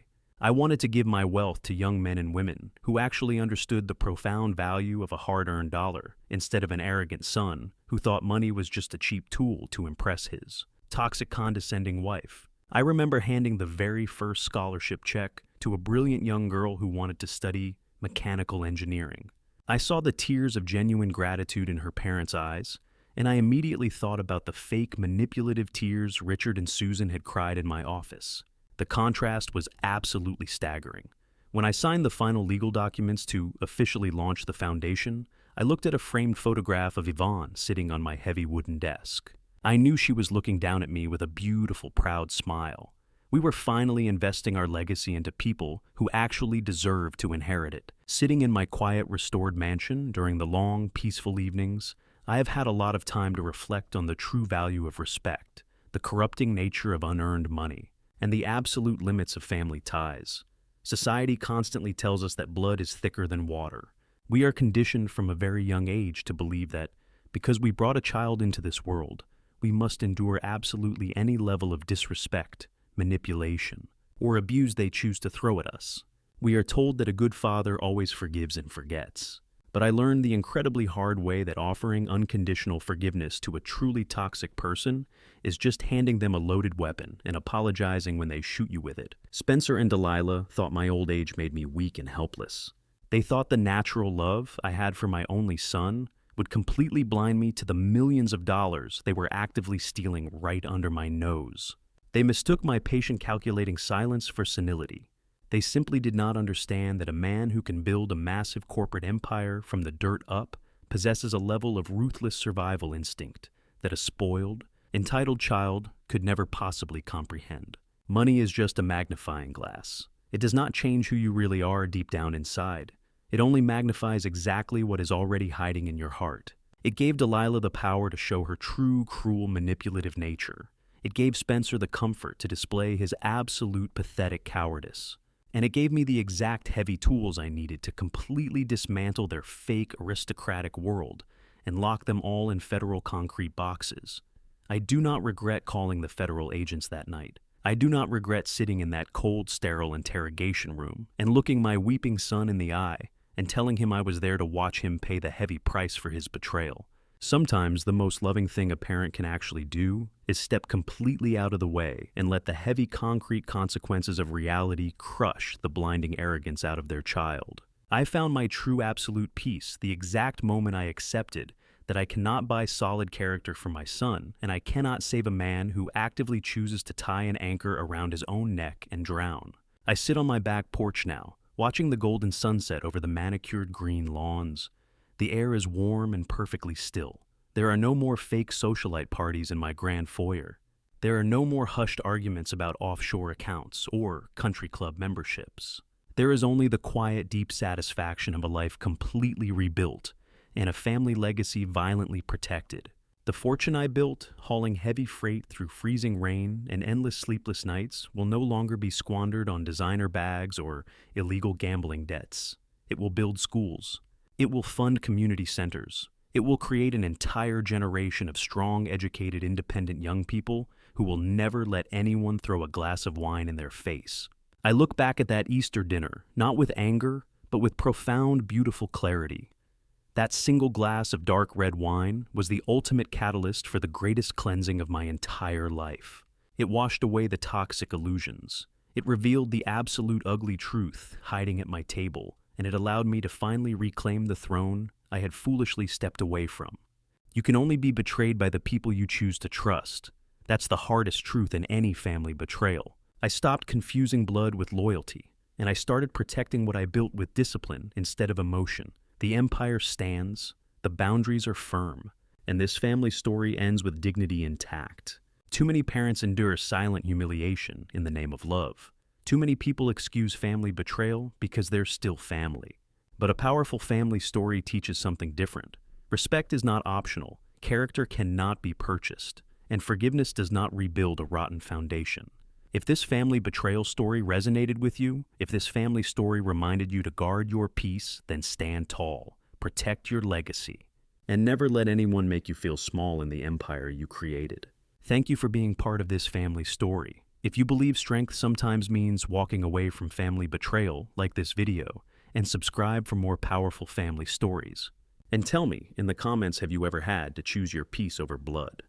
I wanted to give my wealth to young men and women who actually understood the profound value of a hard-earned dollar instead of an arrogant son who thought money was just a cheap tool to impress his toxic, condescending wife. I remember handing the very first scholarship check to a brilliant young girl who wanted to study mechanical engineering. I saw the tears of genuine gratitude in her parents' eyes, and I immediately thought about the fake, manipulative tears Richard and Susan had cried in my office. The contrast was absolutely staggering. When I signed the final legal documents to officially launch the foundation, I looked at a framed photograph of Yvonne sitting on my heavy wooden desk. I knew she was looking down at me with a beautiful, proud smile. We were finally investing our legacy into people who actually deserved to inherit it. Sitting in my quiet, restored mansion during the long, peaceful evenings, I have had a lot of time to reflect on the true value of respect, the corrupting nature of unearned money, and the absolute limits of family ties. Society constantly tells us that blood is thicker than water. We are conditioned from a very young age to believe that because we brought a child into this world, we must endure absolutely any level of disrespect, manipulation, or abuse they choose to throw at us. We are told that a good father always forgives and forgets. But I learned the incredibly hard way that offering unconditional forgiveness to a truly toxic person is just handing them a loaded weapon and apologizing when they shoot you with it. Spencer and Delilah thought my old age made me weak and helpless. They thought the natural love I had for my only son would completely blind me to the millions of dollars they were actively stealing right under my nose. They mistook my patient calculating silence for senility. They simply did not understand that a man who can build a massive corporate empire from the dirt up possesses a level of ruthless survival instinct that a spoiled, entitled child could never possibly comprehend. Money is just a magnifying glass. It does not change who you really are deep down inside. It only magnifies exactly what is already hiding in your heart. It gave Delilah the power to show her true, cruel, manipulative nature. It gave Spencer the comfort to display his absolute pathetic cowardice. And it gave me the exact heavy tools I needed to completely dismantle their fake aristocratic world and lock them all in federal concrete boxes. I do not regret calling the federal agents that night. I do not regret sitting in that cold, sterile interrogation room and looking my weeping son in the eye and telling him I was there to watch him pay the heavy price for his betrayal. Sometimes the most loving thing a parent can actually do is step completely out of the way and let the heavy concrete consequences of reality crush the blinding arrogance out of their child. I found my true absolute peace the exact moment I accepted that I cannot buy solid character for my son, and I cannot save a man who actively chooses to tie an anchor around his own neck and drown. I sit on my back porch now, watching the golden sunset over the manicured green lawns. The air is warm and perfectly still. There are no more fake socialite parties in my grand foyer. There are no more hushed arguments about offshore accounts or country club memberships. There is only the quiet, deep satisfaction of a life completely rebuilt and a family legacy violently protected. The fortune I built, hauling heavy freight through freezing rain and endless sleepless nights, will no longer be squandered on designer bags or illegal gambling debts. It will build schools. It will fund community centers. It will create an entire generation of strong, educated, independent young people who will never let anyone throw a glass of wine in their face. I look back at that Easter dinner, not with anger, but with profound, beautiful clarity. That single glass of dark red wine was the ultimate catalyst for the greatest cleansing of my entire life. It washed away the toxic illusions. It revealed the absolute ugly truth hiding at my table, and it allowed me to finally reclaim the throne I had foolishly stepped away from. You can only be betrayed by the people you choose to trust. That's the hardest truth in any family betrayal. I stopped confusing blood with loyalty, and I started protecting what I built with discipline instead of emotion. The empire stands, the boundaries are firm, and this family story ends with dignity intact. Too many parents endure silent humiliation in the name of love. Too many people excuse family betrayal because they're still family. But a powerful family story teaches something different. Respect is not optional, character cannot be purchased, and forgiveness does not rebuild a rotten foundation. If this family betrayal story resonated with you, if this family story reminded you to guard your peace, then stand tall, protect your legacy, and never let anyone make you feel small in the empire you created. Thank you for being part of this family story. If you believe strength sometimes means walking away from family betrayal, like this video, and subscribe for more powerful family stories. And tell me in the comments, have you ever had to choose your peace over blood?